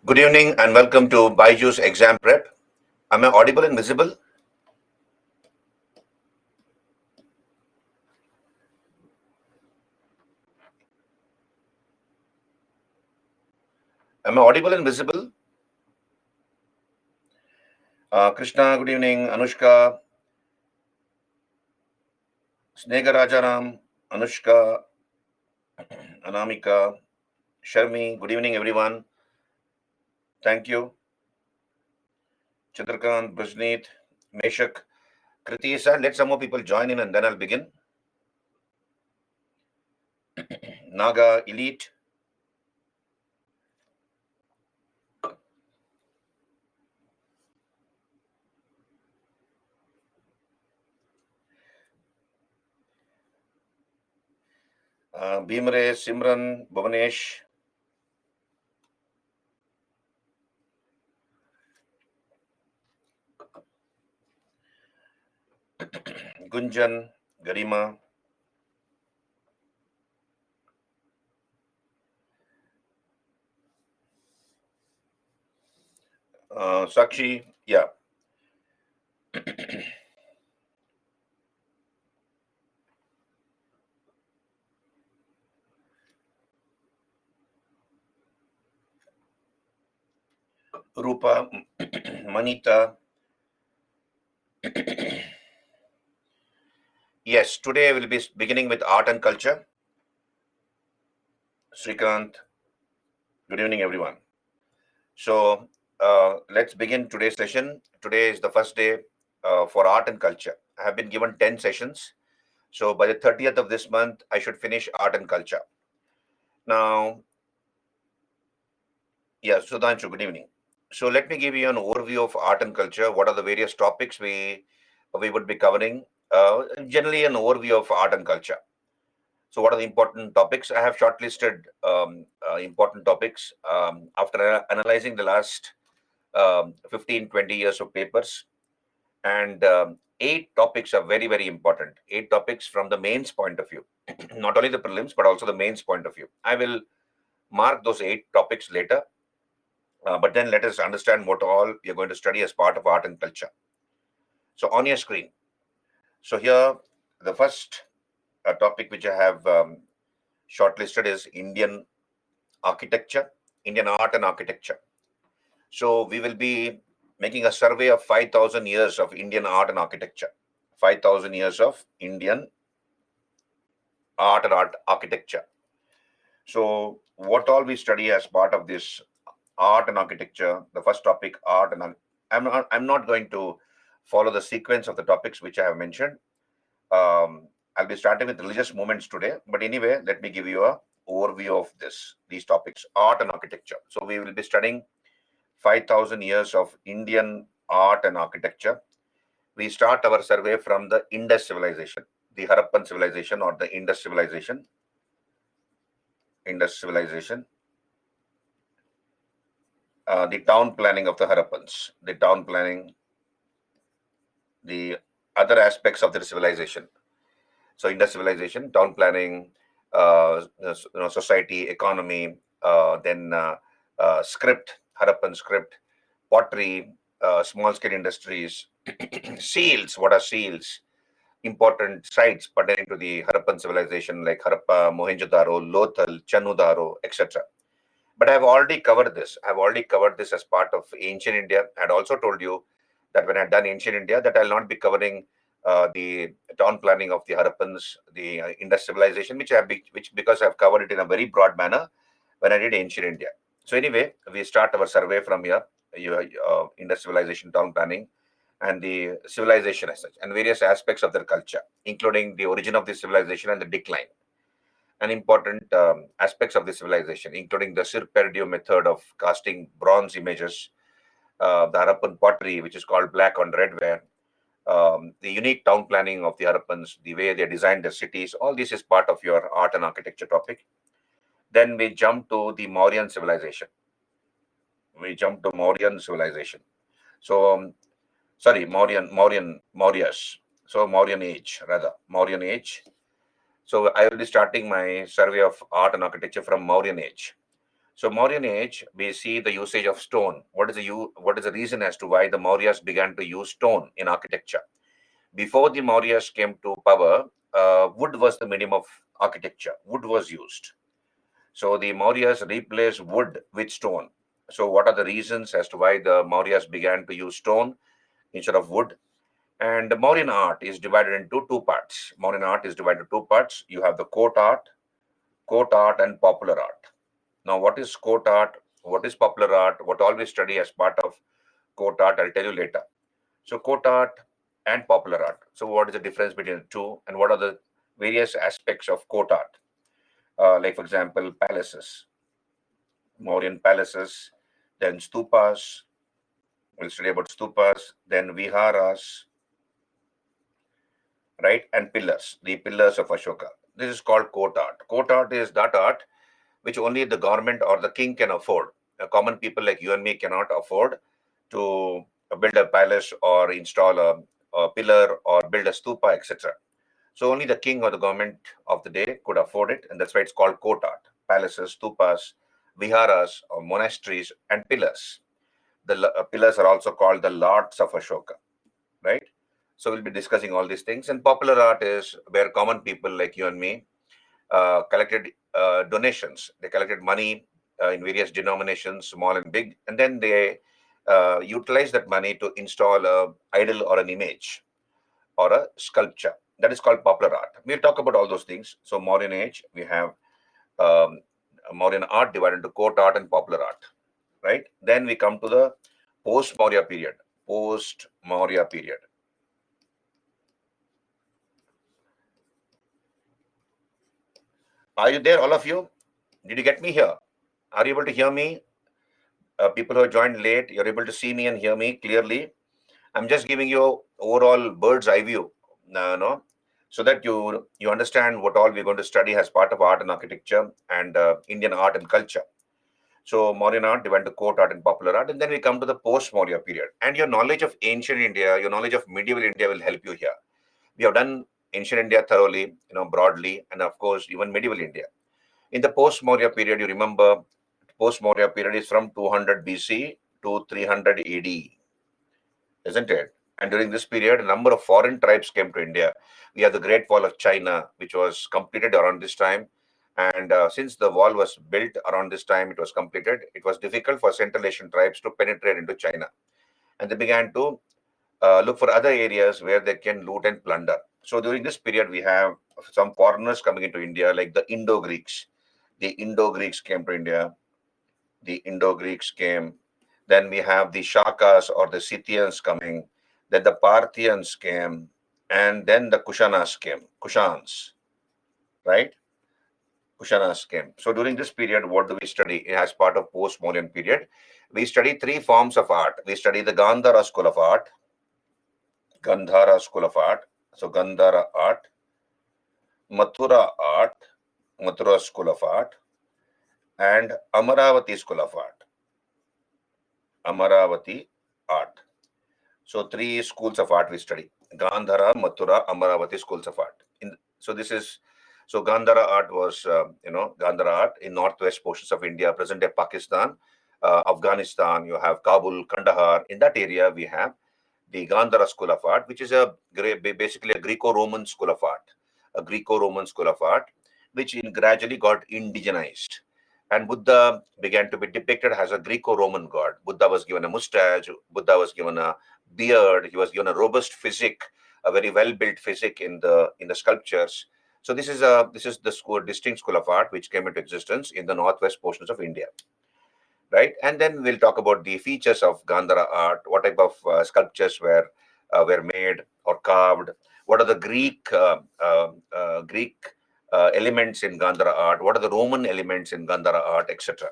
Good evening and welcome to Byju's Exam Prep. Am I audible and visible? Am I audible and visible? Krishna, good evening. Anushka, Snega Rajaram, Anushka, Anamika, Sharmi, good evening everyone. Thank you. Chandrakant, Brajneet, Meshak, Kriti, sir, let some more people join in and then I'll begin. Naga, Elite. Bhimre, Simran, Bhuvanesh, Gunjan, Garima, Sakshi, yeah. Rupa, Manita. Yes, today we'll be beginning with art and culture. Srikant, good evening, everyone. So let's begin today's session. Today is the first day for art and culture. I have been given 10 sessions. So by the 30th of this month, I should finish art and culture. Now, yeah, Sudhanshu, good evening. So let me give you an overview of art and culture. What are the various topics we would be covering? Generally, an overview of art and culture. So, what are the important topics? I have shortlisted important topics after analyzing the last 15, 20 years of papers. And 8 topics are very, very important. 8 topics from the mains point of view, not only the prelims, but also the mains point of view. I will mark those 8 topics later. But then let us understand what all you're going to study as part of art and culture. So, on your screen. So, here, the first topic which I have shortlisted is Indian architecture, Indian art and architecture. So we will be making a survey of 5,000 years of Indian art and architecture. 5,000 years of Indian art and architecture. So what all we study as part of this art and architecture, the first topic, art and I'm not going to follow the sequence of the topics which I have mentioned. I'll be starting with religious movements today, but anyway, let me give you a overview of these topics, art and architecture. So we will be studying 5,000 years of Indian art and architecture. We start our survey from the Indus civilization, the Harappan civilization or the Indus civilization. Indus civilization. The town planning of the Harappans, the town planning, the other aspects of the civilization. So Indus civilization, town planning, society, economy, then script, Harappan script, pottery, small-scale industries, seals. What are seals? Important sites pertaining to the Harappan civilization like Harappa, Mohenjo-daro, Lothal, Chanudaro, etc. But I've already covered this. I've already covered this as part of ancient India. I had also told you that when I've done ancient India, that I'll not be covering the town planning of the Harappans, the Indus civilization, which because I've covered it in a very broad manner when I did ancient India. So anyway, we start our survey from here. Indus civilization, town planning, and the civilization as such, and various aspects of their culture, including the origin of the civilization and the decline, and important aspects of the civilization, including the Sir Perdue method of casting bronze images, the Harappan pottery, which is called black on red ware, the unique town planning of the Harappans, the way they designed their cities. All this is part of your art and architecture topic. Then we jump to the Mauryan civilization. So, sorry, Mauryas. So Mauryan age, rather, Mauryan age. So I will be starting my survey of art and architecture from Mauryan age. So Mauryan age, we see the usage of stone. What is the reason as to why the Mauryas began to use stone in architecture? Before the Mauryas came to power, wood was the medium of architecture. Wood was used. So the Mauryas replaced wood with stone. So what are the reasons as to why the Mauryas began to use stone instead of wood? And the Mauryan art is divided into two parts. Mauryan art is divided into two parts. You have the court art and popular art. Now, what is court art? What is popular art? What all we study as part of court art, I'll tell you later. So, court art and popular art. So, what is the difference between the two, and what are the various aspects of court art? Like, for example, palaces, Mauryan palaces, then stupas. We'll study about stupas, then viharas, right? And pillars, the pillars of Ashoka. This is called court art. Court art is that art which only the government or the king can afford. Common people like you and me cannot afford to build a palace or install a pillar or build a stupa, etc. So only the king or the government of the day could afford it, and that's why it's called court art. Palaces, stupas, viharas, or monasteries, and pillars. The pillars are also called the lords of Ashoka, right? So we'll be discussing all these things. And popular art is where common people like you and me collected donations. They collected money in various denominations, small and big, and then they utilized that money to install a idol or an image or a sculpture. That is called popular art. We'll talk about all those things. So Mauryan age, we have um, Mauryan art divided into court art and popular art, right? Then we come to the post-Maurya period. Post-Maurya period. Are you there, all of you? Did you get me here? Are you able to hear me? People who have joined late, you're able to see me and hear me clearly. I'm just giving you overall bird's eye view, no, so that you understand what all we're going to study as part of art and architecture and Indian art and culture. So Mauryan art divided to court art and popular art, and then we come to the post-Maurya period. And your knowledge of ancient India, your knowledge of medieval India will help you here. We have done ancient India thoroughly, broadly, and of course even medieval India. In the post-Maurya period, you remember, post-Maurya period is from 200 BC to 300 AD, isn't it? And during this period, a number of foreign tribes came to India. We have the Great Wall of China, which was completed around this time. And since the wall was built around this time, it was completed, it was difficult for Central Asian tribes to penetrate into China. And they began to look for other areas where they can loot and plunder. So during this period, we have some foreigners coming into India, like the Indo-Greeks. The Indo-Greeks came to India. The Indo-Greeks came. Then we have the Shakas or the Scythians coming. Then the Parthians came. And then the Kushanas came. Kushans, right? Kushanas came. So during this period, what do we study as part of post-Mauryan period? We study three forms of art. We study the Gandhara school of art, Gandhara school of art. So Gandhara art, Mathura art, Mathura school of art, and Amaravati school of art. Amaravati art. So three schools of art we study: Gandhara, Mathura, Amaravati schools of art. So Gandhara art was Gandhara art in northwest portions of India, present day Pakistan, Afghanistan. You have Kabul, Kandahar. In that area, we have the Gandhara school of art, which is basically a Greco-Roman school of art, which gradually got indigenized. And Buddha began to be depicted as a Greco-Roman god. Buddha was given a mustache. Buddha was given a beard. He was given a robust physique, a very well-built physique in the sculptures. So this is the distinct school of art which came into existence in the northwest portions of India, right? And then we'll talk about the features of Gandhara art. What type of sculptures were made or carved? What are the Greek elements in Gandhara art? What are the Roman elements in Gandhara art, etc.?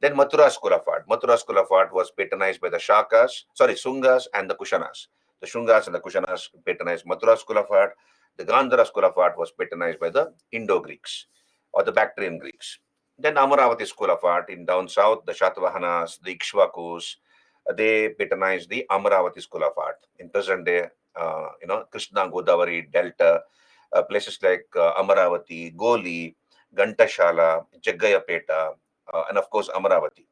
Then Mathura school of art. Mathura school of art was patronized by the Sungas and the Kushanas. The Shungas and the Kushanas patronized Mathura school of art. The Gandhara school of art was patronized by the Indo-Greeks or the Bactrian Greeks. Then Amaravati school of art in down south, the Shatavahanas, the Ikshvakus, they patronized the Amaravati school of art. In present day, Krishna Godavari Delta, places like Amaravati, Goli, Gantashala, Jaggayapeta, and of course Amaravati.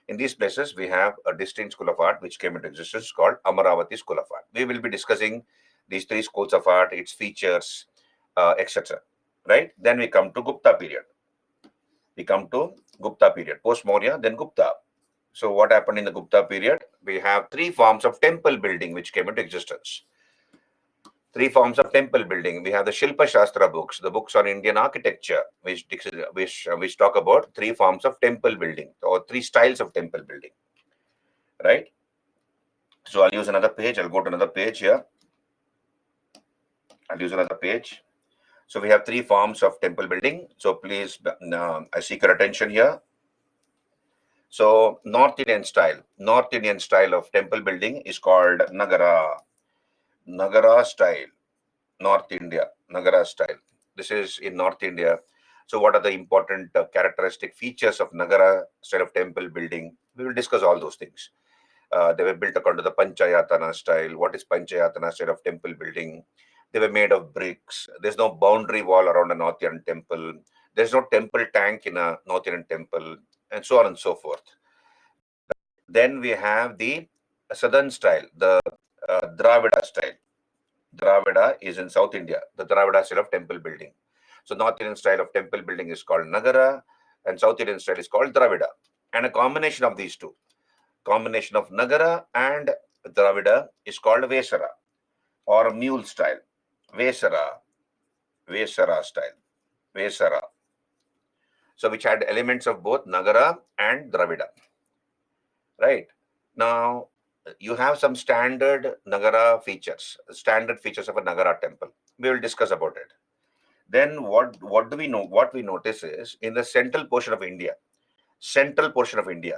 In these places, we have a distinct school of art which came into existence called Amaravati School of Art. We will be discussing these three schools of art, its features, etc. Right? Then we come to Gupta period. Post Maurya, then Gupta. So what happened in the Gupta period? We have three forms of temple building which came into existence. Three forms of temple building. We have the Shilpa Shastra books, the books on Indian architecture, which talk about three forms of temple building or three styles of temple building. Right? So I'll use another page. I'll go to another page here. I'll use another page. So we have three forms of temple building. So please, I seek your attention here. So North Indian style of temple building is called Nagara. Nagara style, North India, Nagara style. This is in North India. So what are the important characteristic features of Nagara style of temple building? We will discuss all those things. They were built according to the Panchayatana style. What is Panchayatana style of temple building? They were made of bricks. There's no boundary wall around a North Indian temple. There's no temple tank in a North Indian temple, and so on and so forth. Then we have the southern style, the Dravida style. Dravida is in South India, the Dravida style of temple building. So North Indian style of temple building is called Nagara, and South Indian style is called Dravida. And a combination of these two, combination of Nagara and Dravida, is called Vesara or mule style. Vesara style. Vesara. So which had elements of both Nagara and Dravida. Right. Now, you have some standard Nagara features, standard features of a Nagara temple. We will discuss about it. Then what do we know? What we notice is in the central portion of India.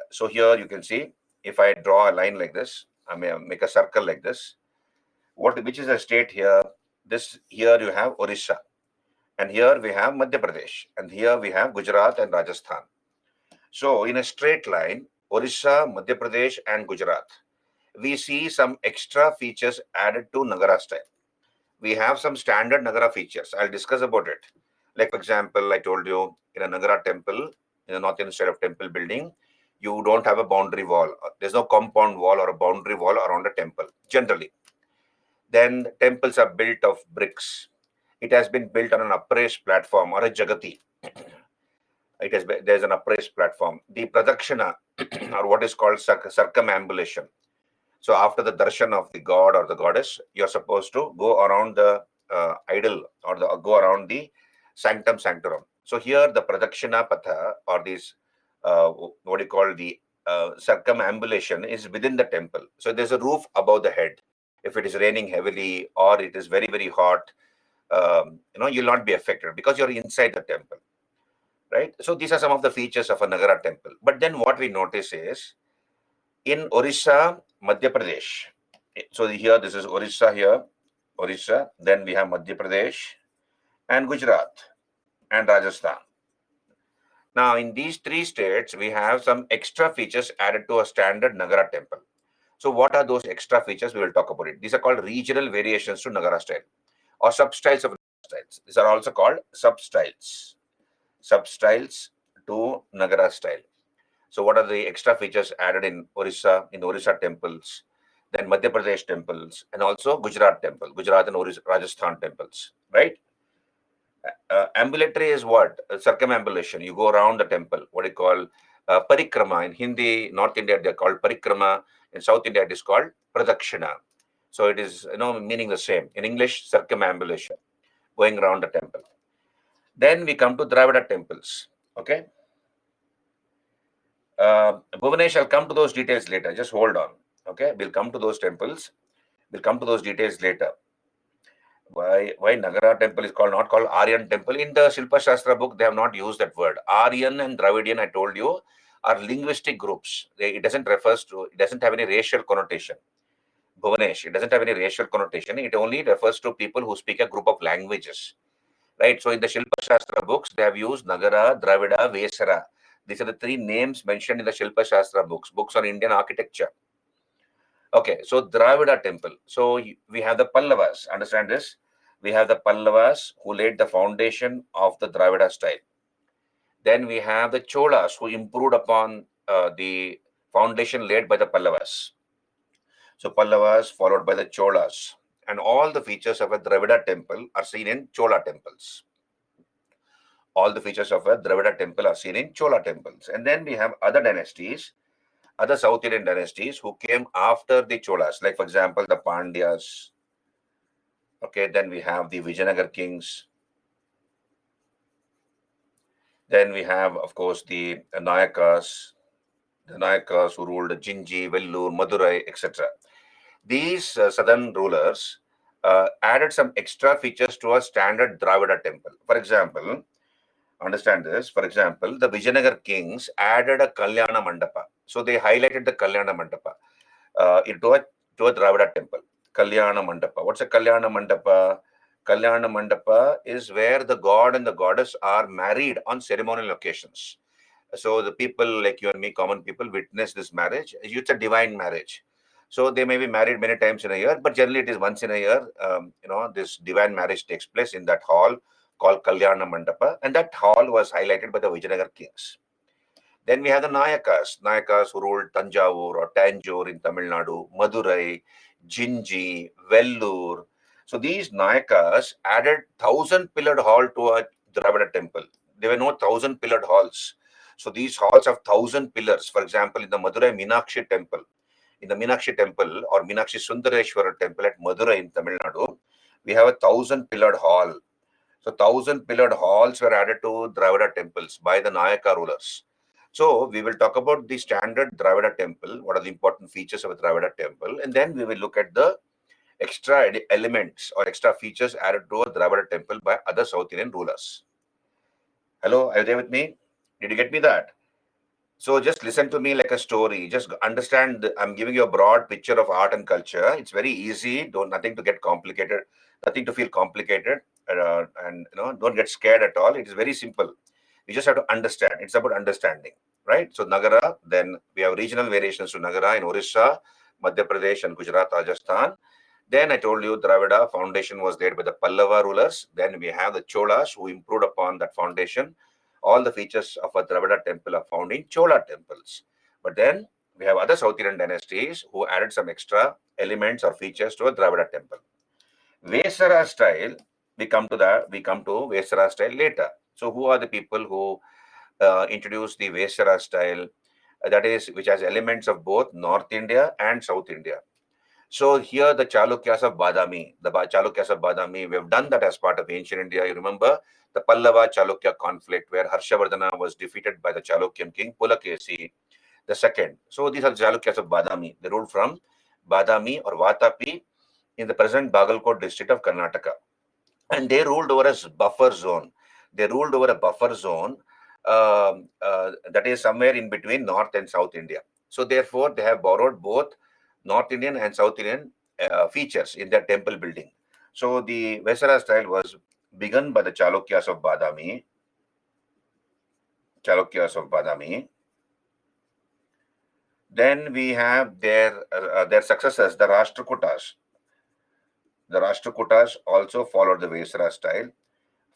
So here you can see, if I draw a line like this, I may make a circle like this. Which is a state here? Here you have Orissa, and here we have Madhya Pradesh, and here we have Gujarat and Rajasthan. So in a straight line, Orissa, Madhya Pradesh, and Gujarat, we see some extra features added to Nagara style. We have some standard Nagara features. I'll discuss about it. Like, for example, I told you in a Nagara temple, in a North Indian style of temple building, you don't have a boundary wall. There's no compound wall or a boundary wall around a temple, generally. Then temples are built of bricks. It has been built on an upraised platform or a jagati. There's an upraised platform. The pradakshina, or what is called circumambulation. So after the darshan of the god or the goddess, you're supposed to go around the idol or go around the sanctum sanctorum. So here the pradakshina patha or this what do you call the circumambulation is within the temple. So there's a roof above the head. If it is raining heavily or it is very, very hot, you'll not be affected because you're inside the temple. Right? So these are some of the features of a Nagara temple. But then what we notice is in Orissa, Madhya Pradesh. So here, this is Orissa here, Orissa. Then we have Madhya Pradesh and Gujarat and Rajasthan. Now, in these three states, we have some extra features added to a standard Nagara temple. So what are those extra features? We will talk about it. These are called regional variations to Nagara style or substyles of Nagara styles. These are also called substyles to Nagara style. So what are the extra features added in Orissa temples, then Madhya Pradesh temples, and also Gujarat and Rajasthan temples, right? Ambulatory is what? Circumambulation. You go around the temple. What do you call parikrama? In Hindi, North India, they're called parikrama. In South India, it is called pradakshina. So it is, meaning the same. In English, circumambulation, going around the temple. Then we come to Dravida temples. Okay. Bhuvanesh, I'll come to those details later. Just hold on. Okay, we'll come to those temples. We'll come to those details later. Why Nagara temple is not called Aryan temple? In the Shilpa Shastra book, they have not used that word. Aryan and Dravidian, I told you, are linguistic groups. It doesn't have any racial connotation. Bhuvanesh, it doesn't have any racial connotation. It only refers to people who speak a group of languages. Right? So in the Shilpa Shastra books, they have used Nagara, Dravida, Vesara. These are the three names mentioned in the Shilpa Shastra books on Indian architecture. Okay, so Dravida temple. So we have the Pallavas. Understand this? We have the Pallavas who laid the foundation of the Dravida style. Then we have the Cholas, who improved upon the foundation laid by the Pallavas. So Pallavas followed by the Cholas. And all the features of a Dravida temple are seen in Chola temples. All the features of a Dravida temple are seen in Chola temples. And then we have other dynasties, other South Indian dynasties who came after the Cholas, like for example, the Pandyas. Okay, then we have the Vijayanagar kings. Then we have, of course, the Nayakas who ruled Jinji, Vellore, Madurai, etc. These southern rulers added some extra features to a standard Dravida temple. For example, understand this. For example, the Vijayanagar kings added a Kalyana Mandapa. So they highlighted the Kalyana Mandapa to a Dravida temple. Kalyana Mandapa. What's a Kalyana Mandapa? Kalyana Mandapa is where the god and the goddess are married on ceremonial occasions. So the people like you and me, common people, witness this marriage. It's a divine marriage. So they may be married many times in a year, but generally it is once in a year. This divine marriage takes place in that hall called Kalyana Mandapa, and that hall was highlighted by the Vijayanagar kings. Then we have the Nayakas who ruled Tanjavur or Tanjore in Tamil Nadu, Madurai, Jinji, Vellore. So these Nayakas added 1,000-pillared hall to a Dravida temple. There were no 1,000-pillared halls. So these halls have 1,000 pillars. For example, in the Madurai Meenakshi temple, or Meenakshi Sundareshwara temple at Madurai in Tamil Nadu, we have a 1,000-pillared hall. So 1,000-pillared halls were added to Dravida temples by the Nayaka rulers. So we will talk about the standard Dravida temple, what are the important features of a Dravida temple, and then we will look at the extra elements or extra features added to a Dravida temple by other South Indian rulers. Hello, are you there with me? Did you get me that? So just listen to me like a story. Just understand. I'm giving you a broad picture of art and culture. It's very easy. Nothing to get complicated. Nothing to feel complicated. And don't get scared at all. It is very simple. You just have to understand. It's about understanding, right? So Nagara. Then we have regional variations to Nagara in Orissa, Madhya Pradesh, and Gujarat, Rajasthan. Then I told you Dravida foundation was there by the Pallava rulers. Then we have the Cholas who improved upon that foundation. All the features of a Dravida temple are found in Chola temples. But then we have other South Indian dynasties who added some extra elements or features to a Dravida temple. Vesara style, we come to Vesara style later. So who are the people who introduced the Vesara style? That is, which has elements of both North India and South India. So here the Chalukyas of Badami, we have done that as part of ancient India. You remember the Pallava Chalukya conflict where Harshavardhana was defeated by the Chalukyan king Pulakesi the second. So these are Chalukyas of Badami. They ruled from Badami or Vatapi in the present Bagalkot district of Karnataka. And they ruled over a buffer zone. They ruled over a buffer zone that is somewhere in between North and South India. So therefore, they have borrowed both North Indian and South Indian features in their temple building. So the Vesara style was begun by the Chalukyas of Badami. Then we have their successors, the Rashtrakutas. The Rashtrakutas also followed the Vesara style,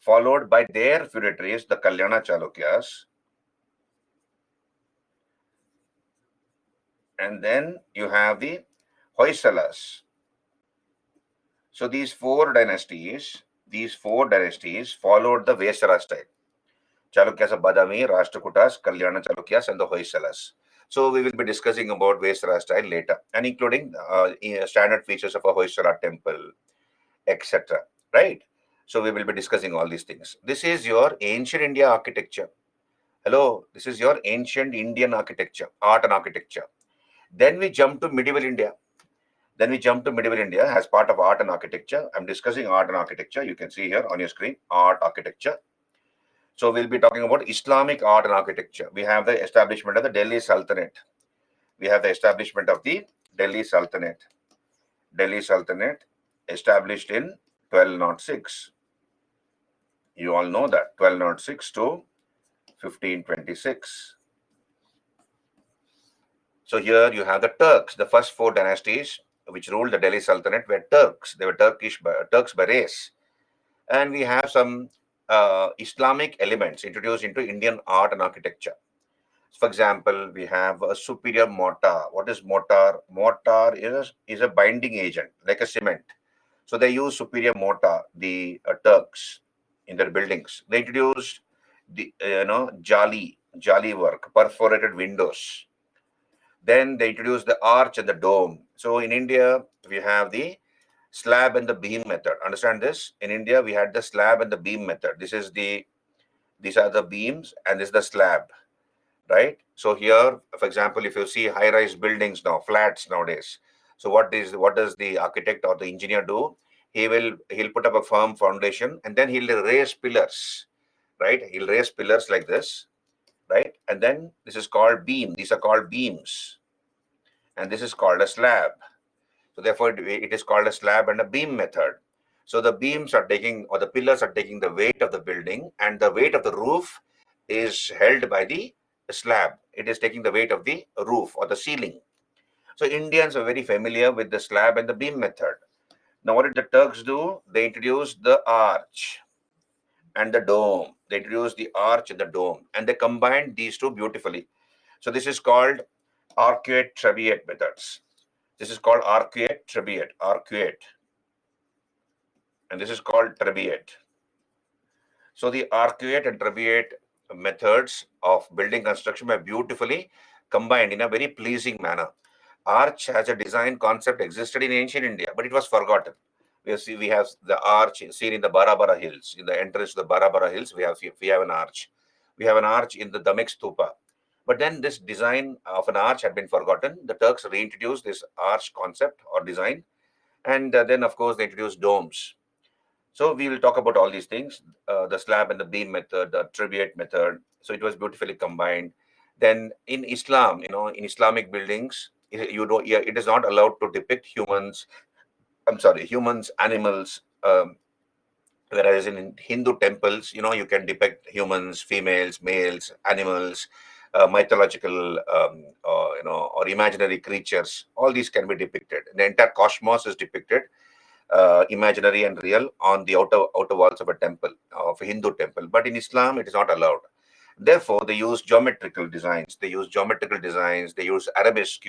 followed by their feudatories, the Kalyana Chalukyas. And then you have the Hoysalas. So these four dynasties followed the Vesara style. Chalukyas of Badami, Rashtrakutas, Kalyana Chalukyas, and the Hoysalas. So we will be discussing about Vesara style later, and including standard features of a Hoysala temple, etc. Right? So we will be discussing all these things. This is your ancient India architecture. Hello, this is your ancient Indian architecture, art and architecture. Then we jump to medieval India. As part of art and architecture. I'm discussing art and architecture. You can see here on your screen, art, architecture. So we'll be talking about Islamic art and architecture. We have the establishment of the Delhi Sultanate. Delhi Sultanate established in 1206. You all know that, 1206 to 1526. So here you have the Turks. The first four dynasties which ruled the Delhi Sultanate were Turks. They were Turks by race. And we have some Islamic elements introduced into Indian art and architecture. For example, we have a superior mortar. What is mortar? Mortar is a binding agent, like a cement. So they use superior mortar, the Turks, in their buildings. They introduced the jali work, perforated windows. Then they introduced the arch and the dome. So in India, we have the slab and the beam method. Understand this? In India, we had the slab and the beam method. These are the beams and this is the slab, right? So here, for example, if you see high-rise buildings now, flats nowadays. So what does the architect or the engineer do? He'll put up a firm foundation and then he'll raise pillars, right? He'll raise pillars like this, right? And then this is called beam. These are called beams, and this is called a slab. So therefore, it is called a slab and a beam method. So the beams are taking, or the pillars are taking the weight of the building, and the weight of the roof is held by the slab. It is taking the weight of the roof or the ceiling. So Indians are very familiar with the slab and the beam method. Now, what did the Turks do? They introduced the arch and the dome. They introduced the arch and the dome, and they combined these two beautifully. So this is called arcuate trabeate methods. This is called arcuate, and this is called trabeate. So the arcuate and trabeate methods of building construction were beautifully combined in a very pleasing manner. Arch as a design concept existed in ancient India, but it was forgotten. We have the arch seen in the Barabara Hills. In the entrance to the Barabara Hills, we have an arch. We have an arch in the Damek Stupa. But then this design of an arch had been forgotten. The Turks reintroduced this arch concept or design, and then of course they introduced domes. So we will talk about all these things, the slab and the beam method, the trabeate method. So it was beautifully combined. Then in Islam, in Islamic buildings, it is not allowed to depict humans. I'm sorry, humans, animals. Whereas in Hindu temples, you can depict humans, females, males, animals, mythological, or imaginary creatures. All these can be depicted. The entire cosmos is depicted, imaginary and real, on the outer walls of a temple, of a Hindu temple. But in Islam, it is not allowed. Therefore, they use geometrical designs. They use arabesque.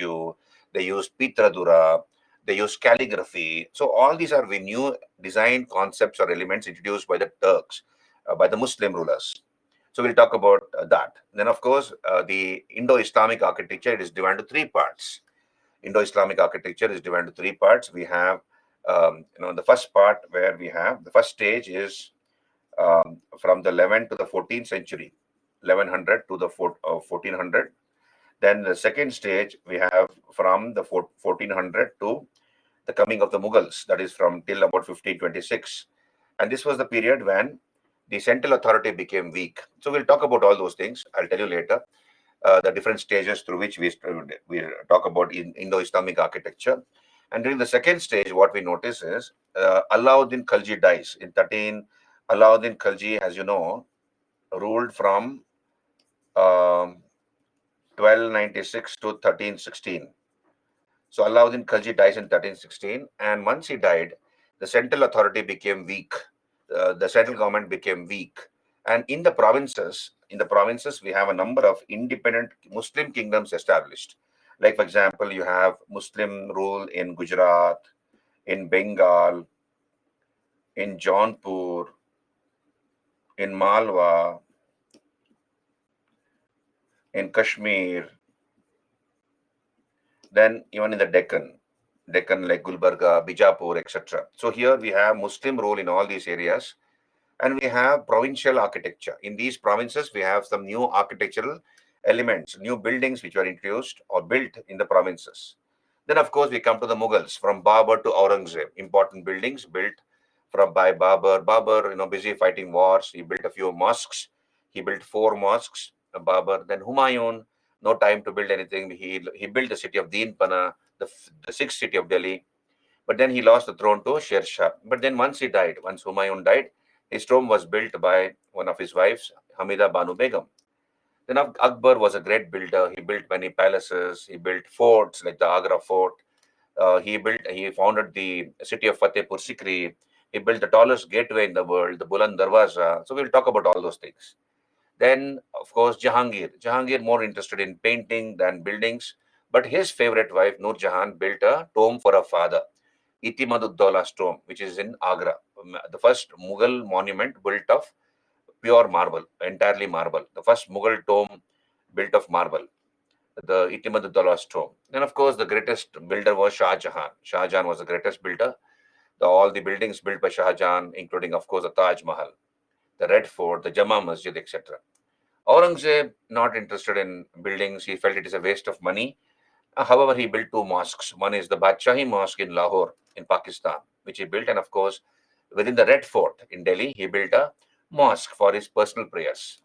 They use pitradura. They use calligraphy. So all these are the new design concepts or elements introduced by the Turks, by the Muslim rulers. So we'll talk about that. Then, of course, the Indo-Islamic architecture, it is divided into three parts. Indo-Islamic architecture is divided into three parts. We have, the first part where we have the first stage is from the 11th to the 14th century, 1100 to the 1400. Then the second stage we have from the 1400 to the coming of the Mughals, that is from till about 1526. And this was the period when the central authority became weak. So we'll talk about all those things. I'll tell you later the different stages through which we talk about in Indo-Islamic architecture. And during the second stage, what we notice is Alauddin Khalji dies in 13. Alauddin Khalji, as you know, ruled from 1296 to 1316. So Alauddin Khalji dies in 1316, and once he died, the central authority became weak. The central government became weak, and in the provinces, we have a number of independent Muslim kingdoms established. Like, for example, you have Muslim rule in Gujarat, in Bengal, in Jaunpur, in Malwa, in Kashmir, then even in the Deccan like Gulbarga, Bijapur, etc. So here we have Muslim rule in all these areas, and we have provincial architecture. In these provinces, we have some new architectural elements, new buildings which were introduced or built in the provinces. Then, of course, we come to the Mughals, from Babur to Aurangzeb, important buildings built from by Babur. Babur, busy fighting wars. He built a few mosques. He built four mosques, Babur. Then Humayun, no time to build anything. He built the city of Deenpana, the sixth city of Delhi. But then he lost the throne to Sher Shah. But then once Humayun died, his tomb was built by one of his wives, Hamida Banu Begum. Then Akbar was a great builder. He built many palaces. He built forts like the Agra fort. He founded the city of Fatehpur Sikri. He built the tallest gateway in the world, the Buland Darwaza. So we'll talk about all those things. Then, of course, Jahangir. Jahangir more interested in painting than buildings, but his favorite wife, Nur Jahan, built a tomb for her father, Itimaduddaulah tomb, which is in Agra. The first Mughal monument built of pure marble, entirely marble. The first Mughal tomb built of marble, the Itimaduddaulah tomb. Then, of course, the greatest builder was Shah Jahan. Shah Jahan was the greatest builder. All the buildings built by Shah Jahan, including, of course, the Taj Mahal, the Red Fort, the Jama Masjid, etc. Aurangzeb, not interested in buildings, he felt it is a waste of money. However, he built two mosques. One is the Badshahi Mosque in Lahore, in Pakistan, which he built. And of course, within the Red Fort in Delhi, he built a mosque for his personal prayers.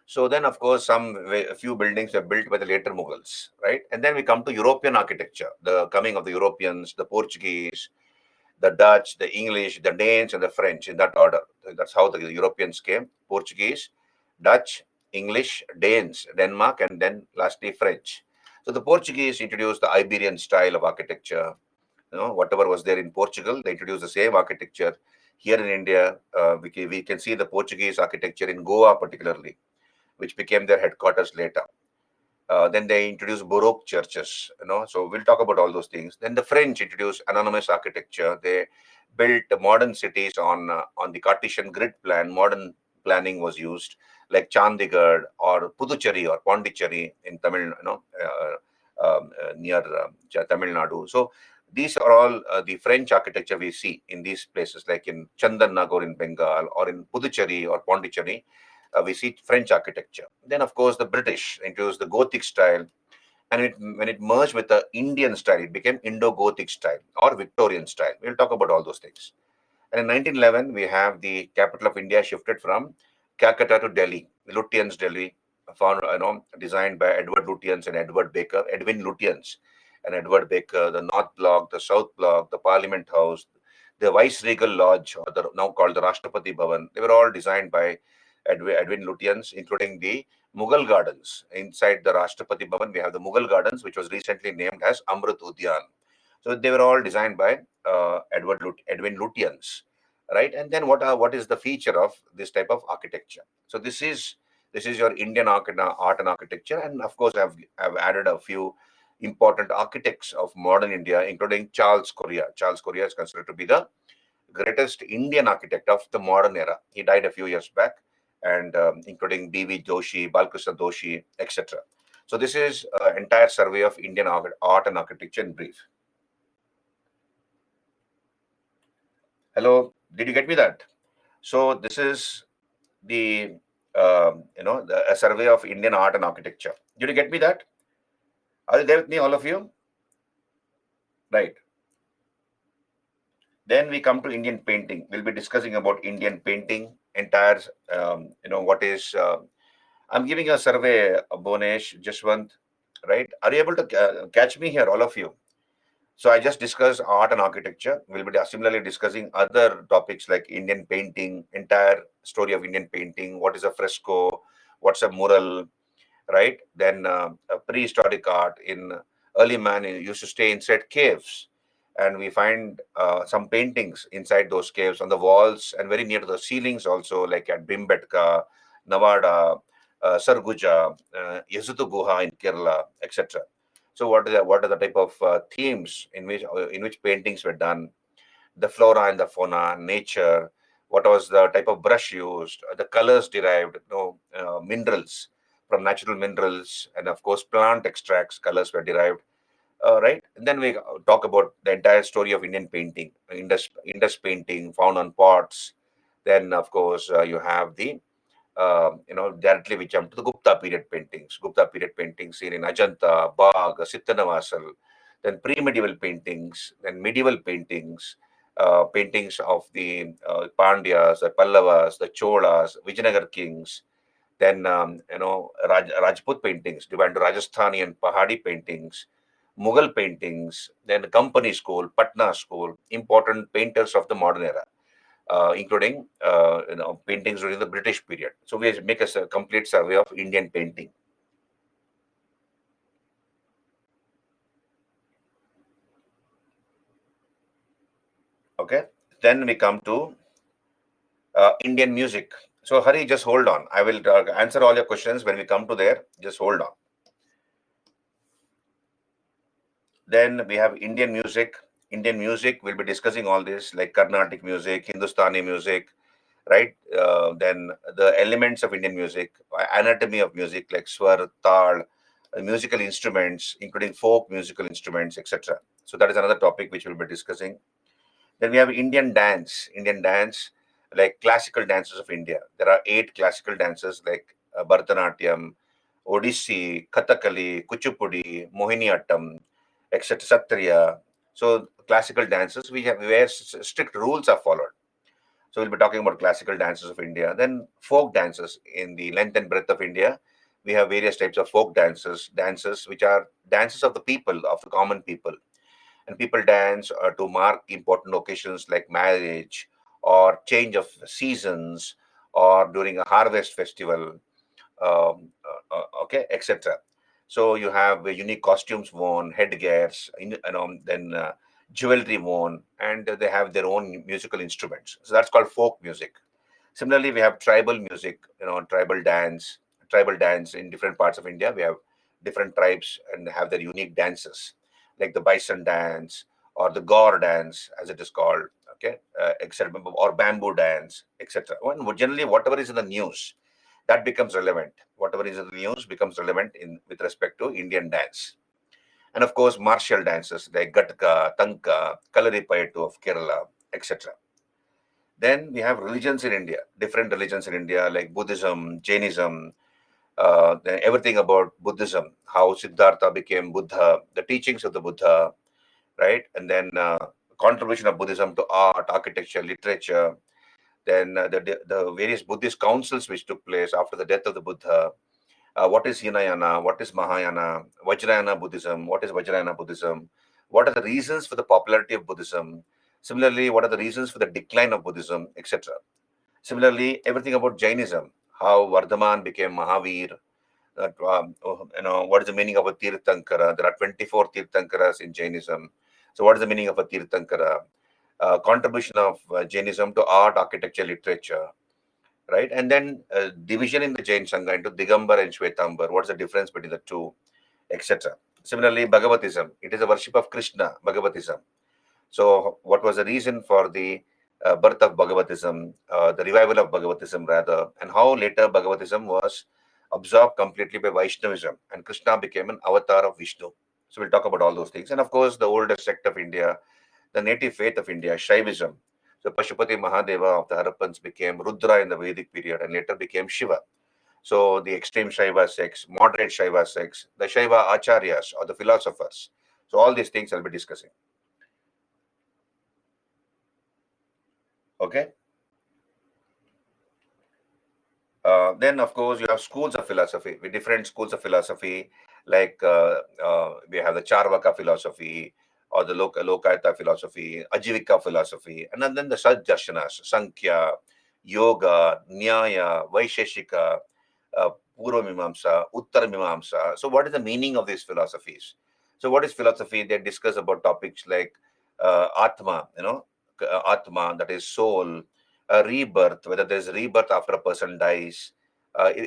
So then, of course, a few buildings were built by the later Mughals, right? And then we come to European architecture, the coming of the Europeans, the Portuguese, the Dutch, the English, the Danes, and the French in that order. That's how the Europeans came: Portuguese, Dutch, English, Danes, Denmark, and then lastly French. So the Portuguese introduced the Iberian style of architecture. Whatever was there in Portugal, they introduced the same architecture here in India. We can see the Portuguese architecture in Goa, particularly, which became their headquarters later. Then they introduced Baroque churches, So we'll talk about all those things. Then the French introduced anonymous architecture. They built modern cities on the Cartesian grid plan. Modern planning was used, like Chandigarh or Puducherry or Pondicherry in Tamil, near Tamil Nadu. So these are all the French architecture we see in these places, like in Chandannagar in Bengal or in Puducherry or Pondicherry. We see French architecture. Then, of course, the British introduced the Gothic style, and when it merged with the Indian style, it became Indo-Gothic style or Victorian style. We'll talk about all those things. And in 1911, we have the capital of India shifted from Calcutta to Delhi, Lutyens Delhi, designed by Edwin Lutyens and Edward Baker, the North Block, the South Block, the Parliament House, the Viceregal Lodge, or now called the Rashtrapati Bhavan. They were all designed by Edwin Lutyens, including the Mughal Gardens. Inside the Rashtrapati Bhavan, we have the Mughal Gardens, which was recently named as Amrit Udyan. So they were all designed by Edwin Lutyens, right? And then what is the feature of this type of architecture? So this is your Indian art and architecture, and of course I've added a few important architects of modern India, including Charles Correa. Charles Correa is considered to be the greatest Indian architect of the modern era. He died a few years back, and including B.V. Joshi, Balkrishna Doshi, etc. So this is an entire survey of Indian art and architecture in brief. Hello, did you get me that? So this is the a survey of Indian art and architecture. Did you get me that? Are you there with me, all of you? Right. Then we come to Indian painting. We'll be discussing about Indian painting, entire, what is. I'm giving a survey, Bonesh, Jaswant, right? Are you able to catch me here, all of you? So I just discussed art and architecture. We'll be similarly discussing other topics like Indian painting, entire story of Indian painting. What is a fresco? What's a mural? Right? Then a prehistoric art. In early man used to stay inside caves, and we find some paintings inside those caves on the walls and very near to the ceilings also, like at Bhimbetka, Navada, Sarguja, Yasutu Guha in Kerala, etc. So what are the type of themes in which paintings were done? The flora and the fauna, nature. What was the type of brush used? The colors derived, minerals from natural minerals, and of course plant extracts. Colors were derived, right? And then we talk about the entire story of Indian painting, Indus painting found on pots. Then of course you have the directly we jump to the Gupta period paintings. Gupta period paintings seen in Ajanta, Bagh, Sittanavasal, then pre-medieval paintings, then medieval paintings, paintings of the Pandyas, the Pallavas, the Cholas, Vijayanagar kings, then Rajput paintings, divided into Rajasthani and Pahadi paintings, Mughal paintings, then the Company school, Patna school, important painters of the modern era, including paintings during the British period. So we make a complete survey of Indian painting. Okay, Then we come to Indian music. So Hari, just hold on. I will answer all your questions when we come to there. Just hold on. Then we have Indian music. Indian music, we'll be discussing all this like Carnatic music, Hindustani music, right? Then the elements of Indian music, anatomy of music like swar, tal, musical instruments, including folk musical instruments, etc. So that is another topic which we'll be discussing. Then we have Indian dance. Indian dance, like classical dances of India. There are 8 classical dances like Bharatanatyam, Odissi, Kathakali, Kuchipudi, Mohiniyattam, etc. Satriya. So classical dances, we have where strict rules are followed. So we'll be talking about classical dances of India. Then folk dances in the length and breadth of India. We have various types of folk dances which are dances of the people, of the common people. And people dance to mark important occasions like marriage or change of seasons or during a harvest festival, okay, etc. So you have unique costumes worn, headgears, then jewelry worn, and they have their own musical instruments. So that's called folk music. Similarly, we have tribal music, tribal dance in different parts of India. We have different tribes and have their unique dances, like the bison dance or the gore dance, as it is called, okay, etc., or bamboo dance, etc. Generally, whatever is in the news, that becomes relevant. Whatever is in the news becomes relevant in with respect to Indian dance. And of course, martial dances like Gatka, Tanka, Kalaripayattu of Kerala, etc. Then we have religions in India, different religions in India like Buddhism, Jainism, then everything about Buddhism, how Siddhartha became Buddha, the teachings of the Buddha, right? And then contribution of Buddhism to art, architecture, literature, then the various Buddhist councils which took place after the death of the Buddha. What is Hinayana? What is Mahayana? Vajrayana Buddhism? What is Vajrayana Buddhism? What are the reasons for the popularity of Buddhism? Similarly, what are the reasons for the decline of Buddhism, etc.? Similarly, everything about Jainism, how Vardhaman became Mahavir, what is the meaning of a Tirthankara? There are 24 Tirthankaras in Jainism. So, what is the meaning of a Tirthankara? Contribution of Jainism to art, architecture, literature, right? And then division in the Jain Sangha into Digambar and Shwetambar. What's the difference between the two, etc. Similarly, Bhagavatism. It is a worship of Krishna, Bhagavatism. So, what was the reason for the birth of Bhagavatism, the revival of Bhagavatism rather, and how later Bhagavatism was absorbed completely by Vaishnavism and Krishna became an avatar of Vishnu. So, we'll talk about all those things. And of course, the oldest sect of India, the native faith of India, Shaivism. So, Pashupati Mahadeva of the Harappans became Rudra in the Vedic period and later became Shiva. So, the extreme Shaiva sects, moderate Shaiva sects, the Shaiva Acharyas or the philosophers. So, all these things I'll be discussing. Okay. Then, of course, you have schools of philosophy with different schools of philosophy, like we have the Charvaka philosophy or the Lokayata philosophy, Ajivika philosophy, and then the Saddarshanas, Sankhya, Yoga, Nyaya, Vaisheshika, uh, Purva Mimamsa, Uttara Mimamsa. So, what is the meaning of these philosophies? So, what is philosophy? They discuss about topics like Atma, Atma, that is soul, rebirth, whether there is rebirth after a person dies,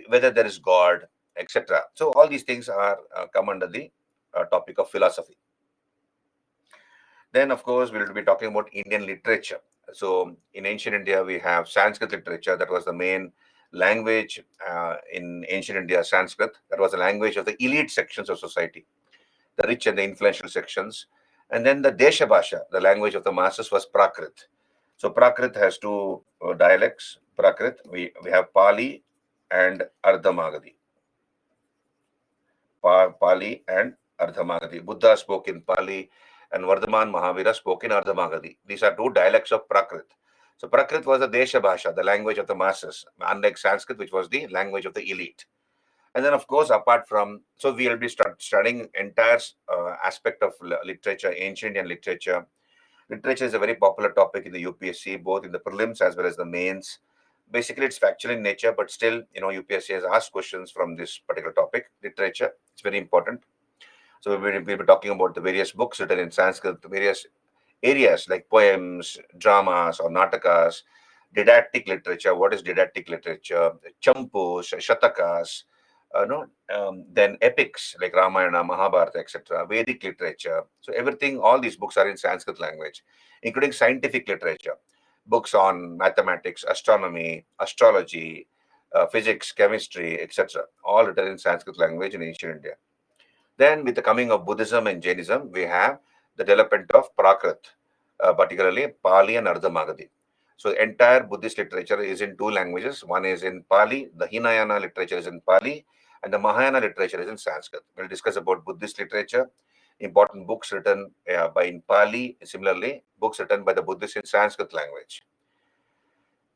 whether there is God, etc. So all these things are come under the topic of philosophy. Then, of course, we'll be talking about Indian literature. So in ancient India, we have Sanskrit literature. That was the main language in ancient India. Sanskrit, that was the language of the elite sections of society, the rich and the influential sections. And then the Desha Bhasha, the language of the masses, was Prakrit. So Prakrit has two dialects. Prakrit, we have Pali and Ardhamagadi. Pali and Ardhamagadi. Buddha spoke in Pali and Vardhaman Mahavira spoke in Ardhamagadi. These are two dialects of Prakrit. So Prakrit was the Desha Bhasha, the language of the masses, unlike Sanskrit, which was the language of the elite. And then, of course, apart from, so we'll be studying entire aspect of literature, ancient Indian literature. Literature is a very popular topic in the UPSC, both in the prelims as well as the mains. Basically, it's factual in nature, but still, UPSC has asked questions from this particular topic, literature. It's very important. So we'll be talking about the various books written in Sanskrit, the various areas like poems, dramas, or natakas, didactic literature. What is didactic literature? Champus, shatakas, no, then epics like Ramayana, Mahabharata, etc. Vedic literature. So everything, all these books are in Sanskrit language, including scientific literature, books on mathematics, astronomy, astrology, physics, chemistry, etc. All written in Sanskrit language in ancient India. Then, with the coming of Buddhism and Jainism, we have the development of Prakrit, particularly Pali and Ardha Magadhi. So, the entire Buddhist literature is in two languages. One is in Pali, the Hinayana literature is in Pali, and the Mahayana literature is in Sanskrit. We'll discuss about Buddhist literature, important books written by in Pali, similarly, books written by the Buddhists in Sanskrit language.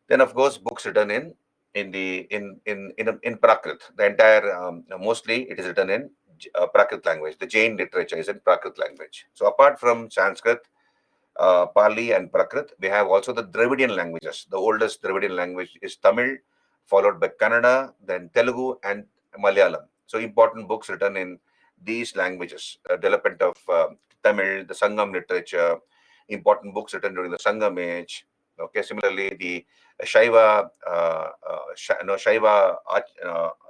Then, of course, books written in Prakrit. The entire mostly it is written in Prakrit language. The Jain literature is in Prakrit language. So, apart from Sanskrit, Pali, and Prakrit, we have also the Dravidian languages. The oldest Dravidian language is Tamil, followed by Kannada, then Telugu, and Malayalam. So, important books written in these languages. Development of Tamil, the Sangam literature, important books written during the Sangam age. Okay, similarly, the Shaiva, Shaiva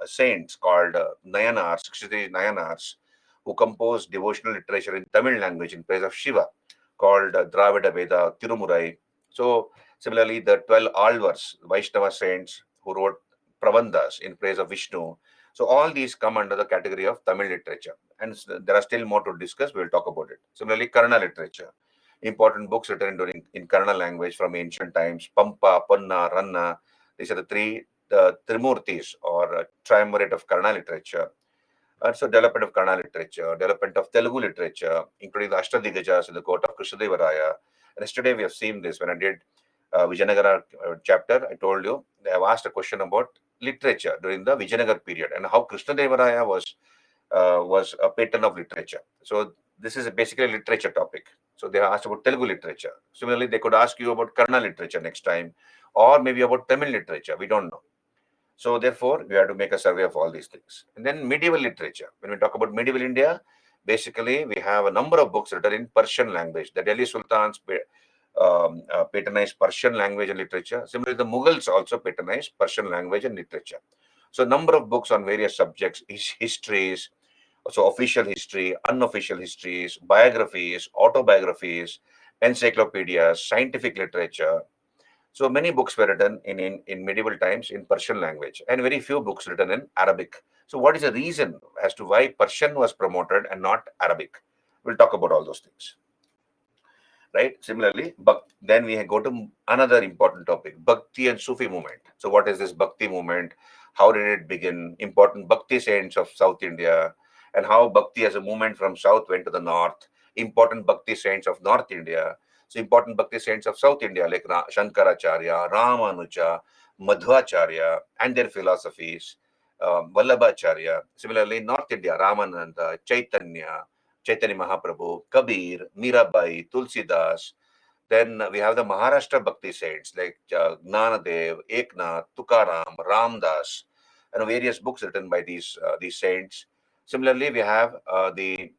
saints called Nayanars, 63 Nayanars, who composed devotional literature in Tamil language in praise of Shiva, called Dravida Veda, Tirumurai. So, similarly, the 12 Alvars, Vaishnava saints who wrote Prabandhas in praise of Vishnu. So, all these come under the category of Tamil literature. And there are still more to discuss. We'll talk about it. Similarly, Kannada literature. Important books written in Kannada language from ancient times. Pampa, Panna, Ranna. These are the three Trimurtis or triumvirate of Kannada literature. So development of Kannada literature, development of Telugu literature, including the Ashtadigajas in the court of Krishnadevaraya. And yesterday we have seen this when I did Vijayanagara chapter. I told you they have asked a question about literature during the Vijayanagar period and how Krishnadevaraya was a patron of literature. So this is basically a literature topic. So they asked about Telugu literature. Similarly, they could ask you about Kannada literature next time, or maybe about Tamil literature. We don't know. So therefore, we have to make a survey of all these things. And then medieval literature. When we talk about medieval India, basically we have a number of books written in Persian language. The Delhi Sultans patronized Persian language and literature. Similarly, the Mughals also patronized Persian language and literature. So a number of books on various subjects, histories, so official history, unofficial histories, biographies, autobiographies, encyclopedias, scientific literature. So many books were written in medieval times in Persian language and very few books written in Arabic. So what is the reason as to why Persian was promoted and not Arabic? We'll talk about all those things. Right? Similarly, then we go to another important topic, Bhakti and Sufi movement. So what is this Bhakti movement? How did it begin? Important Bhakti saints of South India and how Bhakti as a movement from South went to the North. Important Bhakti saints of North India. So important Bhakti saints of South India like Shankaracharya, Ramanuja, Madhvacharya and their philosophies. Vallabhacharya. Similarly, North India, Ramananda, Chaitanya Mahaprabhu, Kabir, Mirabai, Tulsidas. Then we have the Maharashtra Bhakti saints like Gnanadev, Eknath, Tukaram, Ramdas, and various books written by these saints. Similarly, we have the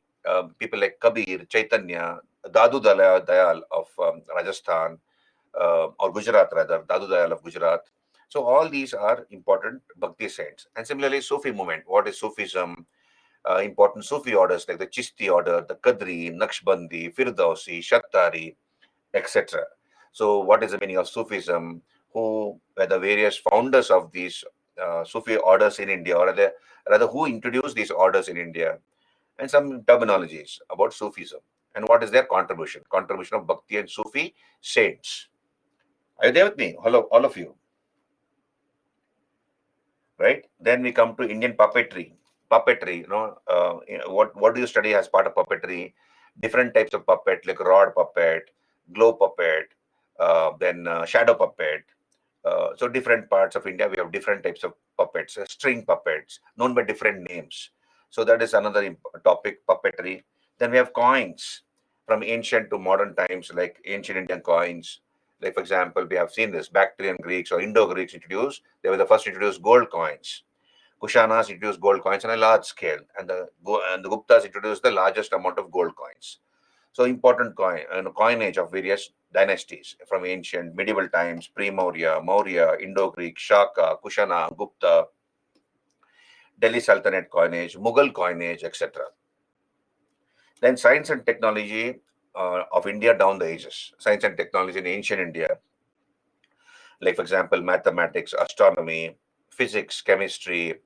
people like Kabir, Chaitanya, Dayal of Rajasthan, or Gujarat rather, Dadu Dayal of Gujarat. So all these are important Bhakti saints. And similarly, Sufi movement. What is Sufism? Important Sufi orders like the Chishti order, the Qadri, Naqshbandi, Firdausi, Shattari, etc. So, what is the meaning of Sufism? Who were the various founders of these Sufi orders in India, or rather, who introduced these orders in India? And some terminologies about Sufism and what is their contribution? Contribution of Bhakti and Sufi saints. Are you there with me? Hello, all of you. Right? Then we come to Indian puppetry. Puppetry, what do you study as part of puppetry? Different types of puppet, like rod puppet, glow puppet, then shadow puppet. So different parts of India, we have different types of puppets, string puppets, known by different names. So that is another topic, puppetry. Then we have coins from ancient to modern times, like ancient Indian coins. Like, for example, we have seen this Bactrian Greeks or Indo-Greeks introduced. They were the first to introduce gold coins. Kushanas introduced gold coins on a large scale, and the Guptas introduced the largest amount of gold coins. So important coinage of various dynasties from ancient medieval times, Maurya, Indo-Greek, Shaka, Kushana, Gupta, Delhi Sultanate coinage, Mughal coinage, etc. Then science and technology of India down the ages. Science and technology in ancient India, like for example, mathematics, astronomy, physics, chemistry,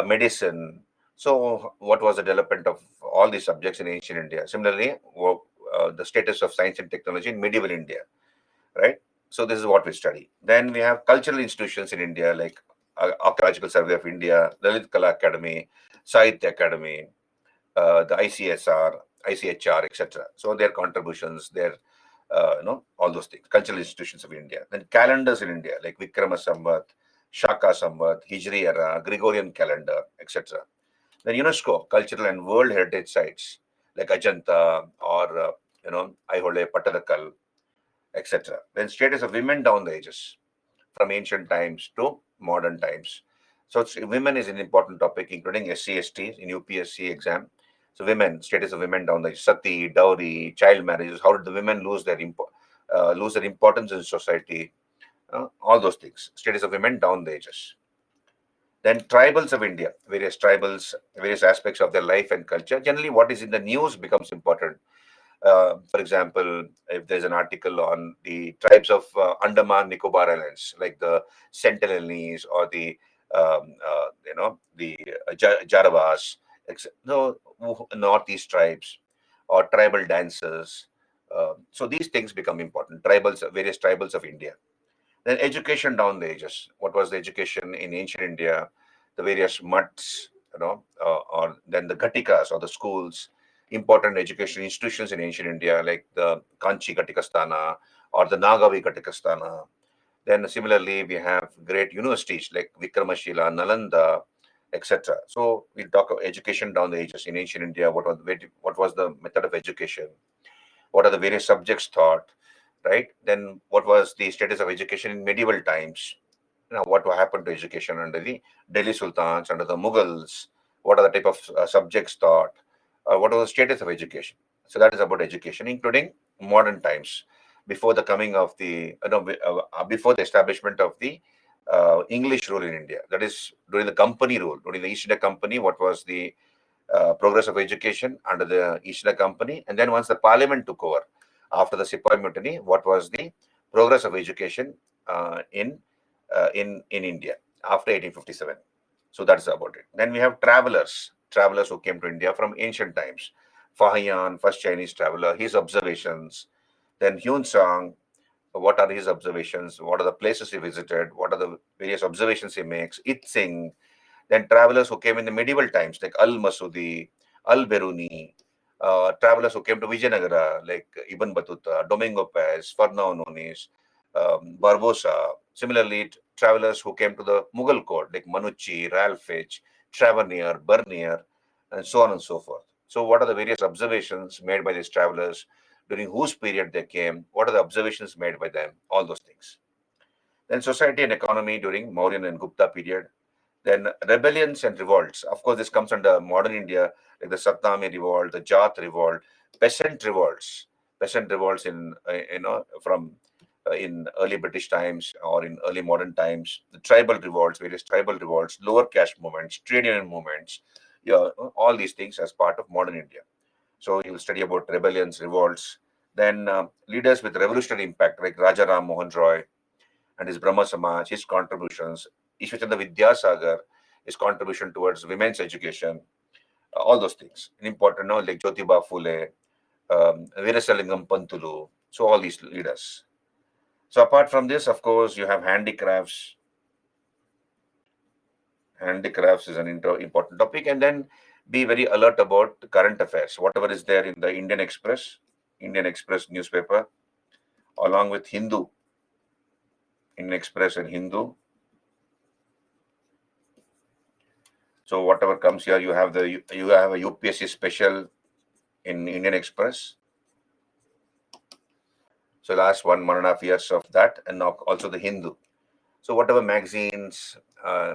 medicine. So, what was the development of all these subjects in ancient India? Similarly, the status of science and technology in medieval India, right? So, this is what we study. Then we have cultural institutions in India, like Archaeological Survey of India, Lalit Kala Academy, Sahitya Academy, the ICHR, etc. So, their contributions, their all those things, cultural institutions of India. Then calendars in India, like Vikrama Samvat, Shaka Samvat, Hijri era, Gregorian calendar, etc. Then UNESCO, cultural and world heritage sites like Ajanta or Aihole, Patadakal, etc. Then status of women down the ages from ancient times to modern times. So women is an important topic, including SC/ST in UPSC exam. So women, status of women down the sati, dowry, child marriages. How did the women lose their importance in society? All those things. Status of women down the ages. Then tribals of India, various tribals, various aspects of their life and culture. Generally, what is in the news becomes important. For example, if there's an article on the tribes of Andaman Nicobar Islands, like the Sentinelese or the Jaravas, Northeast tribes or tribal dances. So these things become important. Tribals, various tribals of India. Then education down the ages. What was the education in ancient India? The various mutts, or then the Ghatikas or the schools, important education institutions in ancient India, like the Kanchi Ghatikasthana or the Nagavi Ghatikasthana. Then similarly, we have great universities like Vikramashila, Nalanda, etc. So we talk of education down the ages in ancient India. What was the method of education? What are the various subjects taught? Right? Then what was the status of education in medieval times? What happened to education under the Delhi Sultans, under the Mughals? What are the type of subjects taught? What was the status of education? So that is about education, including modern times, before the coming of the before the establishment of the English rule in India. That is during the company rule, during the East India Company. What was the progress of education under the East India Company? And then once the Parliament took over after the Sepoy Mutiny, what was the progress of education in India after 1857? So that's about it. Then we have travelers who came to India from ancient times. Fahian, first Chinese traveler, his observations. Then Hyun Sang, what are his observations? What are the places he visited? What are the various observations he makes? It Singh. Then travelers who came in the medieval times, like Al Masudi, Al Beruni, travelers who came to Vijayanagara, like Ibn Battuta, Domingo Paz, Fernão Nunes, Barbosa. Similarly, travelers who came to the Mughal court, like Manucci, Ralph Fitch, Tavernier, Bernier, and so on and so forth. So, what are the various observations made by these travelers? During whose period they came? What are the observations made by them? All those things. Then society and economy during Mauryan and Gupta period. Then rebellions and revolts. Of course, this comes under modern India, like the Satnami revolt, the Jat revolt, peasant revolts, in from in early British times or in early modern times, the tribal revolts, various tribal revolts, lower caste movements, trade union movements, yeah, all these things as part of modern India. So you'll study about rebellions, revolts. Then leaders with revolutionary impact, like Raja Ram Mohan Roy and his Brahma Samaj, his contributions, Ishwachandra Vidyasagar, his contribution towards women's education, all those things. And important, no, like Jyotiba Phule, Veerasalingam Pantulu, so all these leaders. So apart from this, of course, you have handicrafts. Handicrafts is an important topic, and then be very alert about current affairs, whatever is there in the Indian Express newspaper, along with Indian Express and Hindu. So whatever comes here, you have a UPSC special in Indian Express. So last 1.5 years of that, and now also the Hindu. So whatever magazines,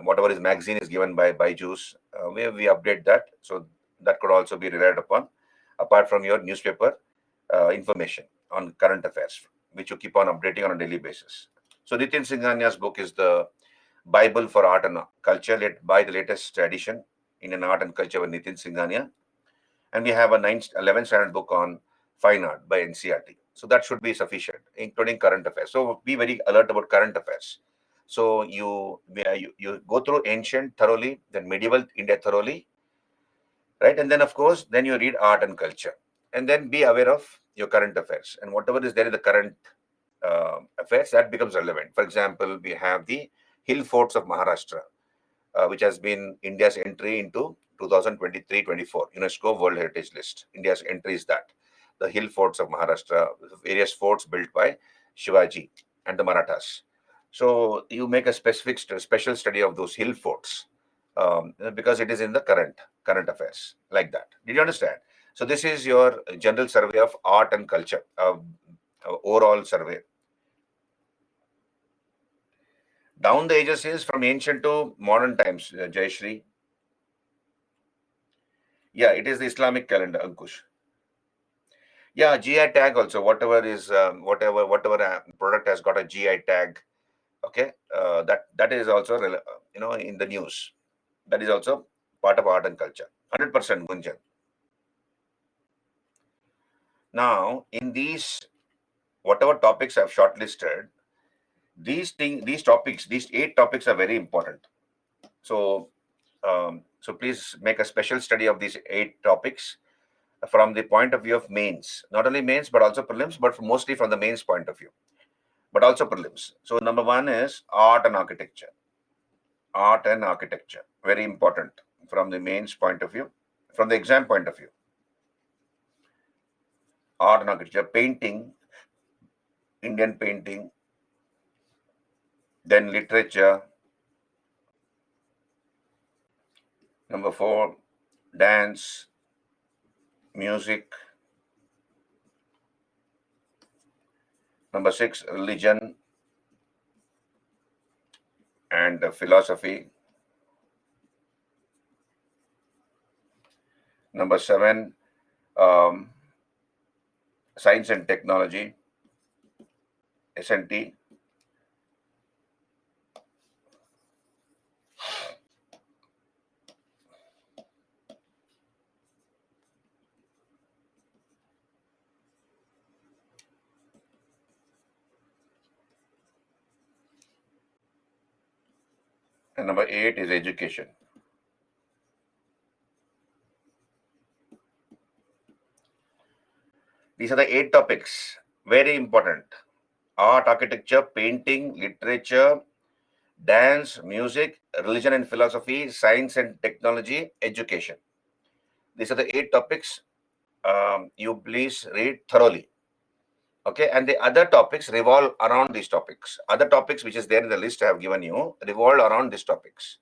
whatever is magazine is given by Byju's, we update that. So that could also be relied upon, apart from your newspaper. information on current affairs, which you keep on updating on a daily basis. So Nitin Singhania's book is the Bible for Art and Culture, led by the latest edition in an art and culture by Nitin Singhania. And we have a 11th standard book on fine art by NCRT. So that should be sufficient, including current affairs. So be very alert about current affairs. So you go through ancient thoroughly, then medieval India thoroughly, right? And then of course, then you read art and culture, and then be aware of your current affairs, and whatever is there in the current affairs that becomes relevant. For example, we have the hill forts of Maharashtra, which has been India's entry into 2023-24 UNESCO World Heritage List. India's entry is that the hill forts of Maharashtra, various forts built by Shivaji and the Marathas. So you make a special study of those hill forts, because it is in the current affairs, like that. Did you understand? So this is your general survey of art and culture, overall survey. Down the ages is from ancient to modern times, Jayashri. Yeah, it is the Islamic calendar, Ankush. Yeah, GI tag also. Whatever product has got a GI tag. Okay, that is also in the news. That is also part of art and culture. 100%, Gunjan. Now, in these whatever topics I've shortlisted, these topics, these 8 topics are very important. So, so please make a special study of these 8 topics from the point of view of mains, not only mains but also prelims, but mostly from the mains point of view, but also prelims. So number 1 is art and architecture. Art and architecture, very important from the mains point of view, from the exam point of view. Art and architecture, painting, Indian painting, then literature. Number 4, dance, music. Number 6, religion and philosophy. Number 7, science and technology, S&T. And number 8 is education. These are the 8 topics, very important. Art, architecture, painting, literature, dance, music, religion and philosophy, science and technology, education. These are the 8 topics. You please read thoroughly. Okay, and the other topics revolve around these topics. Other topics which is there in the list I have given you revolve around these topics,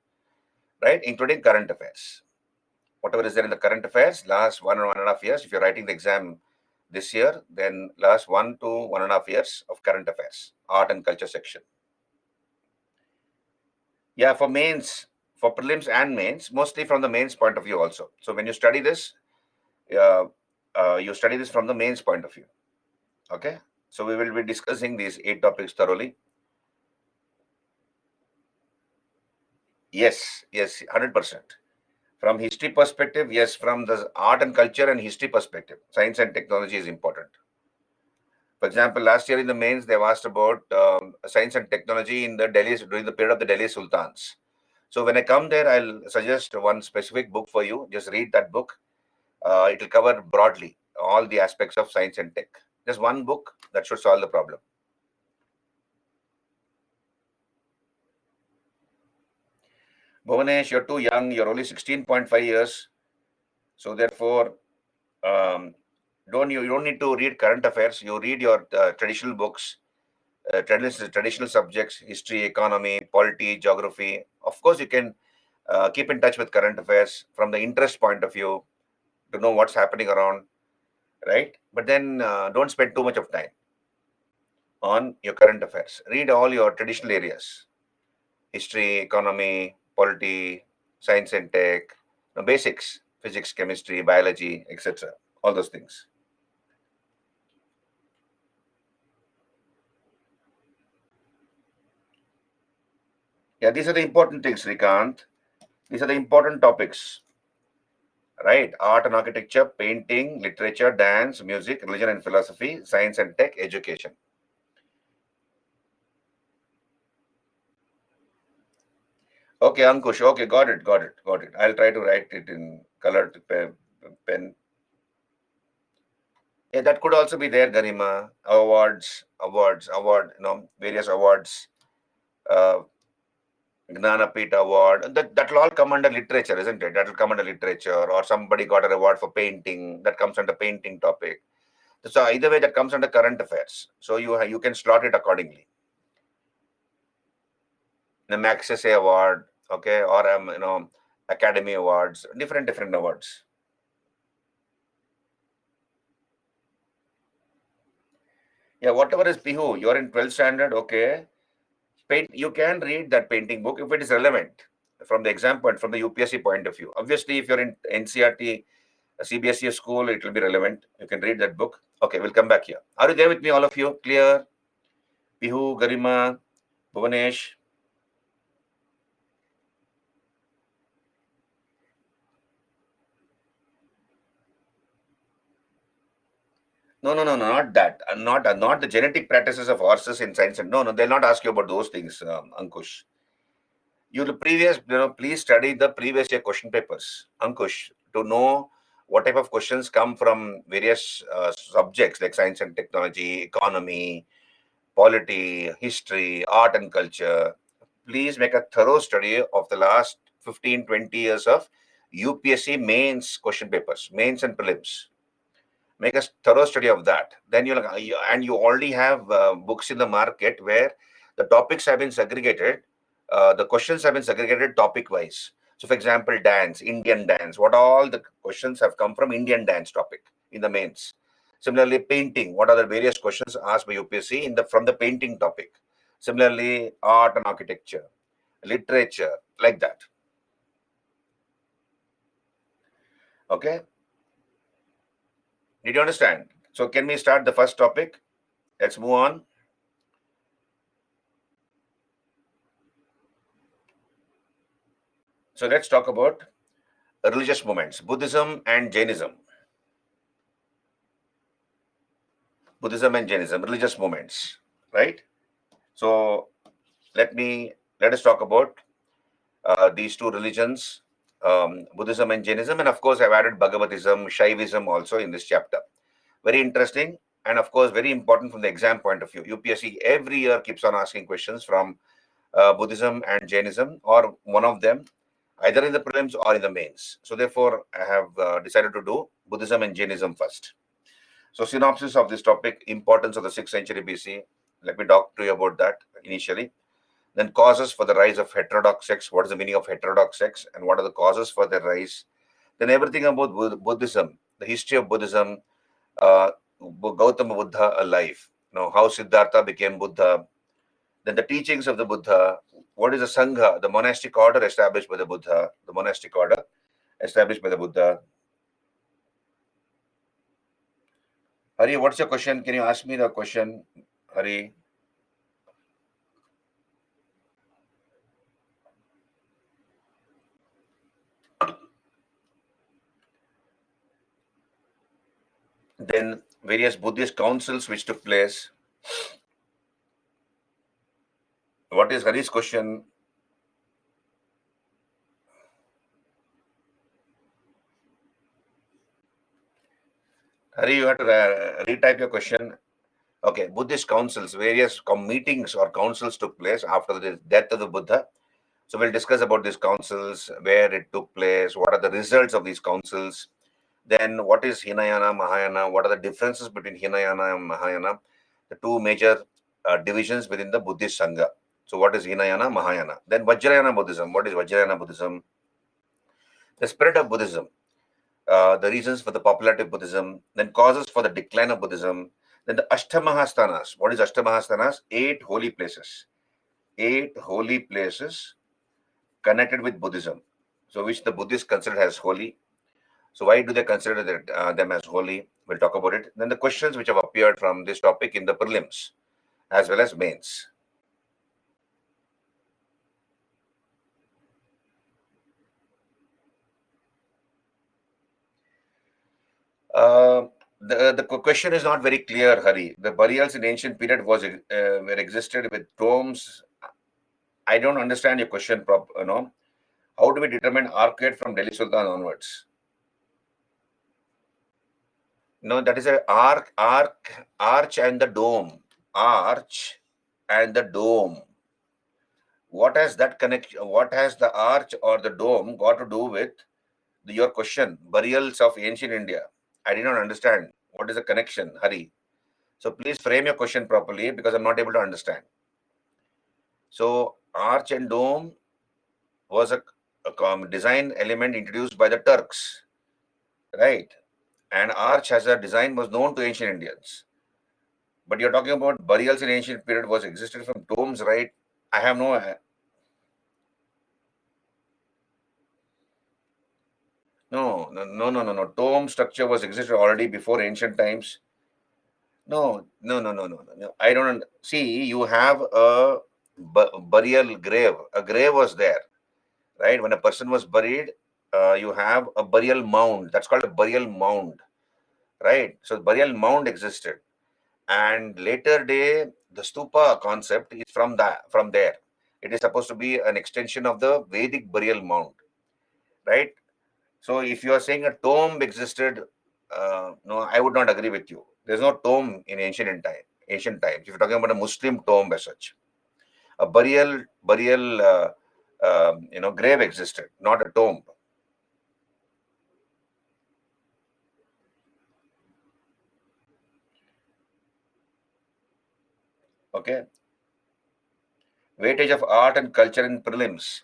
right? Including current affairs. Whatever is there in the current affairs, last 1.5 years, if you're writing the exam this year, then last 1 to 1.5 years of current affairs, art and culture section. Yeah, for mains, for prelims and mains, mostly from the mains point of view also. So when you study this, you study this from the mains point of view. Okay, so we will be discussing these 8 topics thoroughly. Yes, 100%. From history perspective, yes, from the art and culture and history perspective, science and technology is important. For example, last year in the mains, they've asked about science and technology in the Delhi during the period of the Delhi Sultans. So when I come there, I'll suggest one specific book for you. Just read that book. It will cover broadly all the aspects of science and tech. Just one book that should solve the problem. Bhuvanesh, you're too young. You're only 16.5 years. So therefore, you don't need to read current affairs. You read your traditional books, traditional subjects, history, economy, polity, geography. Of course, you can keep in touch with current affairs from the interest point of view to know what's happening around, right? But then don't spend too much of time on your current affairs. Read all your traditional areas: history, economy, polity, science and tech, basics, physics, chemistry, biology, etc. All those things. Yeah, these are the important things, Srikant. These are the important topics, right? Art and architecture, painting, literature, dance, music, religion and philosophy, science and tech, education. Okay, Ankush. Okay, got it. I'll try to write it in colored pen. Yeah, that could also be there, Garima. Award, various awards, uh, Gnanapita Award. That'll all come under literature, isn't it? That'll come under literature, or somebody got an award for painting. That comes under painting topic. So either way, that comes under current affairs. So you can slot it accordingly. The Magsaysay Award, okay, or Academy Awards, different awards. Yeah, whatever is Pihu, you're in 12th standard, okay. You can read that painting book if it is relevant from the exam point, from the UPSC point of view. Obviously, if you're in NCRT, CBSE school, it will be relevant. You can read that book. Okay, we'll come back here. Are you there with me, all of you? Clear? Pihu, Garima, Bhuvanesh? No, not that. Not the genetic practices of horses in science. And no, they'll not ask you about those things, Ankush. Please study the previous year question papers, Ankush, to know what type of questions come from various subjects like science and technology, economy, polity, history, art and culture. Please make a thorough study of the last 15, 20 years of UPSC mains question papers, mains and prelims. Make a thorough study of that. Then and you already have books in the market where the topics have been segregated, the questions have been segregated topic wise. So for example, dance, Indian dance, what all the questions have come from Indian dance topic in the mains. Similarly, painting, what are the various questions asked by UPSC from the painting topic. Similarly, art and architecture, literature, like that. Okay, did you understand? So can we start the first topic? Let's move on. So let's talk about religious movements, Buddhism and Jainism. Buddhism and Jainism, religious movements, right? So let us talk about these two religions, Buddhism and Jainism, and of course I've added Bhagavatism, Shaivism also in this chapter. Very interesting, and of course very important from the exam point of view. UPSC every year keeps on asking questions from Buddhism and Jainism, or one of them, either in the prelims or in the mains. So therefore, I have decided to do Buddhism and Jainism first. So synopsis of this topic, importance of the 6th century BC. Let me talk to you about that initially. Then causes for the rise of heterodox sects. What is the meaning of heterodox sects and what are the causes for their rise? Then everything about Buddhism, the history of Buddhism, Gautama Buddha alive. How Siddhartha became Buddha. Then the teachings of the Buddha. What is the Sangha, the monastic order established by the Buddha? The monastic order established by the Buddha. Hari, what's your question? Can you ask me the question, Hari? Then various Buddhist councils which took place. What is Hari's question? Hari, you have to retype your question. Okay, Buddhist councils, various meetings or councils took place after the death of the Buddha. So we'll discuss about these councils, where it took place, what are the results of these councils. Then what is Hinayana, Mahayana? What are the differences between Hinayana and Mahayana? The two major divisions within the Buddhist Sangha. So what is Hinayana, Mahayana? Then Vajrayana Buddhism. What is Vajrayana Buddhism? The spread of Buddhism, the reasons for the popularity of Buddhism, then causes for the decline of Buddhism, then the Ashtamahasthanas. What is Ashtamahasthanas? 8 holy places. 8 holy places connected with Buddhism. So which the Buddhists consider as holy. So why do they consider them as holy? We'll talk about it. Then the questions which have appeared from this topic in the prelims as well as mains. the question is not very clear, Hari. The burials in ancient period were existed with tombs. I don't understand your question. How do we determine arcade from Delhi Sultan onwards? No, that is a arch and the dome. Arch and the dome. What has that connection? What has the arch or the dome got to do with your question? Burials of ancient India. I did not understand. What is the connection, Hari? So please frame your question properly because I'm not able to understand. So arch and dome was a design element introduced by the Turks, right? And arch as a design was known to ancient Indians. But you're talking about burials in ancient period was existed from tombs, right? I have no. No. Tomb structure was existed already before ancient times. No. I don't see. You have a burial grave. A grave was there, right? When a person was buried, you have a burial mound. That's called a burial mound, right? So burial mound existed, and later day the stupa concept is from there. It is supposed to be an extension of the Vedic burial mound, right? So if you are saying a tomb existed, no, I would not agree with you. There's no tomb in ancient times. If you're talking about a Muslim tomb as such, a burial grave existed, not a tomb. Okay. Weightage of art and culture in prelims.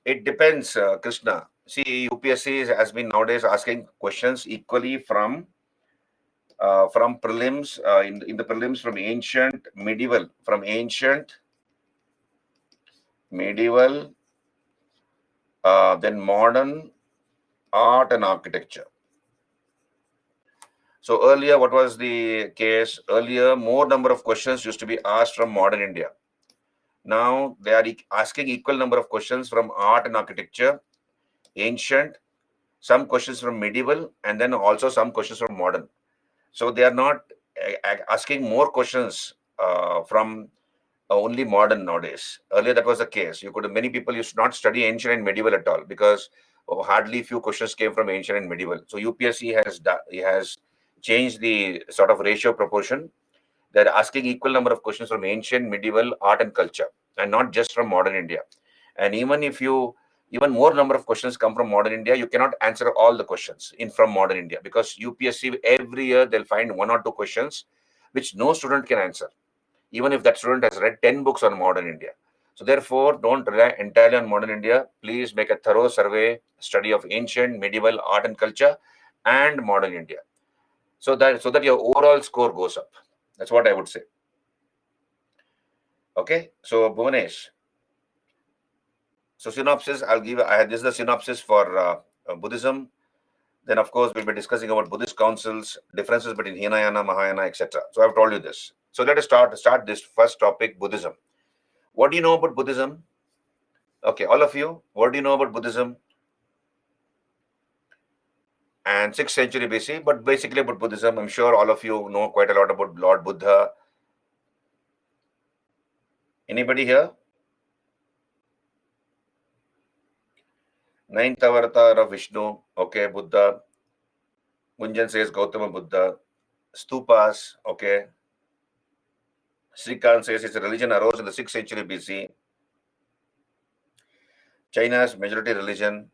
It depends, Krishna. See, UPSC has been nowadays asking questions equally from prelims, in the prelims from medieval, then modern, art and architecture. So earlier, what was the case? Earlier, more number of questions used to be asked from modern India. Now they are asking equal number of questions from art and architecture, ancient, some questions from medieval, and then also some questions from modern. So they are not asking more questions from only modern nowadays. Earlier that was the case. Many people used to not study ancient and medieval at all because hardly few questions came from ancient and medieval. So UPSC has changed the sort of ratio proportion. They're asking equal number of questions from ancient, medieval, art and culture, and not just from modern India. And even more number of questions come from modern India, you cannot answer all the questions from modern India because UPSC every year they'll find one or two questions which no student can answer, even if that student has read 10 books on modern India. So therefore, don't rely entirely on modern India. Please make a thorough survey, study of ancient, medieval, art and culture, and modern India, so that your overall score goes up. That's what I would say. Okay, so Bhuvanesh. So synopsis, this is the synopsis for Buddhism. Then of course we'll be discussing about Buddhist councils, differences between Hinayana, Mahayana, etc. So I've told you this. So let us start this first topic, Buddhism. What do you know about Buddhism? Okay, all of you, what do you know about Buddhism? And 6th century BC, but basically about Buddhism, I'm sure all of you know quite a lot about Lord Buddha. Anybody here? 9th avatar of Vishnu. Okay, Buddha. Gunjan says Gautama Buddha. Stupas. Okay. Srikant says its religion arose in the 6th century BC. China's majority religion,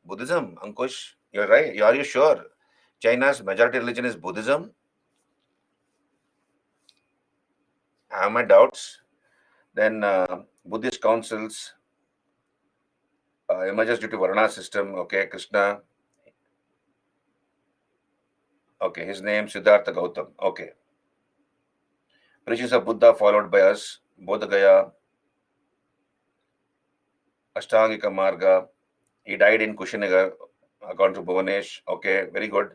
Buddhism. Ankush, you're right. Are you sure? China's majority religion is Buddhism? I have my doubts. Then Buddhist councils emerges due to Varna system. Okay, Krishna. Okay, his name Siddhartha Gautam. Okay. Preachings of Buddha followed by us. Bodha Gaya, Ashtangika Marga. He died in Kushinagar, according to Bhuvanesh. Okay, very good.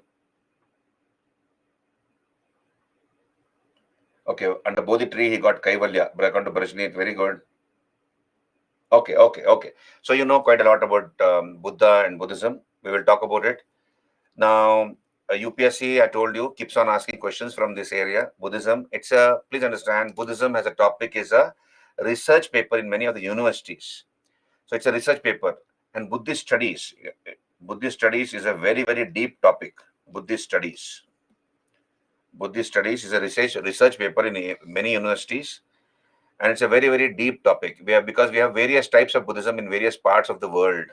Okay, under Bodhi tree, he got Kaivalya, according to Brajneet. Very good. Okay. So you know quite a lot about Buddha and Buddhism. We will talk about it. Now, UPSC, I told you, keeps on asking questions from this area. Buddhism, please understand, Buddhism as a topic is a research paper in many of the universities. So it's a research paper. And Buddhist studies is a very, very deep topic. Buddhist studies. Buddhist studies is a research paper in many universities, and it's a very, very deep topic. Because we have various types of Buddhism in various parts of the world.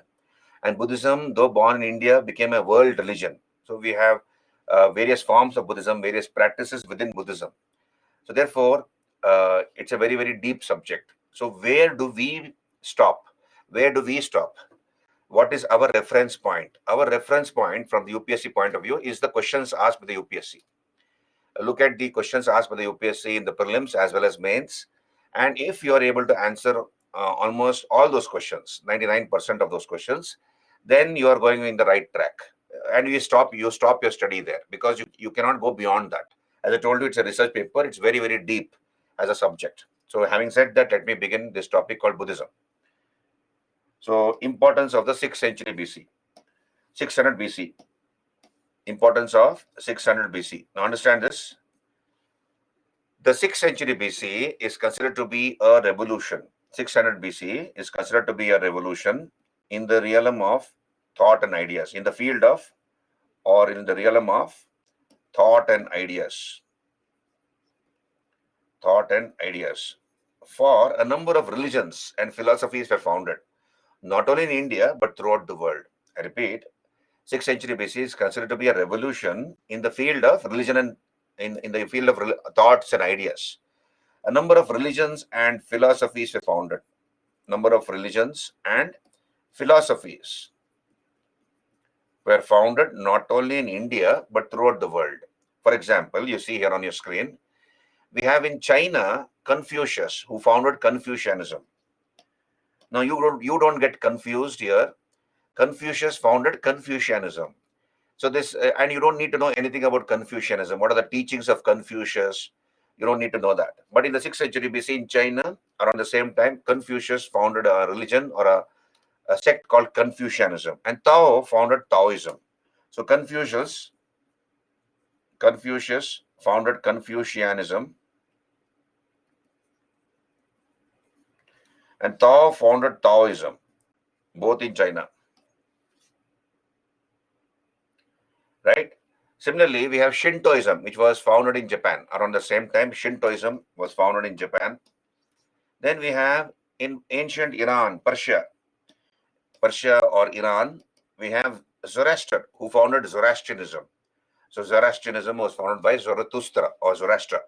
And Buddhism, though born in India, became a world religion. So we have various forms of Buddhism, various practices within Buddhism. So therefore, it's a very, very deep subject. So where do we stop? Where do we stop? What is our reference point? Our reference point from the UPSC point of view is the questions asked by the UPSC. Look at the questions asked by the UPSC in the prelims as well as mains. And if you are able to answer almost all those questions, 99% of those questions, then you are going in the right track. And you stop your study there, because you cannot go beyond that. As I told you, it's a research paper. It's very, very deep as a subject. So having said that, let me begin this topic called Buddhism. So importance of the 6th century BC, 600 BC. Importance of 600 BC. Now understand this. The 6th century BC is considered to be a revolution. 600 BC is considered to be a revolution in the realm of thought and ideas, in the field of, or in the realm of thought and ideas. Thought and ideas. For a number of religions and philosophies were founded, not only in India, but throughout the world. I repeat, 6th century BC is considered to be a revolution in the field of religion and in the field of thoughts and ideas. A number of religions and philosophies were founded. Number of religions and philosophies were founded not only in India, but throughout the world. For example, you see here on your screen, we have in China, Confucius, who founded Confucianism. Now, you don't get confused here. Confucius founded Confucianism. So this, and you don't need to know anything about Confucianism. What are the teachings of Confucius? You don't need to know that. But in the 6th century BC in China, around the same time, Confucius founded a religion or a sect called Confucianism. And Tao founded Taoism. So Confucius founded Confucianism. And Tao founded Taoism, both in China. Right? Similarly, we have Shintoism, which was founded in Japan. Around the same time, Shintoism was founded in Japan. Then we have in ancient Iran, Persia or Iran, we have Zoroaster, who founded Zoroastrianism. So Zoroastrianism was founded by Zarathustra or Zoroaster.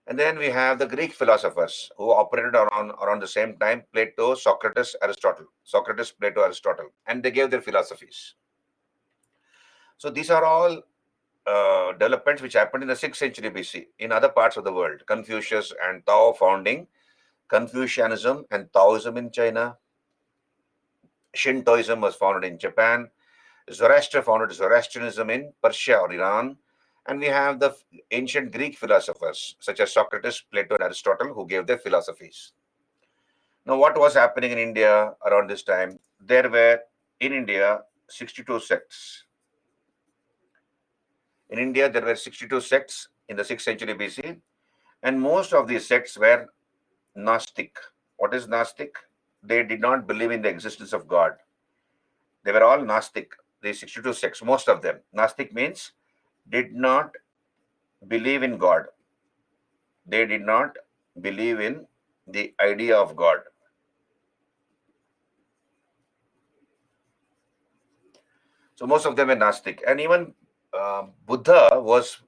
And then we have the Greek philosophers who operated around the same time, Plato, Socrates, Aristotle. Socrates, Plato, Aristotle. And they gave their philosophies. So these are all developments which happened in the 6th century BC in other parts of the world. Confucius and Tao founding Confucianism and Taoism in China. Shintoism was founded in Japan. Zoroaster founded Zoroastrianism in Persia or Iran. And we have the ancient Greek philosophers such as Socrates, Plato, and Aristotle who gave their philosophies. Now, what was happening in India around this time? There were, in India, 62 sects. In India, there were 62 sects in the 6th century BC, and most of these sects were Gnostic. What is Gnostic? They did not believe in the existence of God. They were all Gnostic. The 62 sects, most of them. Gnostic means did not believe in God. They did not believe in the idea of God. So most of them were Gnostic. And even Buddha was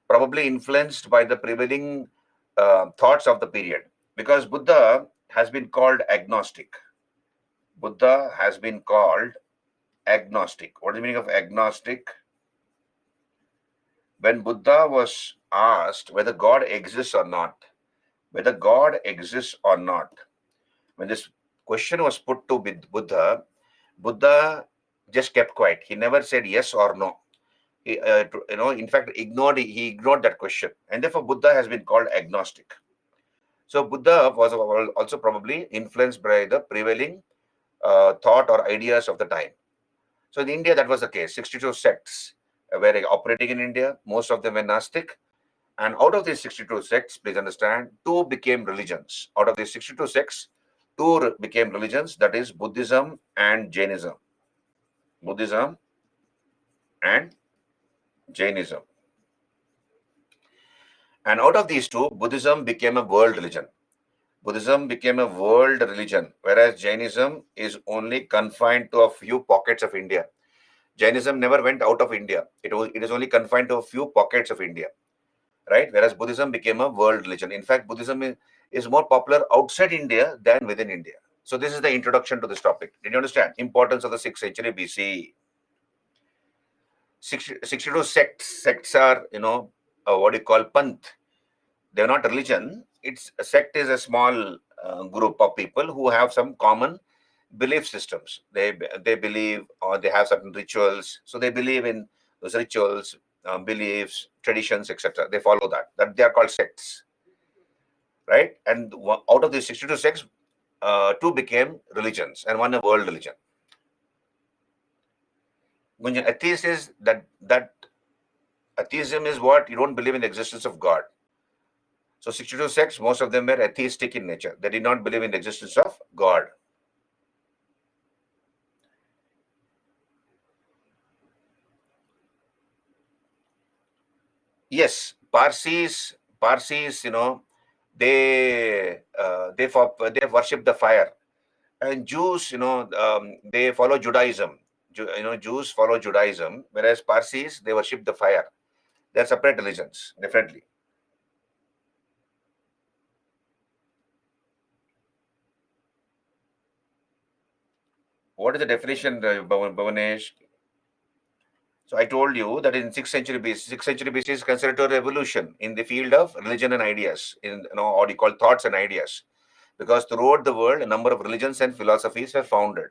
probably influenced by the prevailing thoughts of the period, because Buddha has been called agnostic. Buddha has been called agnostic. What is the meaning of agnostic? When Buddha was asked whether God exists or not, when this question was put to Buddha, Buddha just kept quiet. He never said yes or no. He, in fact, he ignored that question. And therefore, Buddha has been called agnostic. So Buddha was also probably influenced by the prevailing thought or ideas of the time. So in India, that was the case. 62 sects were operating in India. Most of them were Gnostic. And out of these 62 sects, please understand, two became religions. Out of these 62 sects, two became religions, that is Buddhism and Jainism. Buddhism and Jainism. And out of these two, Buddhism became a world religion. Buddhism became a world religion, whereas Jainism is only confined to a few pockets of India. Jainism never went out of India. It is only confined to a few pockets of India, right? Whereas Buddhism became a world religion. In fact, Buddhism is more popular outside India than within India. So this is the introduction to this topic. Did you understand? Importance of the 6th century BC. 62 sects. Sects are, what you call panth. They're not religion. A sect is a small group of people who have some common belief systems. They believe, or they have certain rituals. So they believe in those rituals, beliefs, traditions, etc. They follow that. That they are called sects, right? And out of these 62 sects, two became religions and one a world religion. Gunjan, atheist is that atheism is what? You don't believe in the existence of God. So 62 sects, most of them were atheistic in nature. They did not believe in the existence of God. Yes, Parsis, they worship the fire. And Jews, they follow Judaism. Jews follow Judaism, whereas Parsis, they worship the fire. They're separate religions, definitely. What is the definition, Bhuvanesh? So I told you that in 6th century BC, 6th century BC is considered a revolution in the field of religion and ideas, in what you call thoughts and ideas, because throughout the world, a number of religions and philosophies were founded.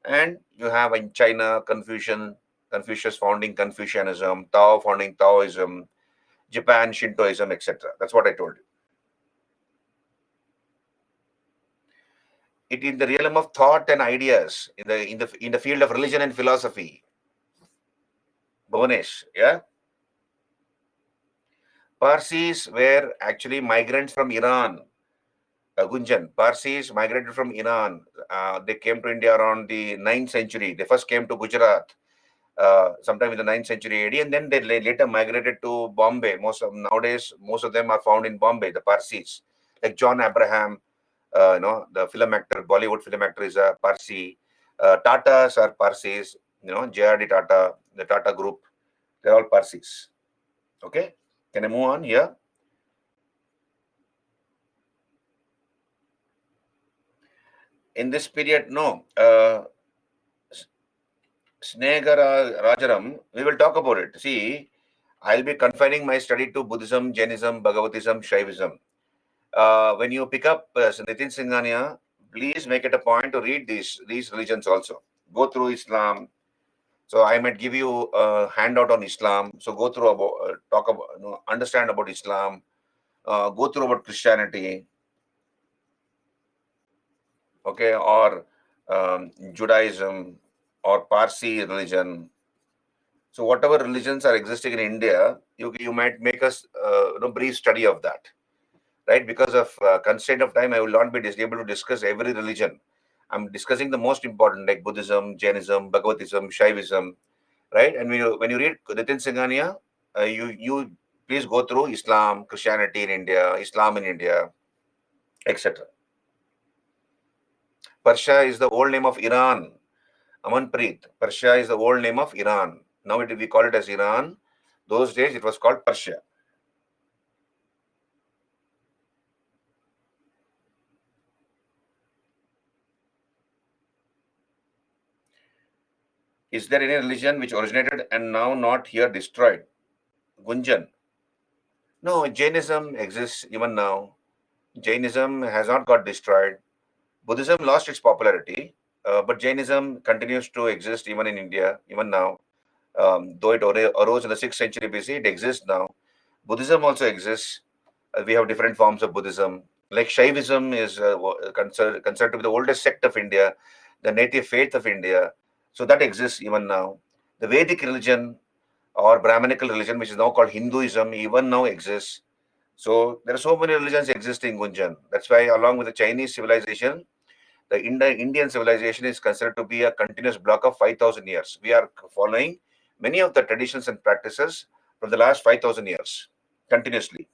And you have in China, Confucius founding Confucianism, Tao founding Taoism, Japan, Shintoism, etc. That's what I told you. It is the realm of thought and ideas in the field of religion and philosophy. Bhuvanesh, yeah. Parsis were actually migrants from Iran. Gunjan, Parsis migrated from Iran. They came to India around the 9th century. They first came to Gujarat sometime in the 9th century AD, and then they later migrated to Bombay. Nowadays, most of them are found in Bombay, the Parsis. Like John Abraham, the film actor, Bollywood film actor is a Parsi. Tatas are Parsis, JRD Tata, the Tata group, they're all Parsis. Okay, can I move on here? In this period, no. Snegara Rajaram, we will talk about it. See, I'll be confining my study to Buddhism, Jainism, Bhagavatism, Shaivism. When you pick up Nitin Singhania, please make it a point to read these religions also. Go through Islam. So I might give you a handout on Islam. So go through talk about, understand about Islam. Go through about Christianity, okay, or Judaism or Parsi religion. So whatever religions are existing in India, you might make us brief study of that, right? Because of constraint of time, I will not be able to discuss every religion. I'm discussing the most important, like Buddhism, Jainism, Bhagavatism, Shaivism, right? And when you read Nitin Singhania, you please go through Islam, Christianity in India, Islam in India, etc. Persia is the old name of Iran. Amanpreet, Persia is the old name of Iran. Now we call it as Iran. Those days it was called Persia. Is there any religion which originated and now not here destroyed? Gunjan. No, Jainism exists even now. Jainism has not got destroyed. Buddhism lost its popularity, but Jainism continues to exist even in India, even now. Though it arose in the 6th century BC, it exists now. Buddhism also exists. We have different forms of Buddhism. Like Shaivism is considered to be the oldest sect of India, the native faith of India. So that exists even now. The Vedic religion, or Brahminical religion, which is now called Hinduism, even now exists. So there are so many religions existing, Gunjan. That's why, along with the Chinese civilization, the Indian civilization is considered to be a continuous block of 5,000 years. We are following many of the traditions and practices from the last 5,000 years continuously.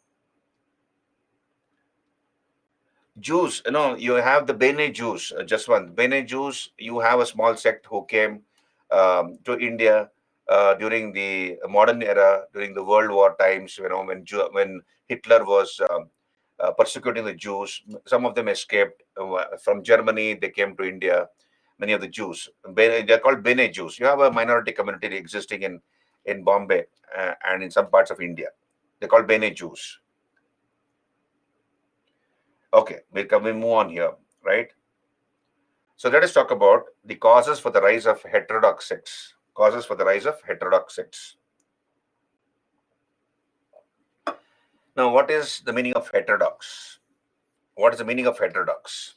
Jews, you have the Bene Jews, just one. Bene Jews, you have a small sect who came to India during the modern era, during the World War times, when Hitler was persecuting the Jews. Some of them escaped from Germany, they came to India, many of the Jews. They're called Bene Jews. You have a minority community existing in Bombay and in some parts of India. They're called Bene Jews. Okay, we move on here, right? So let us talk about the causes for the rise of heterodox sects. Causes for the rise of heterodox sects. Now, what is the meaning of heterodox? What is the meaning of heterodox?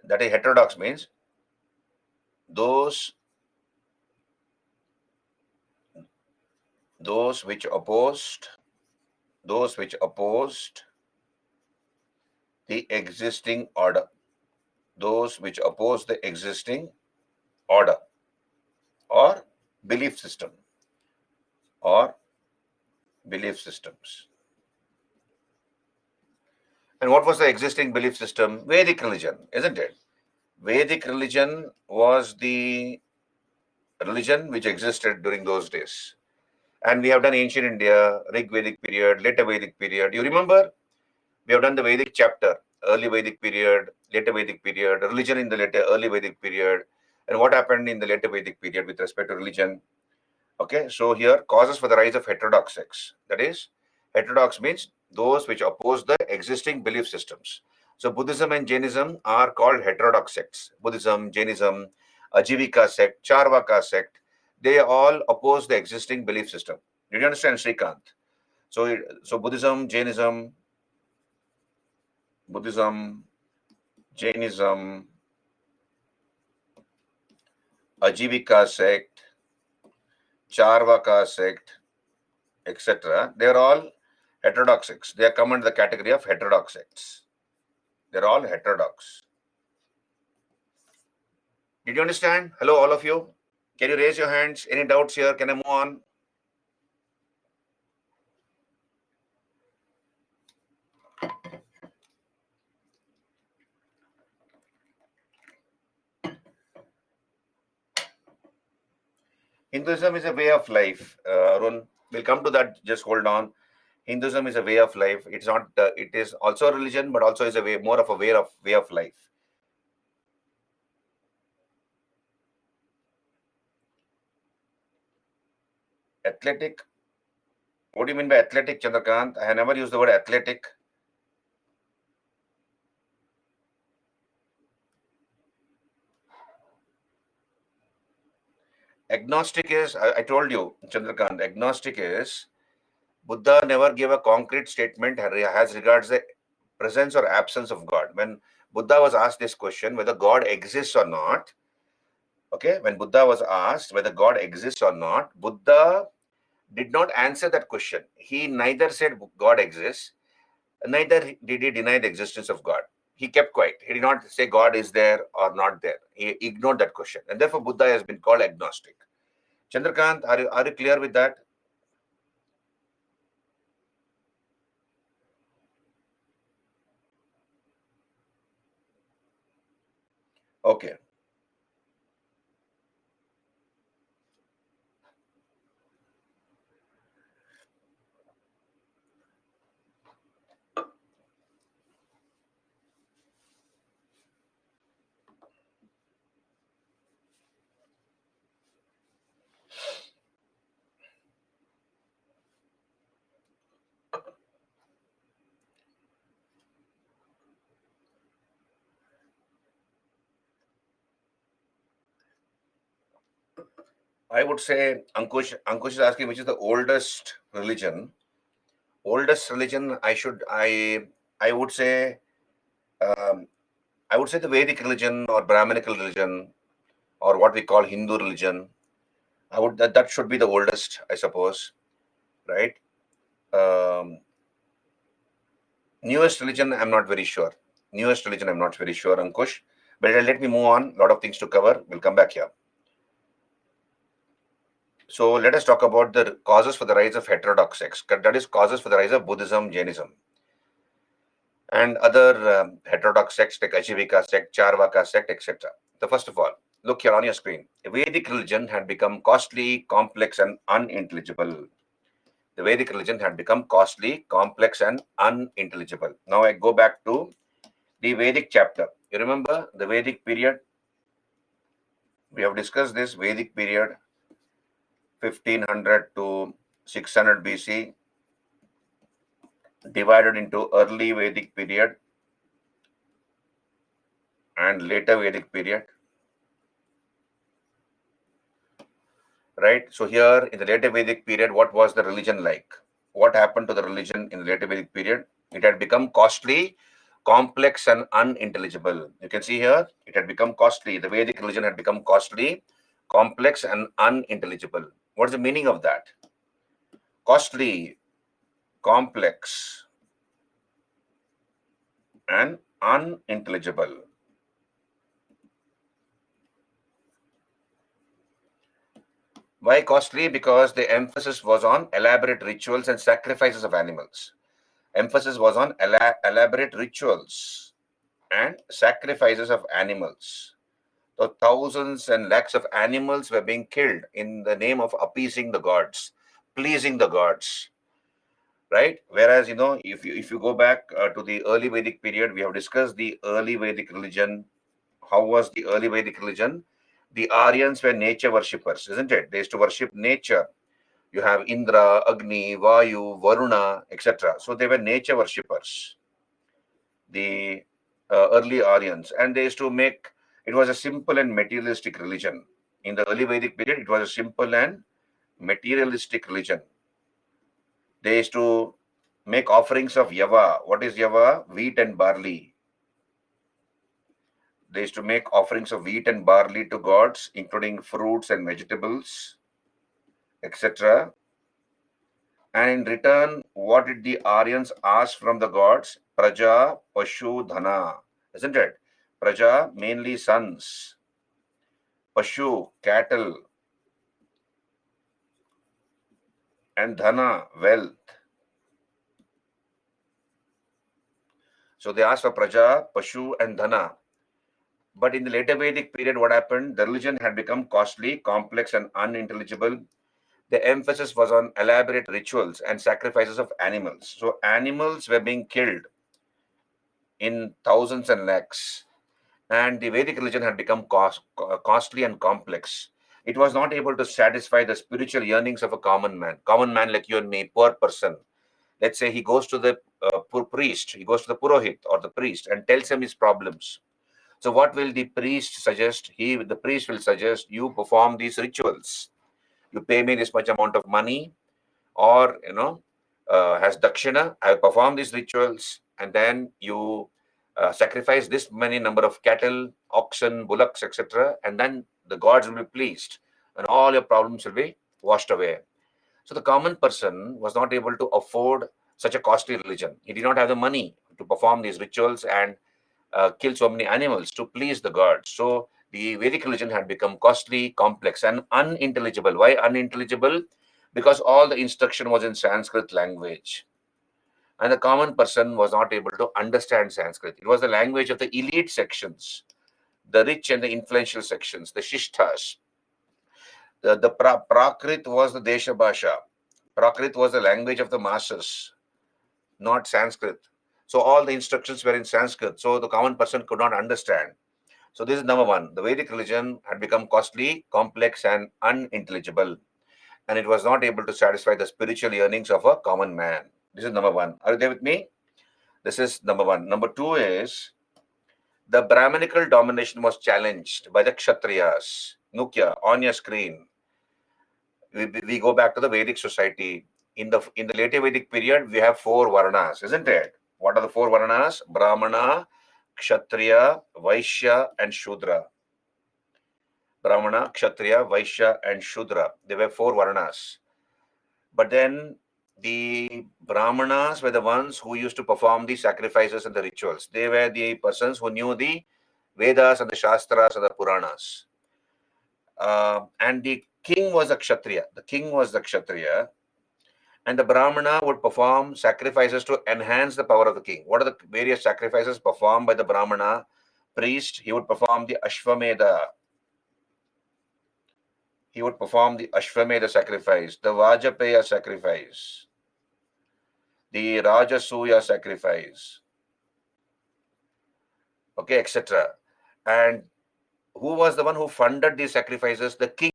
That is, heterodox means those which opposed the existing order. Those which oppose the existing order or belief system or belief systems. And what was the existing belief system? Vedic religion, isn't it? Vedic religion was the religion which existed during those days. And we have done ancient India, Rig Vedic period, later Vedic period. You remember? We have done the Vedic chapter, early Vedic period, later Vedic period, religion in the early Vedic period, and what happened in the later Vedic period with respect to religion. Okay, so here, causes for the rise of heterodox sects. That is, heterodox means those which oppose the existing belief systems. So Buddhism and Jainism are called heterodox sects. Buddhism, Jainism, Ajivika sect, Charvaka sect, they all oppose the existing belief system. Did you understand, Srikant? So Buddhism, Jainism, Ajivika sect, Charvaka sect, etc. They are all heterodox sects. They come under the category of heterodox sects. They're all heterodox. Did you understand? Hello, all of you. Can you raise your hands? Any doubts here? Can I move on? Hinduism is a way of life. Arun, we'll come to that. Just hold on. Hinduism is a way of life. It's not. It is also a religion, but also is a way, more of a way of life. Athletic. What do you mean by athletic, Chandrakant? I have never used the word athletic. Agnostic is, I told you, Chandrakant, agnostic is Buddha never gave a concrete statement as regards the presence or absence of God. When Buddha was asked this question, whether God exists or not, okay, when Buddha was asked whether God exists or not, Buddha did not answer that question. He neither said God exists, neither did he deny the existence of God. He kept quiet. He did not say God is there or not there. He ignored that question. And therefore, Buddha has been called agnostic. Chandrakant, are you clear with that? Okay. I would say Ankush is asking which is the oldest religion. Oldest religion, I would say um, I would say the Vedic religion or Brahminical religion or what we call Hindu religion. That should be the oldest, I suppose, right? Um, Newest religion, I'm not very sure. Newest religion, I'm not very sure, Ankush. But let me move on. A lot of things to cover. We'll come back here. So let us talk about the causes for the rise of heterodox sects. That is, causes for the rise of Buddhism, Jainism, and other heterodox sects like Ajivika sect, Charvaka sect, etc. So first of all, look here on your screen. Vedic religion had become costly, complex, and unintelligible. The Vedic religion had become costly, complex, and unintelligible. Now I go back to the Vedic chapter. You remember the Vedic period? We have discussed this Vedic period 1500 to 600 BC, divided into early Vedic period and later Vedic period, right? So here in the later Vedic period, what was the religion like? What happened to the religion in the later Vedic period? It had become costly, complex, and unintelligible. You can see here, it had become costly. The Vedic religion had become costly, complex, and unintelligible. What is the meaning of that? Costly, complex, and unintelligible. Why costly? Because the emphasis was on elaborate rituals and sacrifices of animals. Emphasis was on elaborate rituals and sacrifices of animals. So thousands and lakhs of animals were being killed in the name of appeasing the gods, pleasing the gods, right? Whereas, if you go back to the early Vedic period, we have discussed the early Vedic religion. How was the early Vedic religion? The Aryans were nature worshippers, isn't it? They used to worship nature. You have Indra, Agni, Vayu, Varuna, etc. So they were nature worshippers, the early Aryans, and they used to make it was a simple and materialistic religion. In the early Vedic period, it was a simple and materialistic religion. They used to make offerings of yava. What is yava? Wheat and barley. They used to make offerings of wheat and barley to gods, including fruits and vegetables, etc. And in return, what did the Aryans ask from the gods? Praja, Pashu, Dhana. Isn't it? Praja, mainly sons. Pashu, cattle. And Dhana, wealth. So they asked for Praja, Pashu, and Dhana. But in the later Vedic period, what happened? The religion had become costly, complex, and unintelligible. The emphasis was on elaborate rituals and sacrifices of animals. So animals were being killed in thousands and lakhs. And the Vedic religion had become costly and complex. It was not able to satisfy the spiritual yearnings of a common man like you and me, poor person. Let's say he goes to the priest, he goes to the purohit or the priest and tells him his problems. So what will the priest suggest? The priest will suggest you perform these rituals. You pay me this much amount of money, or has dakshina. I perform these rituals, and then you sacrifice this many number of cattle, oxen, bullocks, etc., and then the gods will be pleased, and all your problems will be washed away. So the common person was not able to afford such a costly religion. He did not have the money to perform these rituals and kill so many animals to please the gods. So the Vedic religion had become costly, complex, and unintelligible. Why unintelligible? Because all the instruction was in Sanskrit language. And the common person was not able to understand Sanskrit. It was the language of the elite sections, the rich and the influential sections, the shishtas. The Prakrit was the Desha Bhasha. Prakrit was the language of the masses, not Sanskrit. So all the instructions were in Sanskrit. So the common person could not understand. So this is number one. The Vedic religion had become costly, complex, and unintelligible, and it was not able to satisfy the spiritual yearnings of a common man. This is number one. Are you there with me? This is number one. Number two is the Brahminical domination was challenged by the Kshatriyas. Nukya, on your screen, we go back to the Vedic society. In the later Vedic period, we have four Varnas, isn't it? What are the four Varnas? Brahmana, Kshatriya, Vaishya, and Shudra. Brahmana, Kshatriya, Vaishya, and Shudra. There were 4 Varnas. But then the Brahmanas were the ones who used to perform the sacrifices and the rituals. They were the persons who knew the Vedas and the Shastras and the Puranas. And the king was a Kshatriya. The king was the Kshatriya. And the Brahmana would perform sacrifices to enhance the power of the king. What are the various sacrifices performed by the Brahmana priest? He would perform the Ashwamedha. He would perform the Ashwamedha sacrifice, the Vajapaya sacrifice, the Rajasuya sacrifice, okay, etc. And who was the one who funded these sacrifices? The king,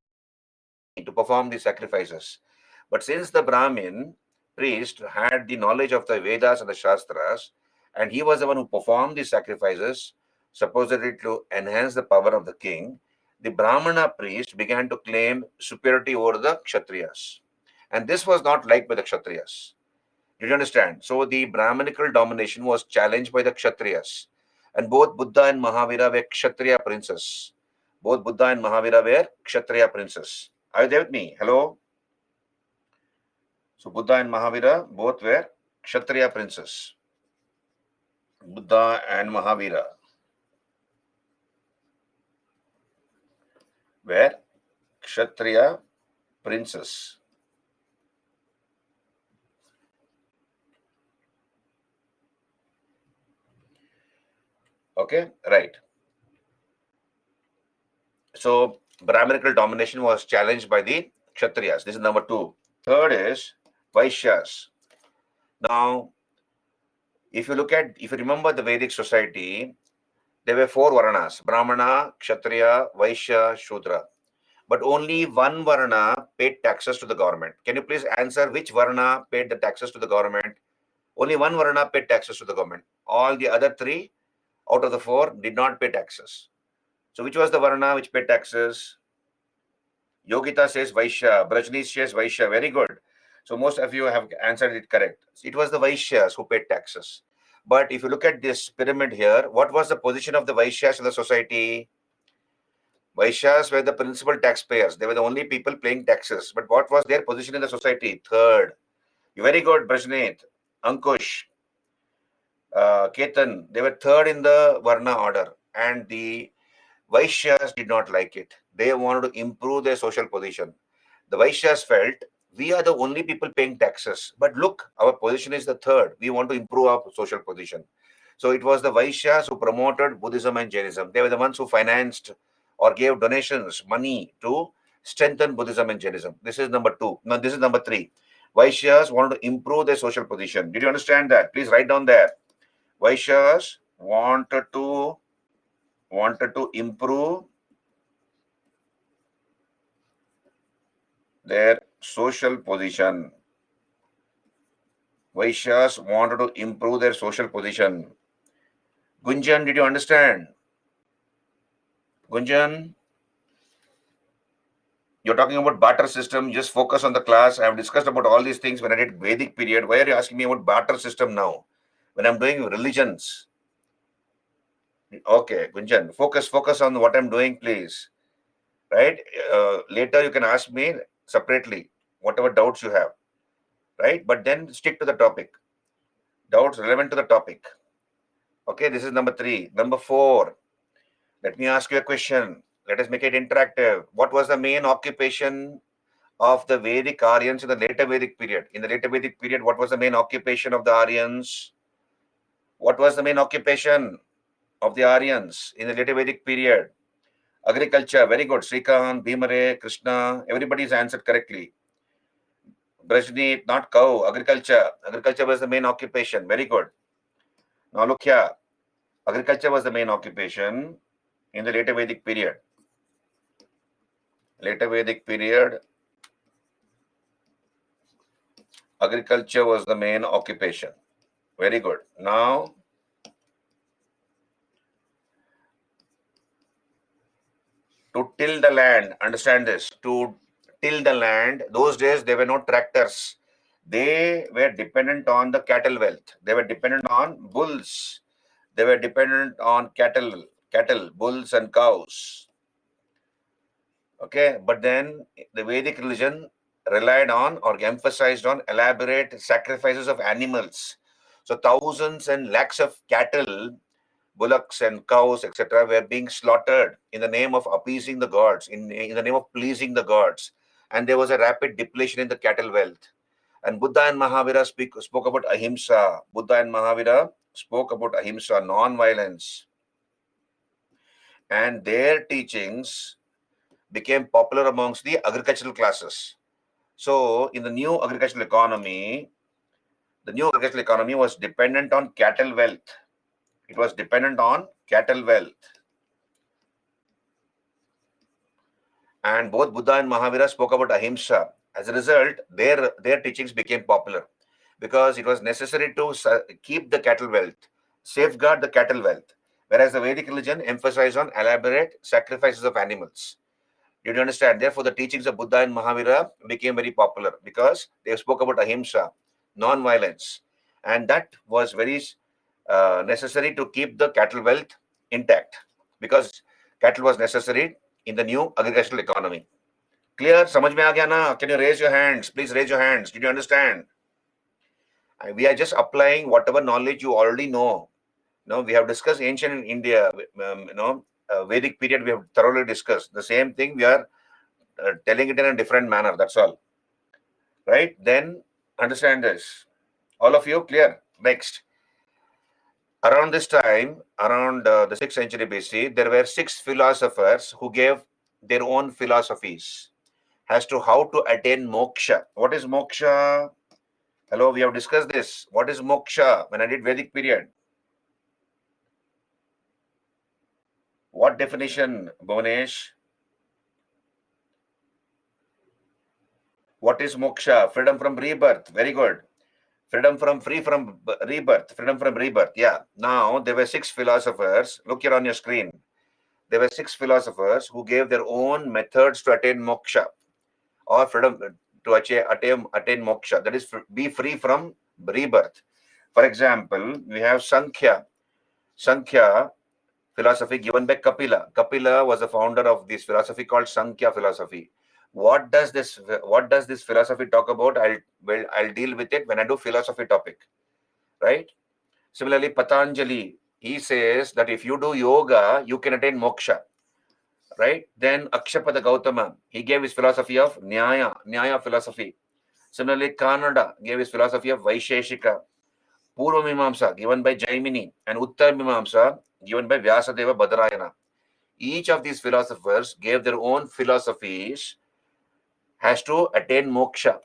to perform these sacrifices. But since the Brahmin priest had the knowledge of the Vedas and the Shastras, and he was the one who performed these sacrifices, supposedly to enhance the power of the king, the Brahmana priest began to claim superiority over the Kshatriyas. And this was not liked by the Kshatriyas. Did you understand? So the Brahminical domination was challenged by the Kshatriyas. And both Buddha and Mahavira were Kshatriya princes. Both Buddha and Mahavira were Kshatriya princes. Are you there with me? Hello? So Buddha and Mahavira both were Kshatriya princes. Buddha and Mahavira were Kshatriya princes. Okay, right. So Brahminical domination was challenged by the Kshatriyas. This is number 2. Third is Vaishyas. Now, if you remember the Vedic society, there were 4 Varnas: Brahmana, Kshatriya, Vaishya, Shudra. But only one Varna paid taxes to the government. Can you please answer which Varna paid the taxes to the government? Only one Varna paid taxes to the government. All the other 3 out of the 4 did not pay taxes. So which was the Varna which paid taxes? Yogita says Vaishya. Brajneesh says Vaishya. Very good. So most of you have answered it correct. It was the Vaishyas who paid taxes. But if you look at this pyramid here, what was the position of the Vaishyas in the society? Vaishyas were the principal taxpayers. They were the only people paying taxes. But what was their position in the society? Third. Very good, Brajneet. Ankush, Ketan. They were third in the Varna order. And the Vaishyas did not like it. They wanted to improve their social position. The Vaishyas felt, we are the only people paying taxes. But look, our position is the third. We want to improve our social position. So it was the Vaishyas who promoted Buddhism and Jainism. They were the ones who financed or gave donations, money to strengthen Buddhism and Jainism. This is number 2. Now, this is number 3. Vaishyas wanted to improve their social position. Did you understand that? Please write down there. Vaishyas wanted to improve their social position. Vaishyas wanted to improve their social position. Gunjan, did you understand? Gunjan, you're talking about barter system. Just focus on the class. I have discussed about all these things when I did Vedic period. Why are you asking me about barter system now? When I'm doing religions. Okay, Gunjan, focus on what I'm doing, please. Right? Later you can ask me separately, whatever doubts you have. Right? But then stick to the topic. Doubts relevant to the topic. Okay, this is number 3. Number 4. Let me ask you a question. Let us make it interactive. What was the main occupation of the Vedic Aryans in the later Vedic period? In the later Vedic period, what was the main occupation of the Aryans? What was the main occupation of the Aryans in the later Vedic period? Agriculture. Very good. Srikant, Bhimare, Krishna. Everybody's answered correctly. Brajneet, not cow. Agriculture. Agriculture was the main occupation. Very good. Now look here. Agriculture was the main occupation in the later Vedic period. Later Vedic period, agriculture was the main occupation. Very good. Now, to till the land, understand this, to till the land, those days there were no tractors. They were dependent on the cattle wealth. They were dependent on bulls. They were dependent on cattle, bulls and cows. Okay, but then the Vedic religion relied on or emphasized on elaborate sacrifices of animals. So thousands and lakhs of cattle, bullocks and cows, etc., were being slaughtered in the name of appeasing the gods, in the name of pleasing the gods. And there was a rapid depletion in the cattle wealth. And Buddha and Mahavira spoke about ahimsa. Buddha and Mahavira spoke about ahimsa, non-violence. And their teachings became popular amongst the agricultural classes. So, in the new agricultural economy, the new agricultural economy was dependent on cattle wealth. It was dependent on cattle wealth. And both Buddha and Mahavira spoke about ahimsa. As a result, their teachings became popular because it was necessary to keep the cattle wealth, safeguard the cattle wealth, whereas the Vedic religion emphasized on elaborate sacrifices of animals. Did you understand? Therefore, the teachings of Buddha and Mahavira became very popular because they spoke about ahimsa, non-violence, and that was very necessary to keep the cattle wealth intact because cattle was necessary in the new agricultural economy. Clear? समझ में आ गया ना? Can you raise your hands? Please raise your hands. Did you understand? We are just applying whatever knowledge you already know. No, we have discussed ancient in India. Vedic period we have thoroughly discussed. The same thing we are telling it in a different manner. That's all. Right? Then understand this. All of you clear? Next. Around this time, around the 6th century BC, there were 6 philosophers who gave their own philosophies as to how to attain moksha. What is moksha? Hello, we have discussed this. What is moksha when I did Vedic period? What definition, Bhuvanesh? What is moksha? Freedom from rebirth. Very good. Freedom from rebirth. Freedom from rebirth. Yeah. Now, there were 6 philosophers. Look here on your screen. There were 6 philosophers who gave their own methods to attain moksha or freedom to attain moksha. That is, be free from rebirth. For example, we have Sankhya philosophy given by Kapila. Kapila was the founder of this philosophy called Sankhya philosophy. What does this philosophy talk about? I'll deal with it when I do philosophy topic, right? Similarly, Patanjali, he says that if you do yoga, you can attain moksha, right? Then Akshapada Gautama, he gave his philosophy of Nyaya philosophy. Similarly, Kannada gave his philosophy of Vaisheshika. Purva Mimamsa given by Jaimini and Uttar Mimamsa given by Vyasadeva Badarayana. Each of these philosophers gave their own philosophies has to attain moksha.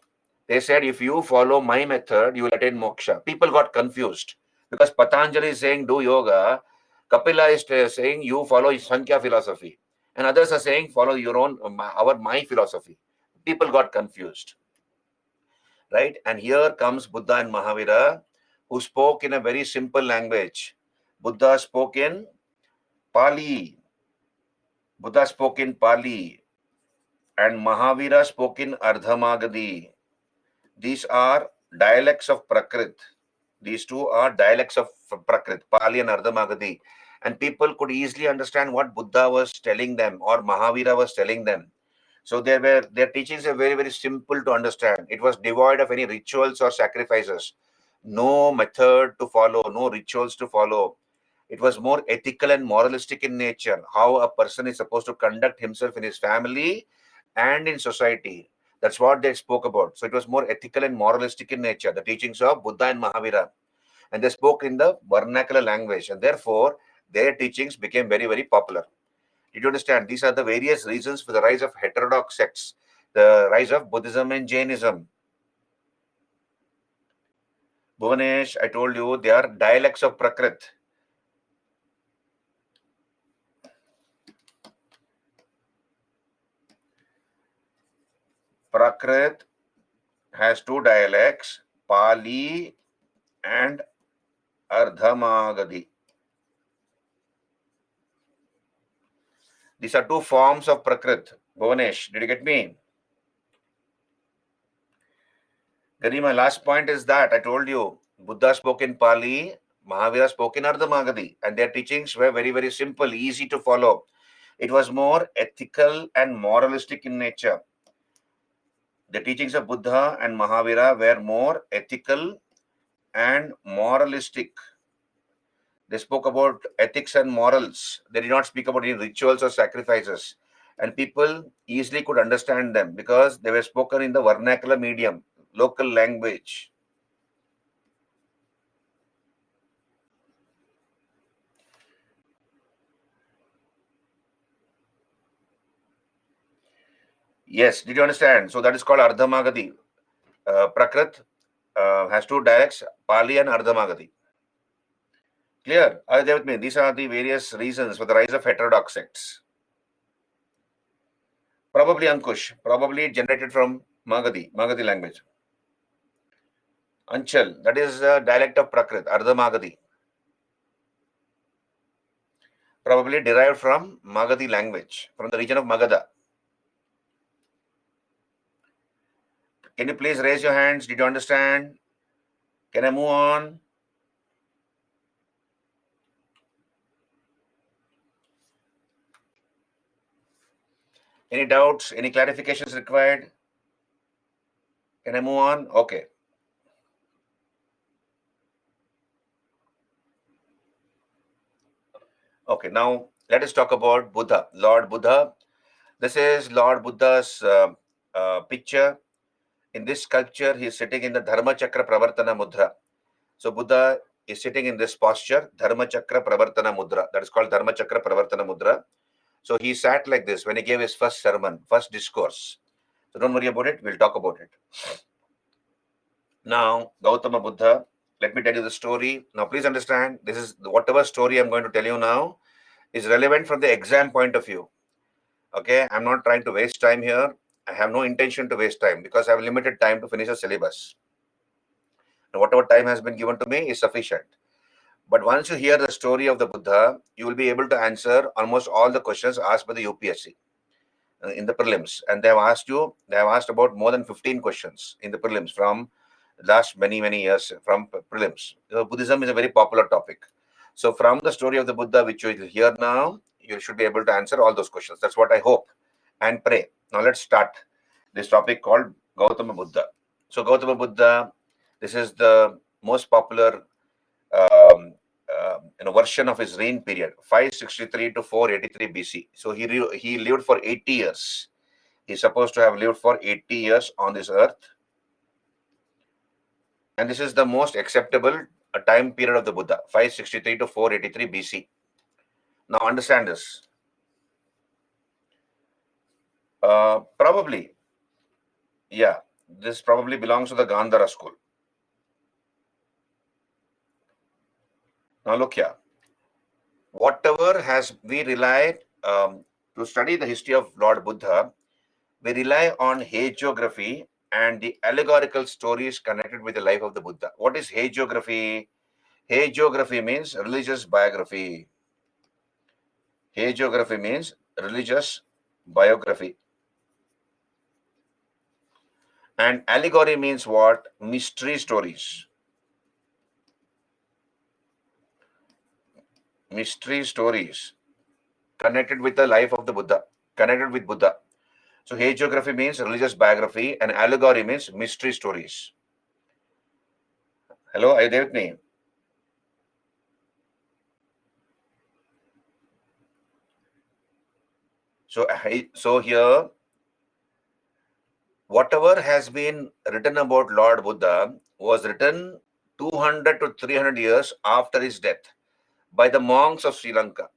They said, if you follow my method, you will attain moksha. People got confused because Patanjali is saying do yoga, Kapila is saying you follow Sankhya philosophy, and others are saying follow your own my philosophy. People got confused, right? And here comes Buddha and Mahavira, who spoke in a very simple language. Buddha spoke in Pali. Buddha spoke in Pali, and Mahavira spoke in Ardhamagadi. These are dialects of Prakrit. These two are dialects of Prakrit, Pali and Ardhamagadi. And people could easily understand what Buddha was telling them or Mahavira was telling them. So their teachings are very, very simple to understand. It was devoid of any rituals or sacrifices. No method to follow, no rituals to follow. It was more ethical and moralistic in nature, how a person is supposed to conduct himself in his family and in society. That's what they spoke about. So it was more ethical and moralistic in nature, the teachings of Buddha and Mahavira. And they spoke in the vernacular language. And therefore, their teachings became very, very popular. Did you understand? These are the various reasons for the rise of heterodox sects, the rise of Buddhism and Jainism. Bhuvanesh, I told you they are dialects of Prakrit. Prakrit has 2 dialects, Pali and Ardhamagadi. These are 2 forms of Prakrit. Bhuvanesh, did you get me? Gary, my last point is that I told you Buddha spoke in Pali, Mahavira spoke in Ardhamagadi, and their teachings were very, very simple, easy to follow. It was more ethical and moralistic in nature. The teachings of Buddha and Mahavira were more ethical and moralistic. They spoke about ethics and morals. They did not speak about any rituals or sacrifices. And people easily could understand them because they were spoken in the vernacular medium, local language. Yes, did you understand? So that is called Ardhamagadi. Prakrit has two dialects, Pali and Ardhamagadi. Clear? Are you there with me? These are the various reasons for the rise of heterodox sects. Probably Ankush, probably generated from Magadhi language. Anchal, that is a dialect of Prakrit, Ardhamagadi. Probably derived from Magadhi language, from the region of Magadha. Can you please raise your hands? Did you understand? Can I move on? Any doubts? Any clarifications required? Can I move on? Okay. Okay, now let us talk about Buddha, Lord Buddha. This is Lord Buddha's picture. In this sculpture, he is sitting in the Dharma Chakra Pravartana Mudra. So Buddha is sitting in this posture, Dharma Chakra Pravartana Mudra. That is called Dharma Chakra Pravartana Mudra. So he sat like this when he gave his first sermon, first discourse. So don't worry about it. We'll talk about it. Now, Gautama Buddha, let me tell you the story. Now, please understand, this is whatever story I'm going to tell you now is relevant from the exam point of view. Okay, I'm not trying to waste time here. I have no intention to waste time because I have limited time to finish the syllabus. And whatever time has been given to me is sufficient. But once you hear the story of the Buddha, you will be able to answer almost all the questions asked by the UPSC in the prelims. And they have asked about more than 15 questions in the prelims from last many years from prelims. Buddhism is a very popular topic. So from the story of the Buddha, which you will hear now, you should be able to answer all those questions. That's what I hope and pray. Now let's start this topic called Gautama Buddha. So Gautama Buddha, this is the most popular version of his reign period, 563 to 483 BC. So he lived for 80 years. He's supposed to have lived for 80 years on this earth. And this is the most acceptable time period of the Buddha, 563 to 483 BC. Now understand this. Probably, yeah, this probably belongs to the Gandhara school. Now look here. Whatever has we rely to study the history of Lord Buddha, we rely on hagiography and the allegorical stories connected with the life of the Buddha. What is hagiography? Hagiography means religious biography. Hagiography means religious biography. And allegory means what? Mystery stories. Mystery stories connected with the life of the Buddha, connected with Buddha. So hagiography means religious biography and allegory means mystery stories. Hello, are you there with me? So here, whatever has been written about Lord Buddha was written 200 to 300 years after his death by the monks of Sri Lanka.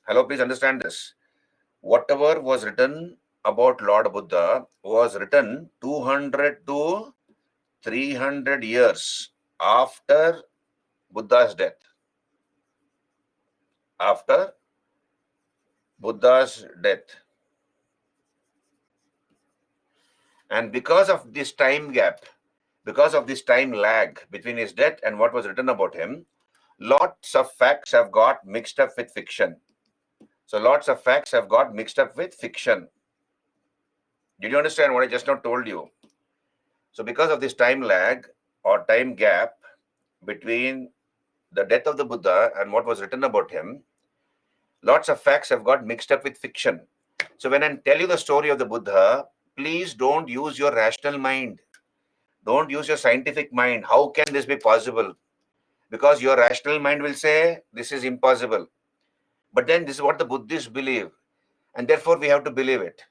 Hello, please understand this. Whatever was written about Lord Buddha was written 200 to 300 years after Buddha's death. After Buddha's death. And because of this time gap, because of this time lag between his death and what was written about him, lots of facts have got mixed up with fiction. So lots of facts have got mixed up with fiction. Did you understand what I just now told you? So because of this time lag or time gap between the death of the Buddha and what was written about him, Lots of facts have got mixed up with fiction. So when I tell you the story of the Buddha, please don't use your rational mind. Don't use your scientific mind. How can this be possible? Because your rational mind will say this is impossible. But then this is what the Buddhists believe, and therefore we have to believe it.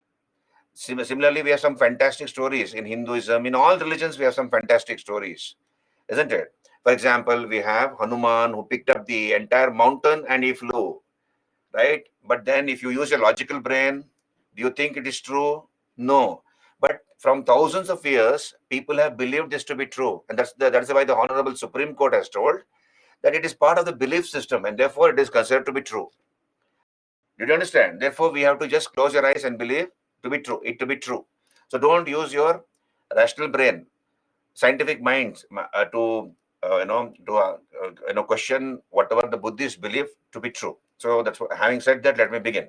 Similarly, we have some fantastic stories in Hinduism. In all religions, we have some fantastic stories, isn't it? For example, we have Hanuman who picked up the entire mountain and he flew, right? But then if you use your logical brain, do you think it is true? No. But from thousands of years, people have believed this to be true. And that's why the Honorable Supreme Court has told that it is part of the belief system and therefore it is considered to be true. Did you understand? Therefore, we have to just close your eyes and believe to be true, it to be true. So don't use your rational brain, scientific minds to question whatever the Buddhists believe to be true. So that's what, having said that, let me begin.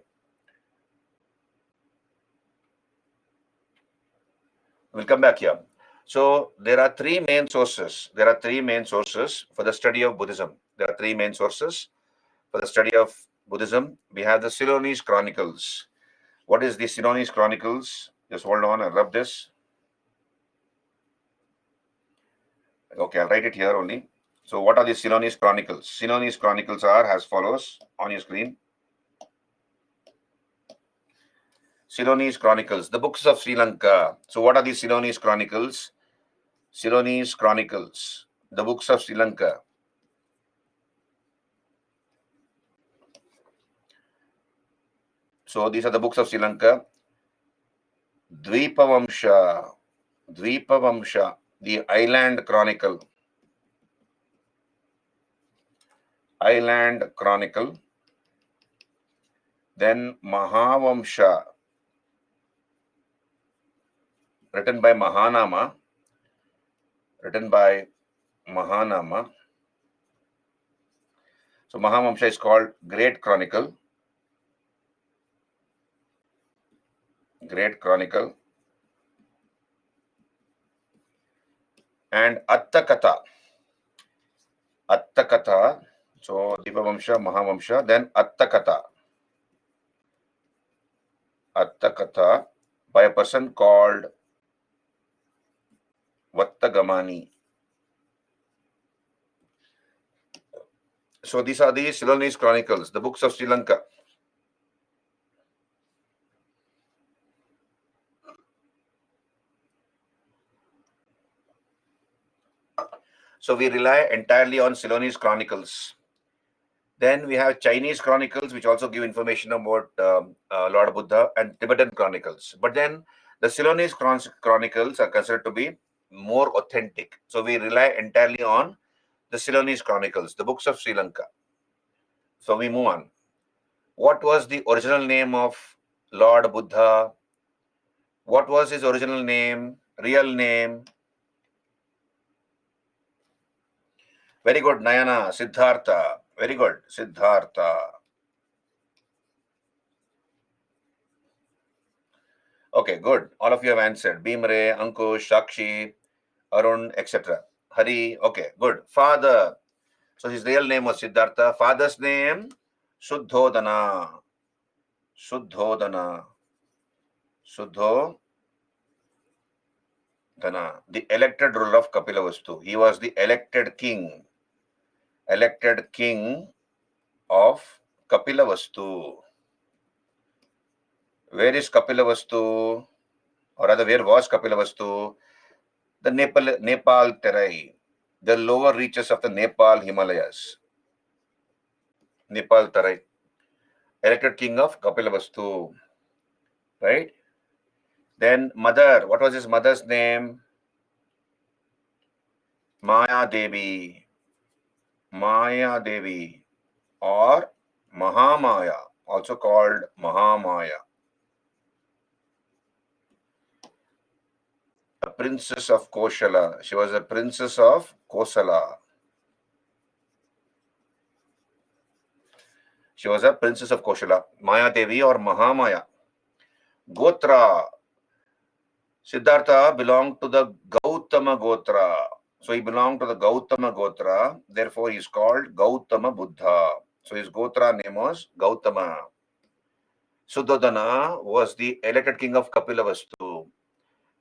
We'll come back here. So there are three main sources. There are three main sources for the study of Buddhism. There are three main sources for the study of Buddhism. We have the Ceylonese Chronicles. What is the Ceylonese Chronicles? Just hold on, I'll rub this. Okay, I'll write it here only. So what are the Ceylonese Chronicles? Ceylonese Chronicles are as follows on your screen. Ceylonese Chronicles, the books of Sri Lanka. So what are the Ceylonese Chronicles? Ceylonese Chronicles, the books of Sri Lanka. So these are the books of Sri Lanka. Dvipavamsha, the Island Chronicle. Island Chronicle. Then Mahavamsha, written by Mahanama. So Mahavamsha is called Great Chronicle. Great Chronicle. And Attakatha. So Dvipavamsha, Mahavamsha, then Attakatha by a person called Vattagamani. So these are the Ceylonese Chronicles, the books of Sri Lanka. So we rely entirely on Ceylonese Chronicles. Then we have Chinese Chronicles, which also give information about Lord Buddha, and Tibetan Chronicles. But then the Ceylonese Chronicles are considered to be more authentic. So we rely entirely on the Ceylonese Chronicles, the books of Sri Lanka. So we move on. What was the original name of Lord Buddha? What was his original name, real name? Very good, Nayana, Siddhartha. Very good, Siddhartha. Okay, good. All of you have answered. Bhimre, Ankush, Shakshi, Arun, etc. Hari, okay, good. Father. So his real name was Siddhartha. Father's name, Shuddhodana. Shuddhodana. The elected ruler of Kapilavastu. He was the elected king of Kapilavastu. Where is Kapilavastu? Or rather, where was Kapilavastu? The Nepal Terai, the lower reaches of the Nepal Himalayas. Nepal Terai. Elected king of Kapilavastu. Right? Then mother. What was his mother's name? Maya Devi. Maya Devi. Or Mahamaya. Also called Mahamaya. A princess of Koshala. She was a princess of Kosala. She was a princess of Koshala. Maya Devi or Mahamaya. Gotra. Siddhartha belonged to the Gautama Gotra. So he belonged to the Gautama Gotra. Therefore, he is called Gautama Buddha. So his Gotra name was Gautama. Suddhodana was the elected king of Kapilavastu,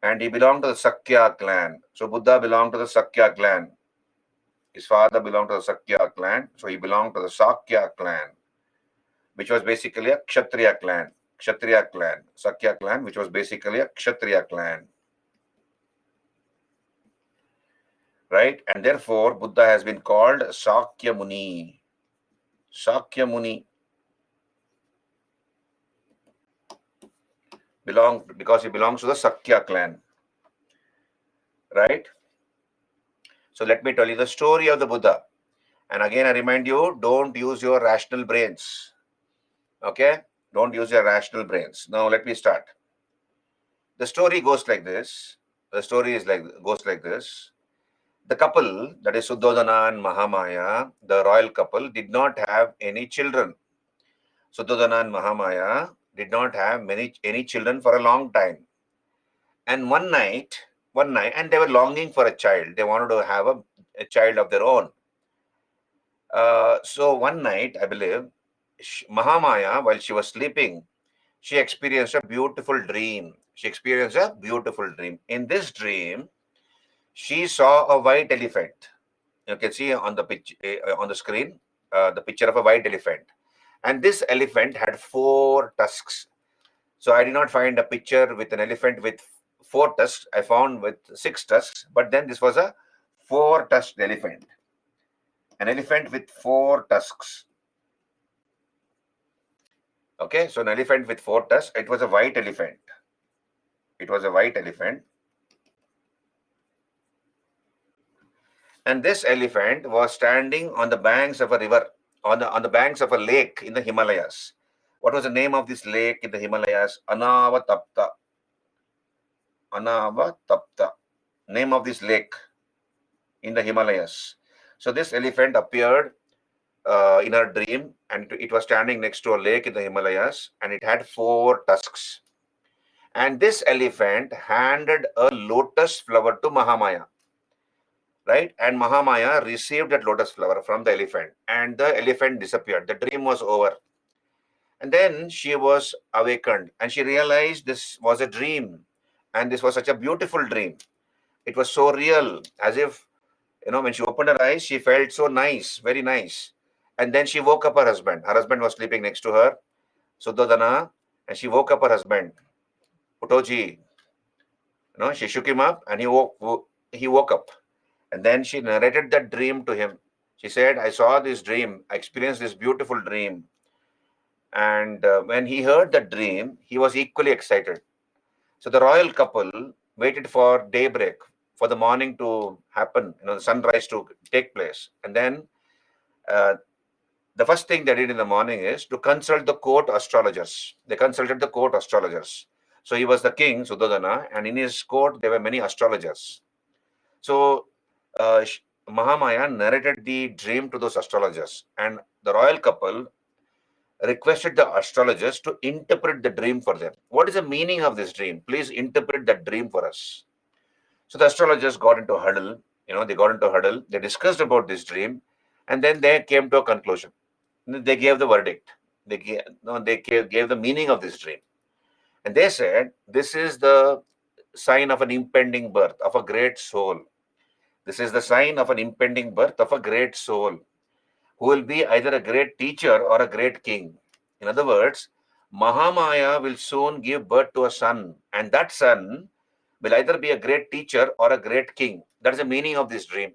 and he belonged to the Sakya clan. So Buddha belonged to the Sakya clan. His father belonged to the Sakya clan, so he belonged to the Sakya clan, which was basically a Kshatriya clan. Kshatriya clan, Sakya clan, which was basically a Kshatriya clan. Right? And therefore, Buddha has been called Sakya Muni. Sakya Muni because he belongs to the Sakya clan. Right? So let me tell you the story of the Buddha. And again, I remind you, don't use your rational brains. Okay? Don't use your rational brains. Now, let me start. The story goes like this. The story goes like this. The couple, that is Suddhodana and Mahamaya, the royal couple, did not have any children. Suddhodana and Mahamaya did not have any children for a long time. And one night, and they were longing for a child. They wanted to have a child of their own. So one night, I believe, Mahamaya, while she was sleeping, she experienced a beautiful dream. In this dream, she saw a white elephant. You can see on the on the screen the picture of a white elephant, and this elephant had 4 tusks. So I did not find a picture with an elephant with 4 tusks. I found with 6 tusks, but then this was a 4-tusked elephant. An elephant with 4 tusks. Okay, so an elephant with 4 tusks. It was a white elephant. And this elephant was standing on the banks of a river, on the banks of a lake in the Himalayas. What was the name of this lake in the Himalayas? Anavatapta. Name of this lake in the Himalayas. So this elephant appeared in her dream, and it was standing next to a lake in the Himalayas, and it had 4 tusks. And this elephant handed a lotus flower to Mahamaya. Right? And Mahamaya received that lotus flower from the elephant, and the elephant disappeared. The dream was over. And then she was awakened, and she realized this was a dream, and this was such a beautiful dream. It was so real, as if, when she opened her eyes, she felt so nice, very nice. And then she woke up her husband. Her husband was sleeping next to her, Suddhodana, and she woke up her husband, Utoji. She shook him up, and he woke up. And then she narrated that dream to him. She said, I saw this dream, I experienced this beautiful dream. And when he heard the dream, he was equally excited. So the royal couple waited for daybreak, for the morning to happen, the sunrise to take place. And then the first thing they did in the morning is to consult the court astrologers. They consulted the court astrologers. So he was the king, Suddhodana, and in his court, there were many astrologers. So Mahamaya narrated the dream to those astrologers, and the royal couple requested the astrologers to interpret the dream for them. What is the meaning of this dream? Please interpret that dream for us. So the astrologers got into a huddle. They discussed about this dream, and then they came to a conclusion. They gave the verdict. They gave the meaning of this dream. And they said, this is the sign of an impending birth of a great soul. This is the sign of an impending birth of a great soul who will be either a great teacher or a great king. In other words, Mahamaya will soon give birth to a son, and that son will either be a great teacher or a great king. That is the meaning of this dream.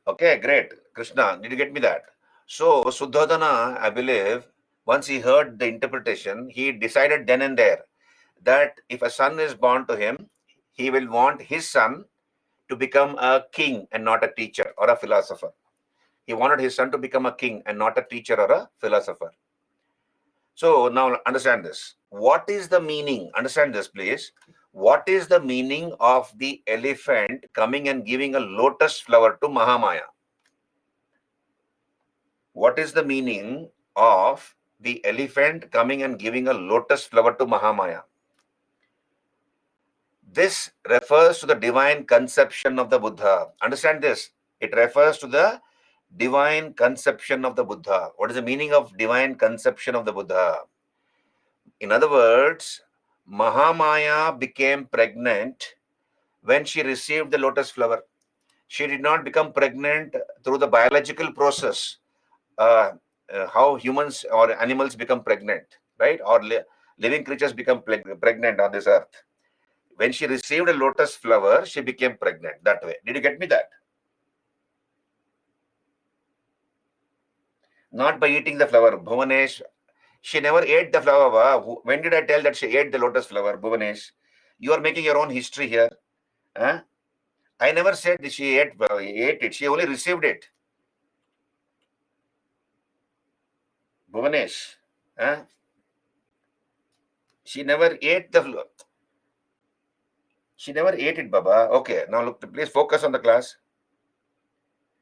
Okay, great. Krishna, did you get me that? So, Suddhodana, I believe, once he heard the interpretation, he decided then and there that if a son is born to him, he will want his son to become a king and not a teacher or a philosopher. He wanted his son to become a king and not a teacher or a philosopher. So now understand this. What is the meaning? Understand this, please. What is the meaning of the elephant coming and giving a lotus flower to Mahamaya? What is the meaning of the elephant coming and giving a lotus flower to Mahamaya? This refers to the divine conception of the Buddha. Understand this. It refers to the divine conception of the Buddha. What is the meaning of divine conception of the Buddha? In other words, Mahamaya became pregnant when she received the lotus flower. She did not become pregnant through the biological process, uh, how humans or animals become pregnant, right? Or living creatures become pregnant on this earth. When she received a lotus flower, she became pregnant that way. Did you get me that? Not by eating the flower. Bhuvanesh, she never ate the flower. When did I tell that she ate the lotus flower, Bhuvanesh? You are making your own history here. Huh? I never said that she ate it. She only received it. Bhuvanesh. Huh? She never ate the flower. She never ate it, Baba. Okay, now look, please focus on the class.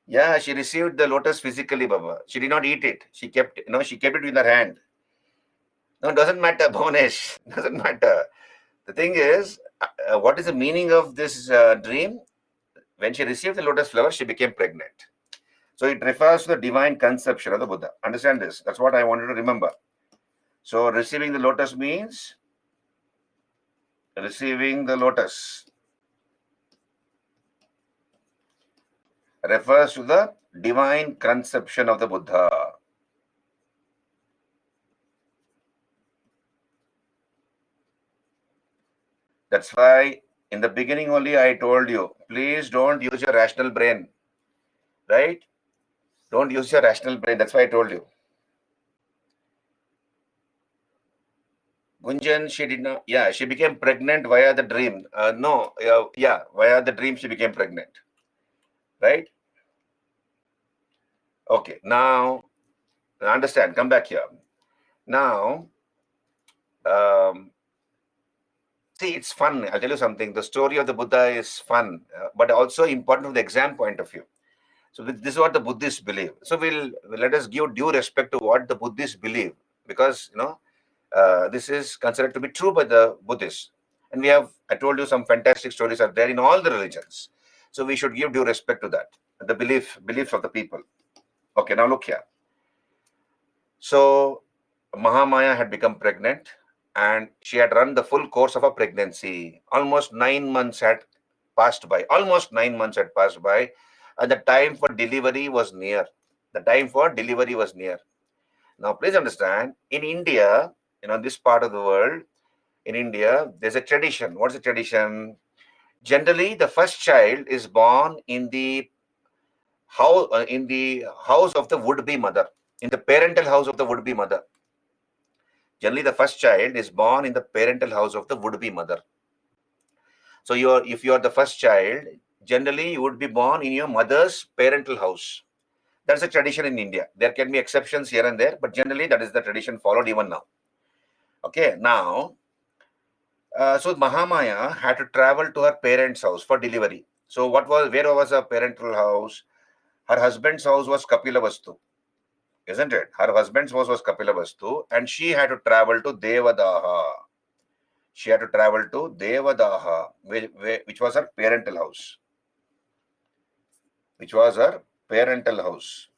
Yeah, she received the lotus physically, Baba. She did not eat it. She kept it in her hand. No, doesn't matter, Bhuvanesh. Doesn't matter. The thing is, what is the meaning of this dream? When she received the lotus flower, she became pregnant. So it refers to the divine conception of the Buddha. Understand this? That's what I wanted to remember. So receiving the lotus means receiving the lotus refers to the divine conception of the Buddha. That's why in the beginning only I told you, please don't use your rational brain, right? Don't use your rational brain. That's why I told you. Gunjan, she did not, yeah, she became pregnant via the dream. No, yeah, via the dream she became pregnant, right? Okay, now understand, come back here. Now, see, it's fun. I'll tell you something. The story of the Buddha is fun, but also important from the exam point of view. So this is what the Buddhists believe. So let us give due respect to what the Buddhists believe, because this is considered to be true by the Buddhists. And I told you some fantastic stories are there in all the religions. So we should give due respect to that, the beliefs of the people. Okay, now look here. So Mahamaya had become pregnant and she had run the full course of her pregnancy. Almost 9 months had passed by. Almost 9 months had passed by, and the time for delivery was near. The time for delivery was near. Now, please understand, in India, this part of the world, in India, there's a tradition. What's the tradition? Generally, the first child is born in the house of the would-be mother, in the parental house of the would-be mother. Generally, the first child is born in the parental house of the would-be mother. So, if you are the first child, generally you would be born in your mother's parental house. That's a tradition in India. There can be exceptions here and there, but generally that is the tradition followed even now. Okay, now, so Mahamaya had to travel to her parents' house for delivery. So where was her parental house? Her husband's house was Kapilavastu, isn't it? Her husband's house was Kapilavastu, and she had to travel to Devadaha. She had to travel to Devadaha, which was her parental house. Which was her parental house.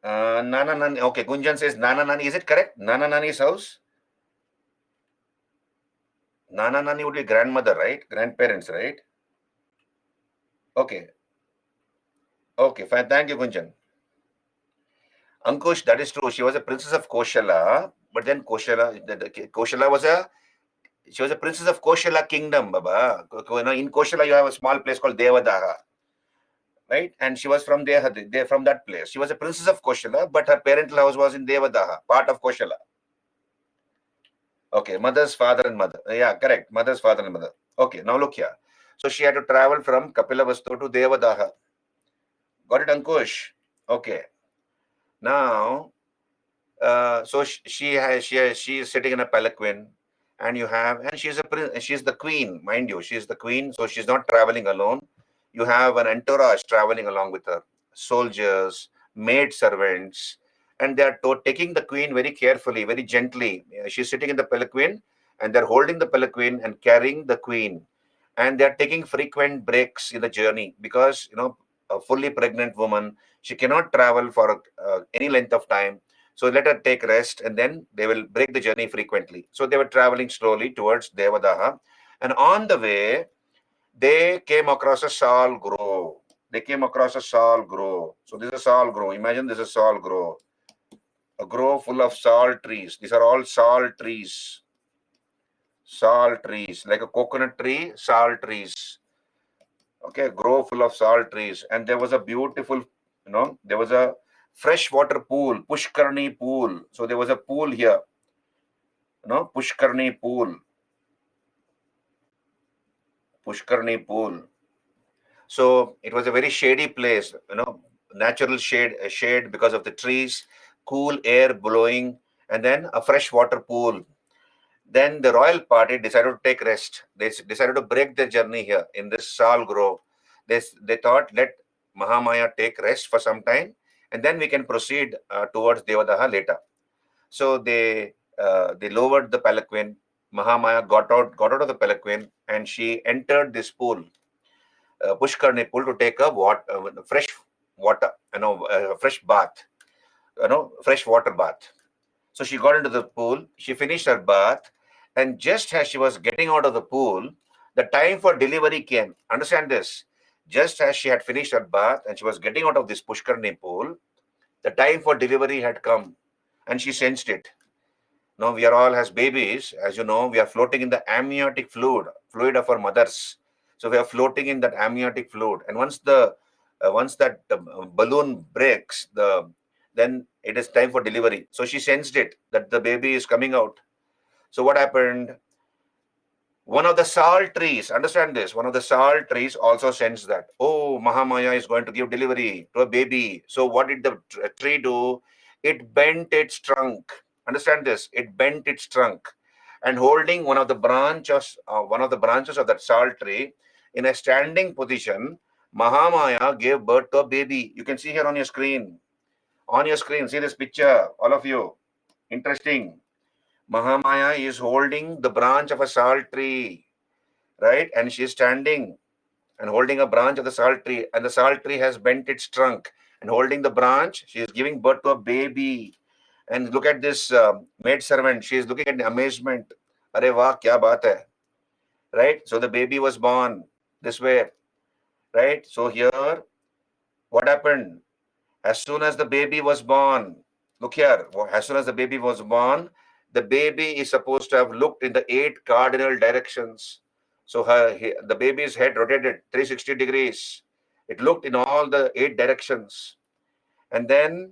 Nana Nani. Okay, Gunjan says Nana Nani. Is it correct? Nana Nani's house? Nana Nani would be grandmother, right? Grandparents, right? Okay. Okay, fine. Thank you, Gunjan. Ankush, that is true. She was a princess of Koshala, but then Koshala she was a princess of Koshala kingdom, Baba. In Koshala, you have a small place called Devadaha, right? And she was from there, from that place. She was a princess of Koshala, but her parental house was in Devadaha, part of Koshala. Okay, mother's father and mother. Yeah, correct. Mother's father and mother. Okay, now look here. So she had to travel from Kapilavastu to Devadaha. Got it, Ankush? Okay. Now, so she is sitting in a palanquin, and she's the queen, mind you. She's the queen, so she's not traveling alone. You have an entourage traveling along with her, soldiers, maid servants, and they are taking the queen very carefully, very gently. She's sitting in the palanquin, and they're holding the palanquin and carrying the queen, and they're taking frequent breaks in the journey because a fully pregnant woman, she cannot travel for any length of time. So let her take rest, and then they will break the journey frequently. So they were traveling slowly towards Devadaha, and on the way they came across a sal grove. They came across a sal grove. So this is a sal grove. Imagine this is sal grove, a grove full of sal trees. These are all sal trees. Sal trees, like a coconut tree, sal trees. Okay, grove full of sal trees. And there was a beautiful, there was a freshwater pool, Pushkarni pool. So there was a pool here, Pushkarni pool. Pushkarni pool. So it was a very shady place, natural shade because of the trees, cool air blowing, and then a freshwater pool. Then the royal party decided to take rest. They decided to break their journey here in this Sal Grove. They thought, let Mahamaya take rest for some time, and then we can proceed towards Devadaha later. So they lowered the palanquin. Mahamaya got out of the palanquin, and she entered this pool, Pushkarni pool, to take a fresh water, fresh bath, fresh water bath. So she got into the pool, she finished her bath, and just as she was getting out of the pool, the time for delivery came. Understand this. Just as she had finished her bath and she was getting out of this Pushkarni pool, the time for delivery had come, and she sensed it. Now we are all as babies, as you know, we are floating in the amniotic fluid of our mothers. So we are floating in that amniotic fluid, and once that balloon breaks, then it is time for delivery. So she sensed it that the baby is coming out. So what happened? One of the sal trees, understand this, one of the sal trees also sensed that, oh, Mahamaya is going to give delivery to a baby. So what did the tree do? It bent its trunk. Understand this, it bent its trunk, and holding one of the branches of that sal tree in a standing position, Mahamaya gave birth to a baby. You can see here on your screen. On your screen, see this picture, all of you. Interesting. Mahamaya is holding the branch of a sal tree, right? And she is standing and holding a branch of the salt tree, and the salt tree has bent its trunk, and holding the branch, she is giving birth to a baby. And look at this maid servant, she is looking at amazement. Arey wah, kya baat hai, right? So the baby was born this way, right? So here, what happened? As soon as the baby was born, look here, as soon as the baby was born, the baby is supposed to have looked in the 8 cardinal directions. So the baby's head rotated 360 degrees. It looked in all the 8 directions. And then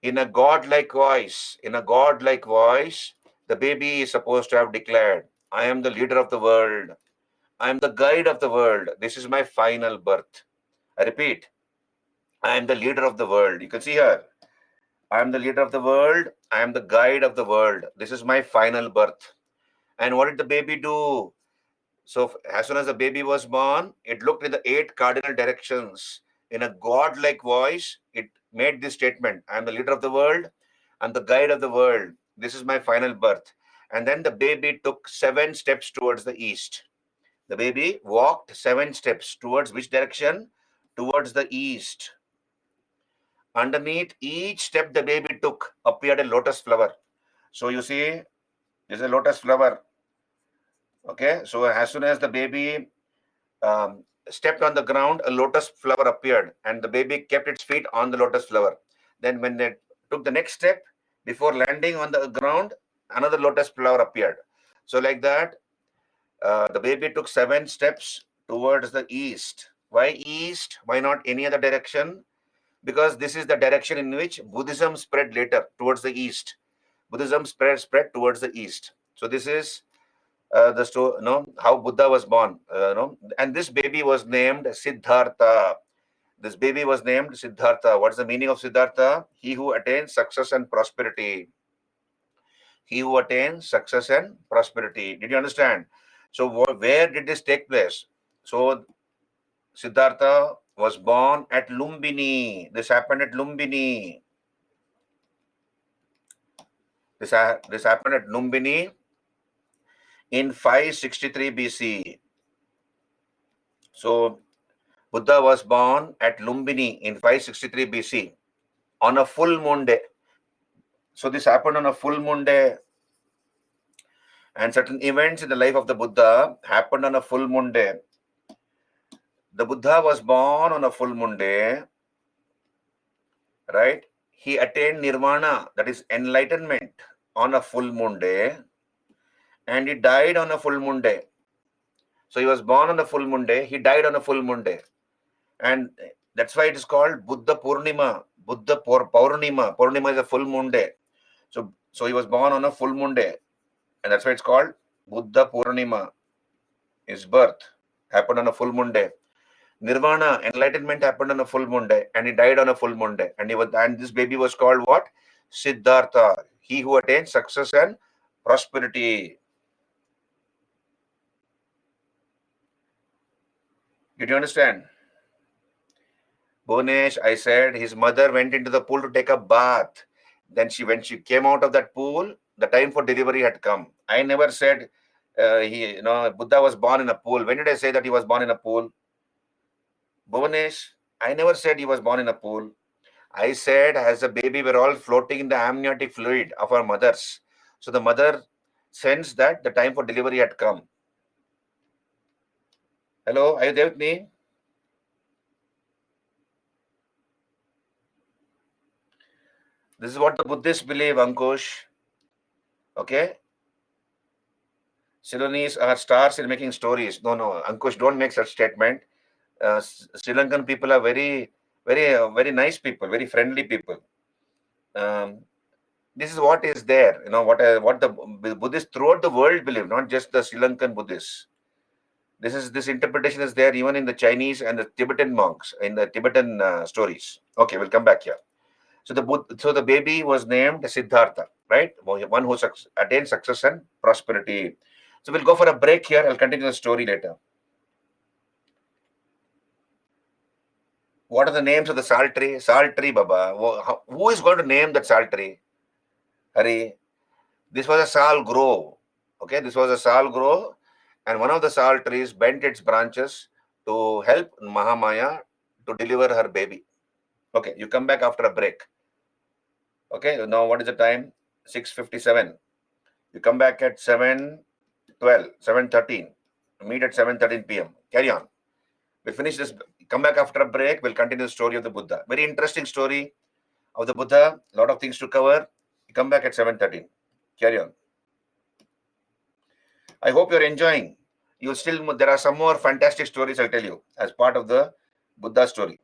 in a godlike voice, the baby is supposed to have declared, I am the leader of the world. I am the guide of the world. This is my final birth. I repeat, I am the leader of the world. You can see here. I am the leader of the world. I am the guide of the world. This is my final birth. And what did the baby do? So, as soon as the baby was born, it looked in the 8 cardinal directions. In a godlike voice, it made this statement, I am the leader of the world. I'm the guide of the world. This is my final birth. And then the baby took 7 steps towards the east. The baby walked 7 steps towards which direction? Towards the east. Underneath each step the baby took appeared a lotus flower. So you see, this is a lotus flower. Okay, so as soon as the baby stepped on the ground, a lotus flower appeared, and the baby kept its feet on the lotus flower. Then when they took the next step, before landing on the ground, another lotus flower appeared. So like that, the baby took 7 steps towards the east. Why east? Why not any other direction? Because this is the direction in which Buddhism spread later towards the east. Buddhism spread towards the east. So this is the story, how Buddha was born. And this baby was named Siddhartha. This baby was named Siddhartha. What's the meaning of Siddhartha? He who attains success and prosperity. He who attains success and prosperity. Did you understand? So where did this take place? So Siddhartha was born at Lumbini. This happened at Lumbini. This happened at Lumbini in 563 BC. So Buddha was born at Lumbini in 563 BC on a full moon day. So this happened on a full moon day, and certain events in the life of the Buddha happened on a full moon day. The Buddha was born on a full moon day, right? He attained nirvana, that is enlightenment, on a full moon day, and he died on a full moon day. So he was born on a full moon day, he died on a full moon day. And that's why it is called Buddha Purnima. Buddha Purnima. Purnima is a full moon day. So he was born on a full moon day. And that's why it's called Buddha Purnima. His birth happened on a full moon day. Nirvana, enlightenment happened on a full moon day, and he died on a full moon day. And this baby was called what? Siddhartha. He who attained success and prosperity. Did you understand? Bhunesh, I said his mother went into the pool to take a bath. Then when she came out of that pool, the time for delivery had come. I never said Buddha was born in a pool. When did I say that he was born in a pool? Bhunesh, I never said he was born in a pool. I said as a baby we're all floating in the amniotic fluid of our mothers. So the mother sensed that the time for delivery had come. Hello, are you there with me? This is what the Buddhists believe, Ankush. Okay? Ceylonese are stars in making stories. No, Ankush, don't make such statement. Sri Lankan people are very nice people, very friendly people. Um, this is what is there. What the Buddhists throughout the world believe, not just the Sri Lankan Buddhists. This interpretation is there even in the Chinese and the Tibetan monks in the Tibetan stories. Okay, we'll come back here. So the baby was named Siddhartha, right? One who attained success and prosperity. So we'll go for a break here. I'll continue the story later. What are the names of the salt tree? Salt tree, Baba. Who is going to name that salt tree? Hari. This was a sal grove. Okay, this was a sal grove, and one of the sal trees bent its branches to help Mahamaya to deliver her baby. Okay, you come back after a break. Okay, now what is the time? 6:57. You come back at 7:12, 7:13. Meet at 7:13 p.m. Carry on. We'll finish this. Come back after a break. We'll continue the story of the Buddha. Very interesting story of the Buddha. A lot of things to cover. Come back at 7:13. Carry on. I hope you're enjoying. There are some more fantastic stories I'll tell you as part of the Buddha story.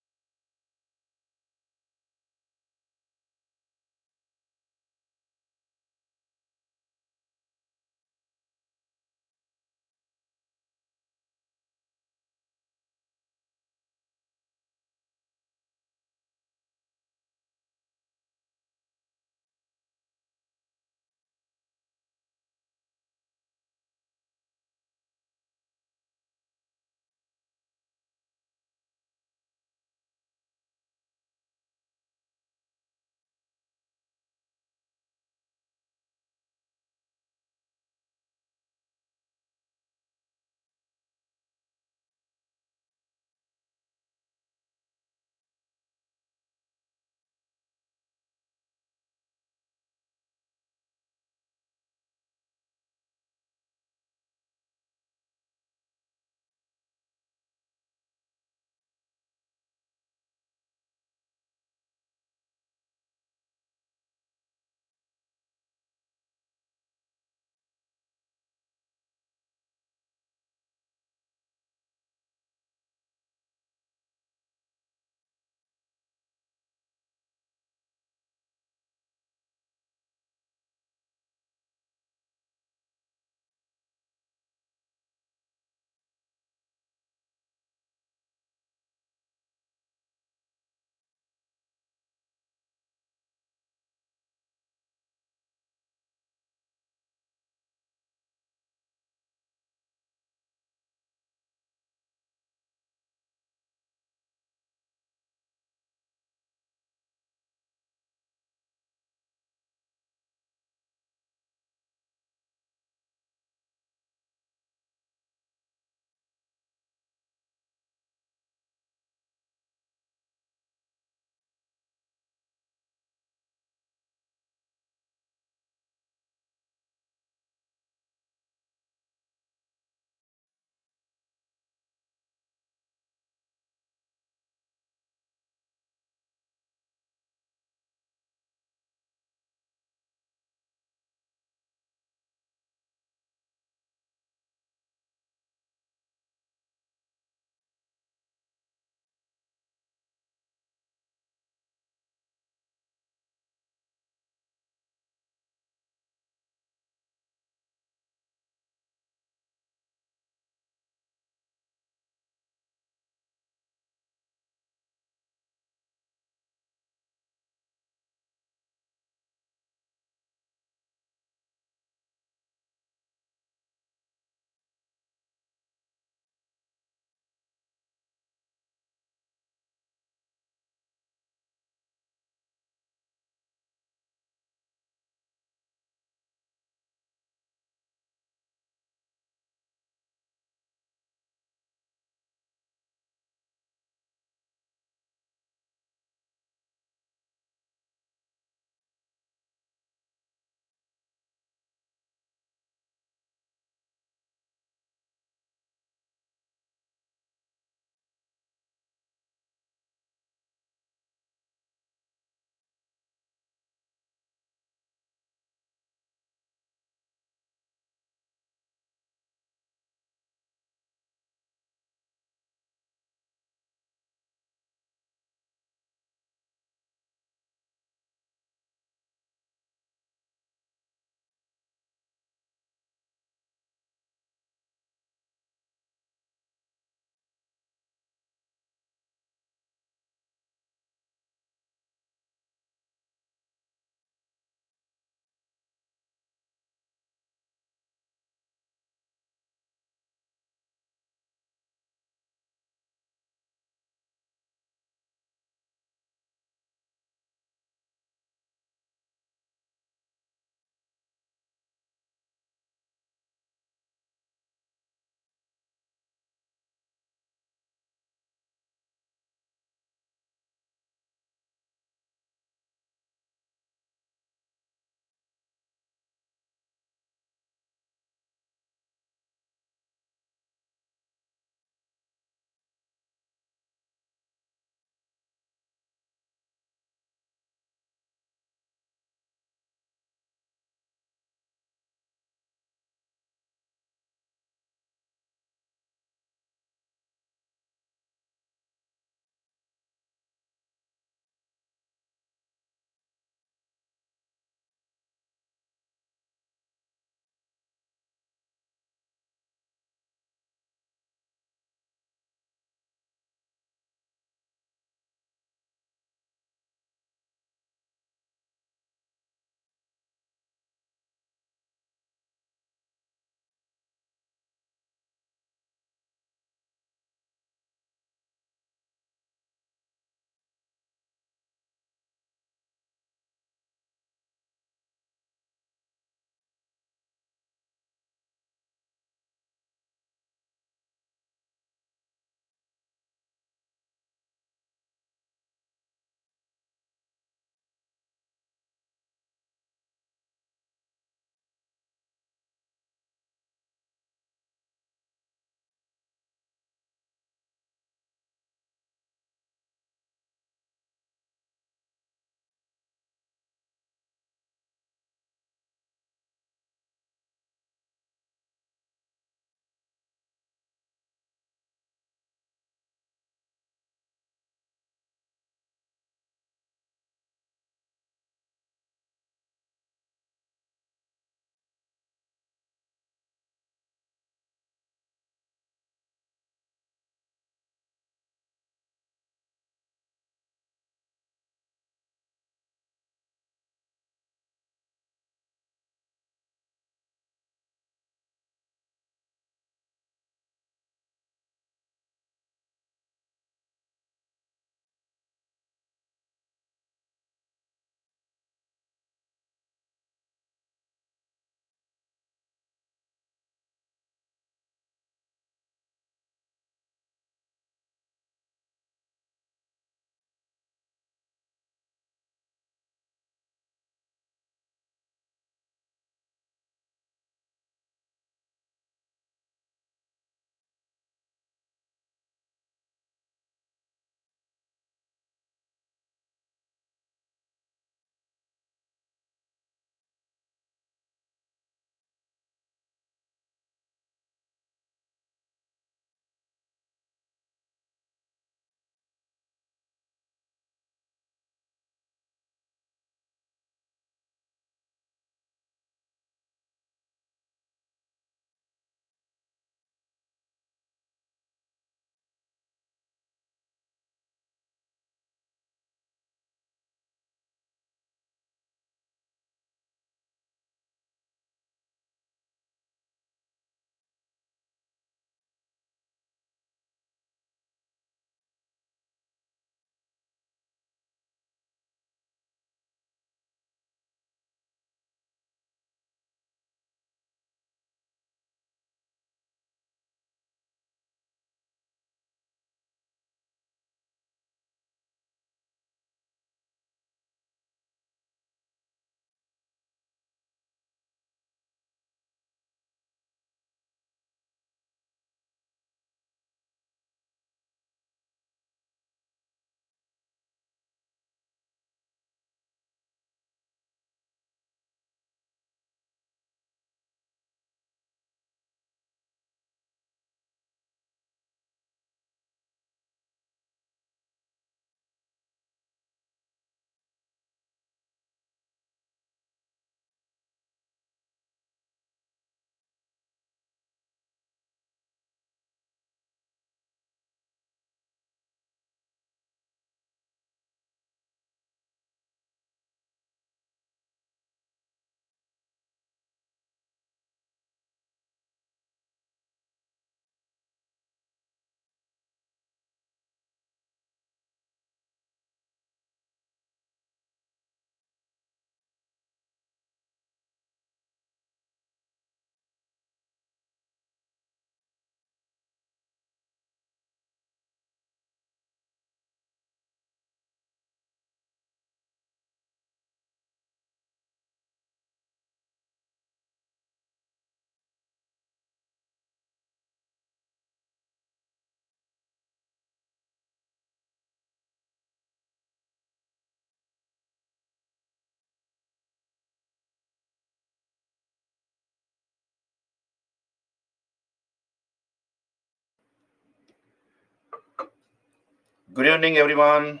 Good evening, everyone.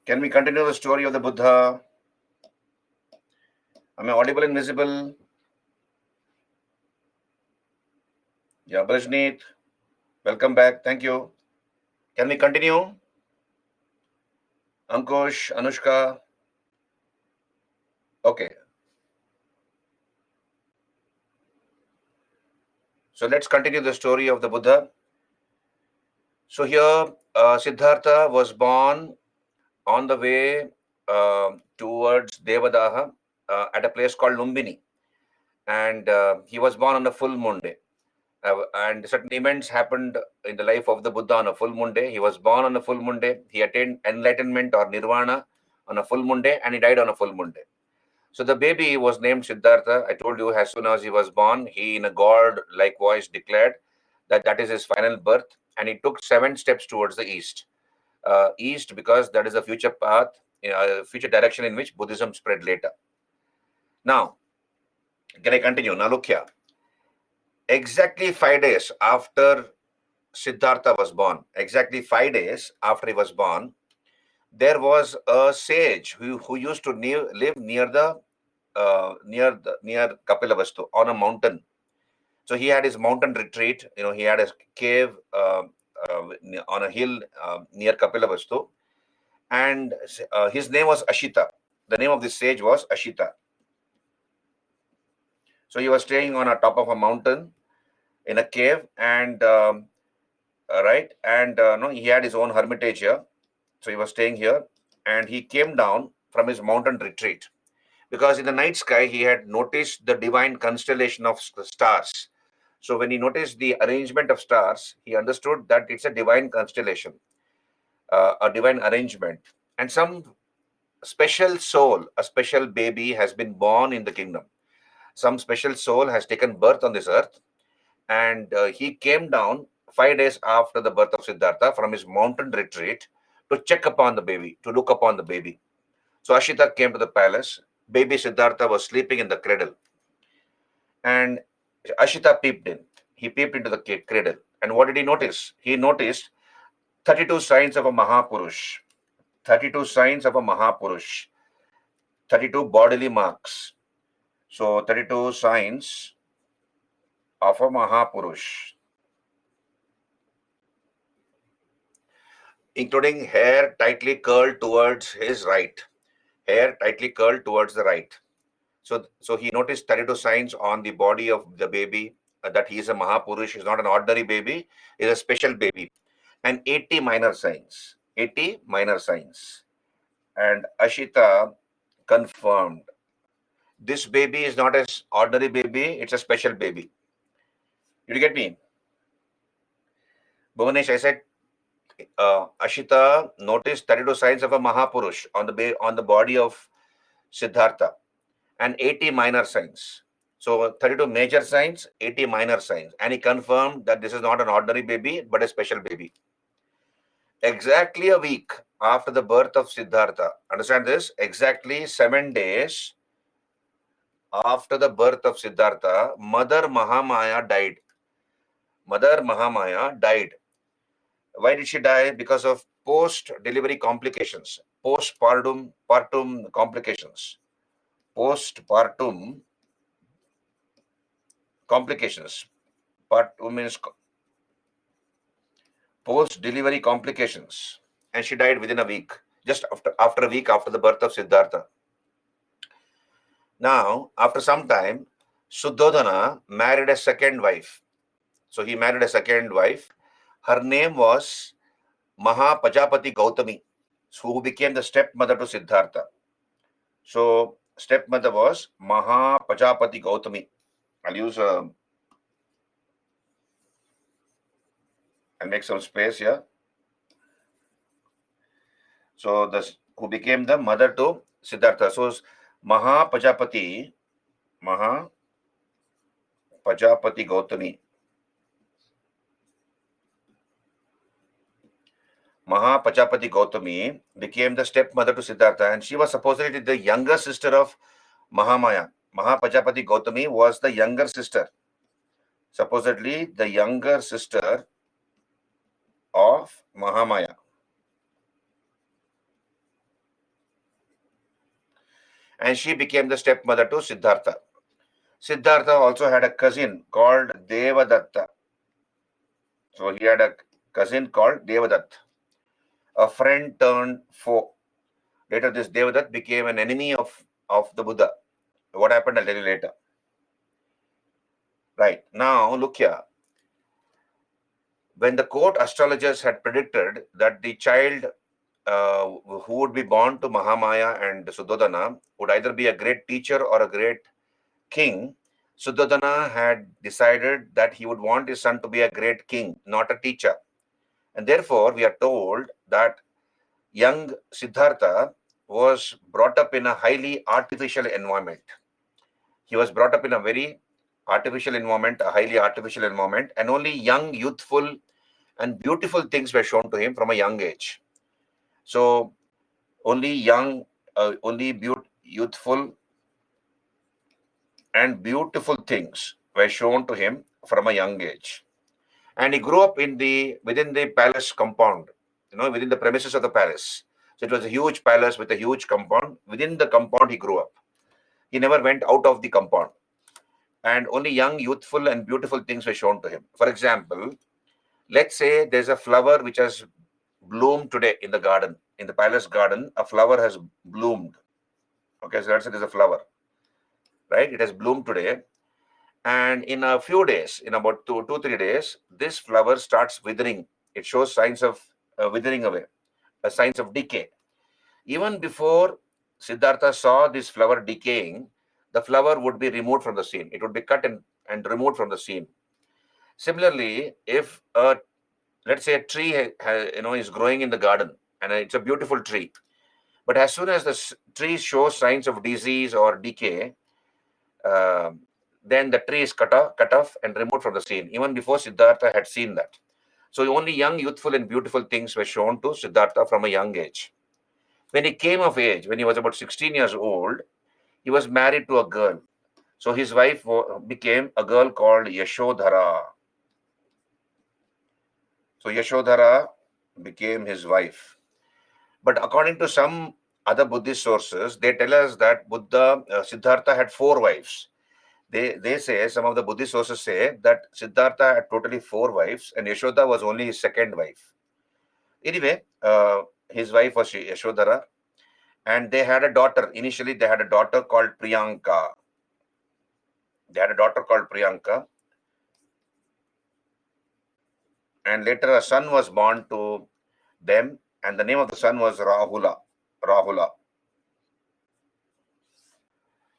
Can we continue the story of the Buddha? Am I audible and visible? Yeah, Brajneet, welcome back. Thank you. Can we continue? Ankush, Anushka. Okay. So let's continue the story of the Buddha. So here, Siddhartha was born on the way towards Devadaha at a place called Lumbini. And he was born on a full moon day. And certain events happened in the life of the Buddha on a full moon day. He was born on a full moon day. He attained enlightenment or nirvana on a full moon day, and he died on a full moon day. So the baby was named Siddhartha. I told you as soon as he was born, he in a god-like voice declared that that is his final birth, and he took 7 steps towards the east. East because that is a future path, future direction in which Buddhism spread later. Now, can I continue? Now look here. Exactly 5 days after Siddhartha was born, exactly 5 days after he was born, there was a sage who used to live near Kapilavastu on a mountain. So he had his mountain retreat. He had a cave on a hill near Kapilavastu, and his name was Ashita. The name of this sage was Ashita. So he was staying on a top of a mountain in a cave, and right, and no, he had his own hermitage here. So he was staying here, and he came down from his mountain retreat because in the night sky he had noticed the divine constellation of stars. So when he noticed the arrangement of stars, he understood that it's a divine constellation, a divine arrangement, and some special soul, a special baby has been born in the kingdom. Some special soul has taken birth on this earth, and he came down 5 days after the birth of Siddhartha from his mountain retreat to check upon the baby, to look upon the baby. So Ashita came to the palace. Baby Siddhartha was sleeping in the cradle, and Ashita peeped in. He peeped into the cradle, and what did he notice? He noticed 32 signs of a Mahapurush, 32 signs of a Mahapurush, 32 bodily marks. So 32 signs of a Mahapurush, including hair tightly curled towards his right, hair tightly curled towards the right. So he noticed 32 signs on the body of the baby that he is a Mahapurush, is not an ordinary baby, is a special baby. And 80 minor signs. 80 minor signs. And Ashita confirmed this baby is not an ordinary baby, it's a special baby. Did you get me? Bhuvanesh, I said Ashita noticed 32 signs of a Mahapurush on the body of Siddhartha and 80 minor signs. So 32 major signs, 80 minor signs. And he confirmed that this is not an ordinary baby, but a special baby. Exactly a week after the birth of Siddhartha, understand this? Exactly 7 days after the birth of Siddhartha, Mother Mahamaya died. Mother Mahamaya died. Why did she die? Because of post-delivery complications, postpartum complications, postpartum complications. Partum means post-delivery complications, and she died within a week, just after a week after the birth of Siddhartha. Now, after some time, Suddhodana married a second wife. So he married a second wife. Her name was Mahapajapati Gautami, who became the stepmother to Siddhartha. So stepmother was Mahapajapati Gautami. I'll make some space here. So who became the mother to Siddhartha. So Mahapajapati Gautami. Mahapajapati Gautami became the stepmother to Siddhartha, and she was supposedly the younger sister of Mahamaya. Mahapajapati Gautami was the younger sister supposedly the younger sister of Mahamaya. And she became the stepmother to Siddhartha. Siddhartha also had a cousin called Devadatta. So he had a cousin called Devadatta, a friend turned foe. Later, this Devadatta became an enemy of the Buddha. What happened, I'll tell you later. Right. Now, look here. When the court astrologers had predicted that the child who would be born to Mahamaya and Suddhodana would either be a great teacher or a great king, Suddhodana had decided that he would want his son to be a great king, not a teacher. And therefore, we are told that young Siddhartha was brought up in a highly artificial environment. He was brought up in a very artificial environment, a highly artificial environment, and only young, youthful, and beautiful things were shown to him from a young age. So, only young, youthful, and beautiful things were shown to him from a young age. And he grew up within the palace compound, within the premises of the palace. So it was a huge palace with a huge compound. Within the compound, he grew up. He never went out of the compound. And only young, youthful, and beautiful things were shown to him. For example, let's say there's a flower which has bloomed today in the garden, in the palace garden. A flower has bloomed. Okay, so let's say there's a flower, right? It has bloomed today. And in a few days, in about 3 days, this flower starts withering. It shows signs of withering away, signs of decay. Even before Siddhartha saw this flower decaying, the flower would be removed from the scene. It would be cut and removed from the scene. Similarly, if let's say a tree is growing in the garden and it's a beautiful tree, but as soon as the tree shows signs of disease or decay, uh, then the tree is cut off and removed from the scene, even before Siddhartha had seen that. So only young, youthful, and beautiful things were shown to Siddhartha from a young age. When he came of age, when he was about 16 years old, he was married to a girl. So his wife became a girl called Yashodhara. So Yashodhara became his wife. But according to some other Buddhist sources, they tell us that Siddhartha had 4 wives. They say, some of the Buddhist sources say that Siddhartha had totally 4 wives and Yashoda was only his second wife. Anyway, his wife was Yashodhara, and they had a daughter. Initially, they had a daughter called Priyanka. And later a son was born to them, and the name of the son was Rahula.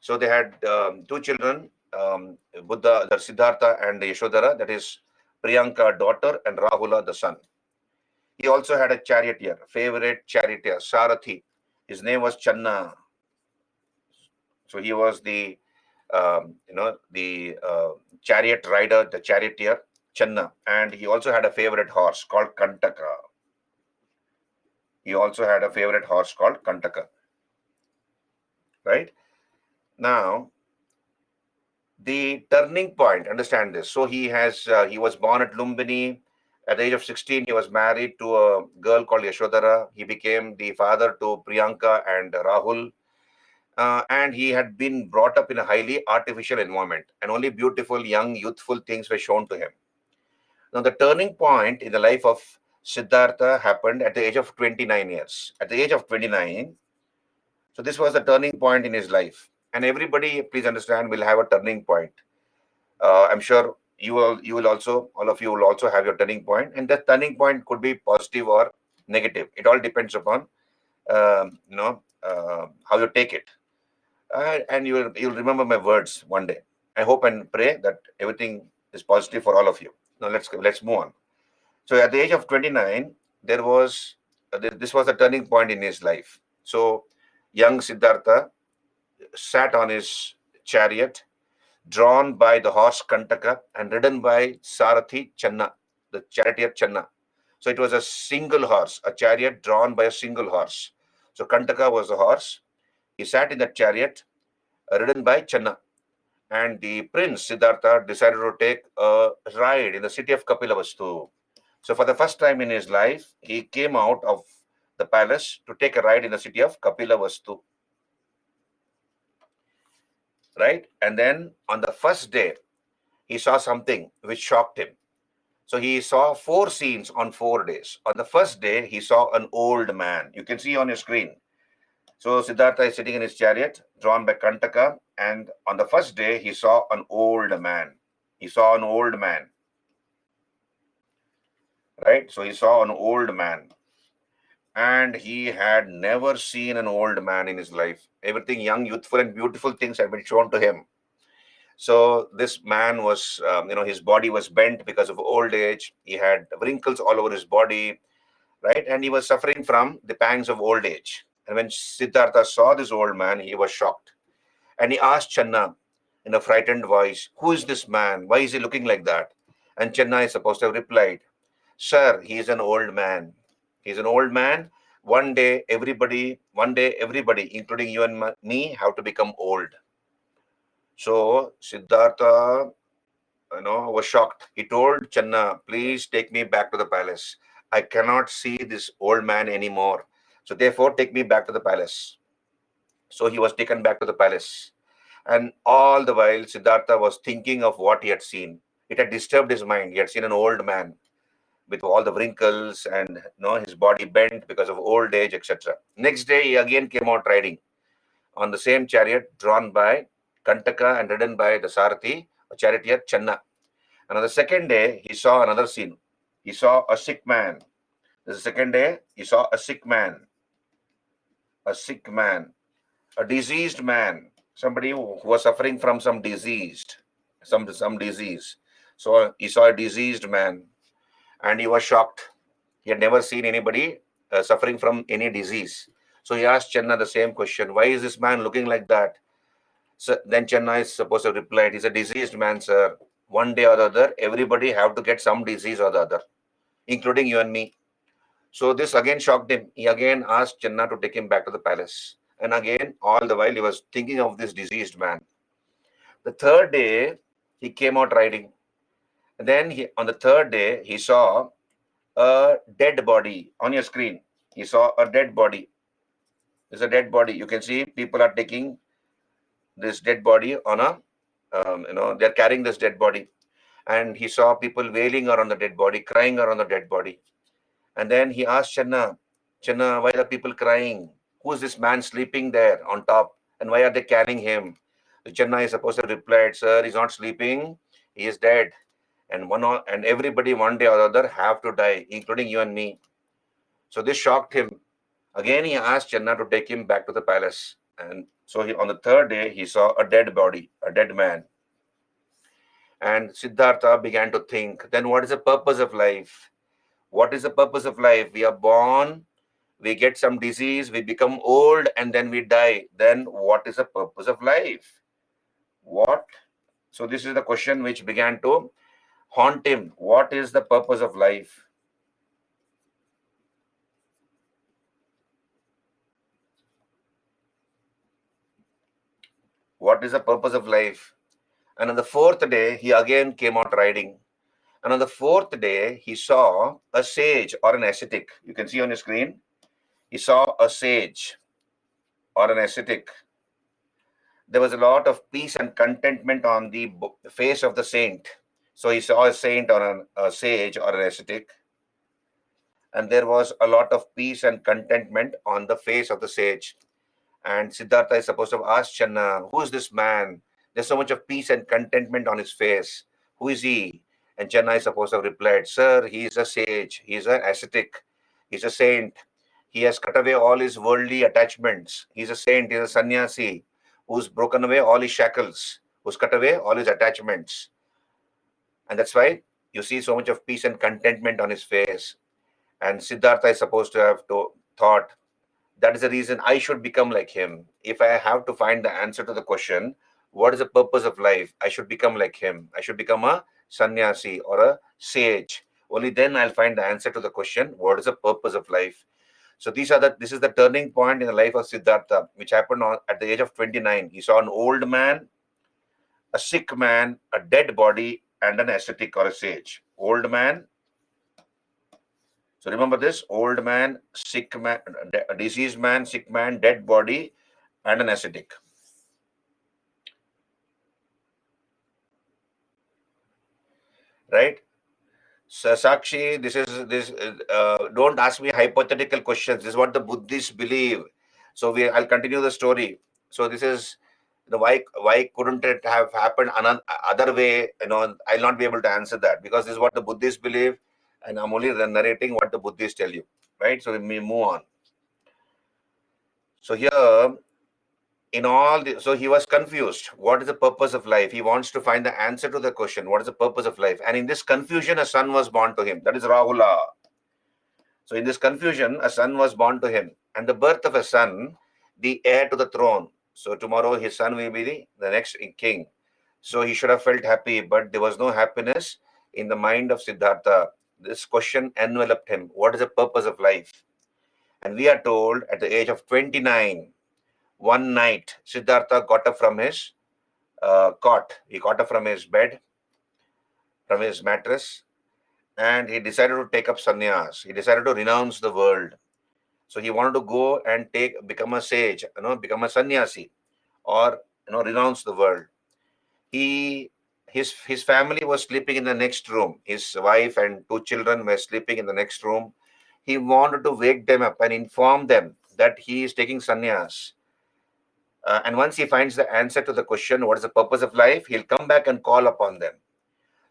So they had 2 children, the Siddhartha and Yashodhara, that is Priyanka, daughter, and Rahula, the son. He also had a charioteer, favorite charioteer, Sarathi. His name was Channa. So he was the chariot rider, the charioteer, Channa. And he also had a favorite horse called Kantaka. Right? Now, the turning point, understand this. So he was born at Lumbini. At the age of 16, he was married to a girl called Yashodhara. He became the father to Priyanka and Rahul. And he had been brought up in a highly artificial environment, and only beautiful, young, youthful things were shown to him. Now, the turning point in the life of Siddhartha happened at the age of 29 years. At the age of 29, so this was the turning point in his life. And everybody, please understand, will have a turning point. I'm sure all of you will also have your turning point, and that turning point could be positive or negative. It all depends upon how you take it. And you'll remember my words one day. I hope and pray that everything is positive for all of you. Now let's move on. So at the age of 29, this was a turning point in his life. So young Siddhartha sat on his chariot, drawn by the horse Kantaka and ridden by Sarathi Channa, the charioteer Channa. So it was a single horse, a chariot drawn by a single horse. So Kantaka was the horse. He sat in that chariot ridden by Channa. and the prince Siddhartha decided to take a ride in the city of Kapilavastu. So for the first time in his life, he came out of the palace to take a ride in the city of Kapilavastu, right? And then on the first day, he saw something which shocked him. So he saw 4 scenes on 4 days. On the first day, he saw an old man. You can see on your screen. So Siddhartha is sitting in his chariot, drawn by Kantaka, and on the first day, he saw an old man. He saw an old man, right? So he saw an old man, and he had never seen an old man in his life. Everything young, youthful, and beautiful things had been shown to him. So this man was, his body was bent because of old age. He had wrinkles all over his body, right? And he was suffering from the pangs of old age. And when Siddhartha saw this old man, he was shocked. And he asked Channa in a frightened voice, "Who is this man? Why is he looking like that?" And Channa is supposed to have replied, "Sir, he is an old man. He's an old man. One day, everybody, including you and me, have to become old." So Siddhartha, was shocked. He told Channa, "Please take me back to the palace. I cannot see this old man anymore. So therefore, take me back to the palace." So he was taken back to the palace. And all the while, Siddhartha was thinking of what he had seen. It had disturbed his mind. He had seen an old man with all the wrinkles and his body bent because of old age, etc. Next day, he again came out riding on the same chariot drawn by Kantaka and ridden by the Sarathi, a charioteer Channa. And on the second day, he saw another scene. He saw a sick man. The second day, he saw a sick man, a sick man, a diseased man, somebody who was suffering from some disease. So he saw a diseased man, and he was shocked. He had never seen anybody suffering from any disease. So he asked Channa the same question: "Why is this man looking like that?" So then Channa is supposed to reply, "He's a diseased man, sir. One day or the other, everybody have to get some disease or the other, including you and me." So this again shocked him. He again asked Channa to take him back to the palace. And again, all the while, he was thinking of this diseased man. The third day, he came out riding. And then on the third day, he saw a dead body on your screen. He saw a dead body. There's a dead body. You can see people are taking this dead body on they're carrying this dead body. And he saw people wailing around the dead body, crying around the dead body. And then he asked Channa, "Channa, why are people crying? Who is this man sleeping there on top? And why are they carrying him?" So Channa is supposed to have replied, "Sir, he's not sleeping. He is dead. And everybody one day or the other have to die, including you and me." So this shocked him. Again, he asked Channa to take him back to the palace. And so on the third day, he saw a dead body, a dead man. And Siddhartha began to think, then what is the purpose of life? What is the purpose of life? We are born, we get some disease, we become old, and then we die. Then what is the purpose of life? What? So this is the question which began to haunt him. What is the purpose of life? What is the purpose of life? And on the fourth day, he again came out riding. And on the fourth day, he saw a sage or an ascetic. You can see on your screen. He saw a sage or an ascetic. There was a lot of peace and contentment on the face of the saint. So he saw a saint or a sage or an ascetic, and there was a lot of peace and contentment on the face of the sage. And Siddhartha is supposed to have asked Channa, "Who is this man? There's so much of peace and contentment on his face. Who is he?" And Channa is supposed to have replied, "Sir, he is a sage. He is an ascetic. He's a saint. He has cut away all his worldly attachments. He's a saint. He's a sannyasi who's broken away all his shackles, who's cut away all his attachments. And that's why you see so much of peace and contentment on his face." And Siddhartha is supposed to have thought, that is the reason I should become like him. If I have to find the answer to the question, what is the purpose of life? I should become like him. I should become a sannyasi or a sage. Only then I'll find the answer to the question, what is the purpose of life? So this is the turning point in the life of Siddhartha, which happened at the age of 29. He saw an old man a sick man, a dead body, and an ascetic or a sage. Old man. So remember this: old man, sick man, diseased man, sick man, dead body, and an ascetic. Right? So Sakshi, this is this. Don't ask me hypothetical questions. This is what the Buddhists believe. So I'll continue the story. So this is the why couldn't it have happened another other way? I'll not be able to answer that because this is what the Buddhists believe, and I'm only narrating what the Buddhists tell you. Right? So we move on. So here, so he was confused. What is the purpose of life? He wants to find the answer to the question. What is the purpose of life? And in this confusion, a son was born to him. That is Rahula. So in this confusion, a son was born to him, and the birth of a son, the heir to the throne. So tomorrow his son will be the next king. So he should have felt happy, but there was no happiness in the mind of Siddhartha. This question enveloped him. What is the purpose of life? And we are told at the age of 29, one night, Siddhartha got up from his cot. He got up from his bed, from his mattress, and he decided to take up sannyas. He decided to renounce the world. So he wanted to go and become a sage, become a sannyasi, or renounce the world. His family was sleeping in the next room. His wife and two children were sleeping in the next room. He wanted to wake them up and inform them that he is taking sannyas. And once he finds the answer to the question, what is the purpose of life, he'll come back and call upon them.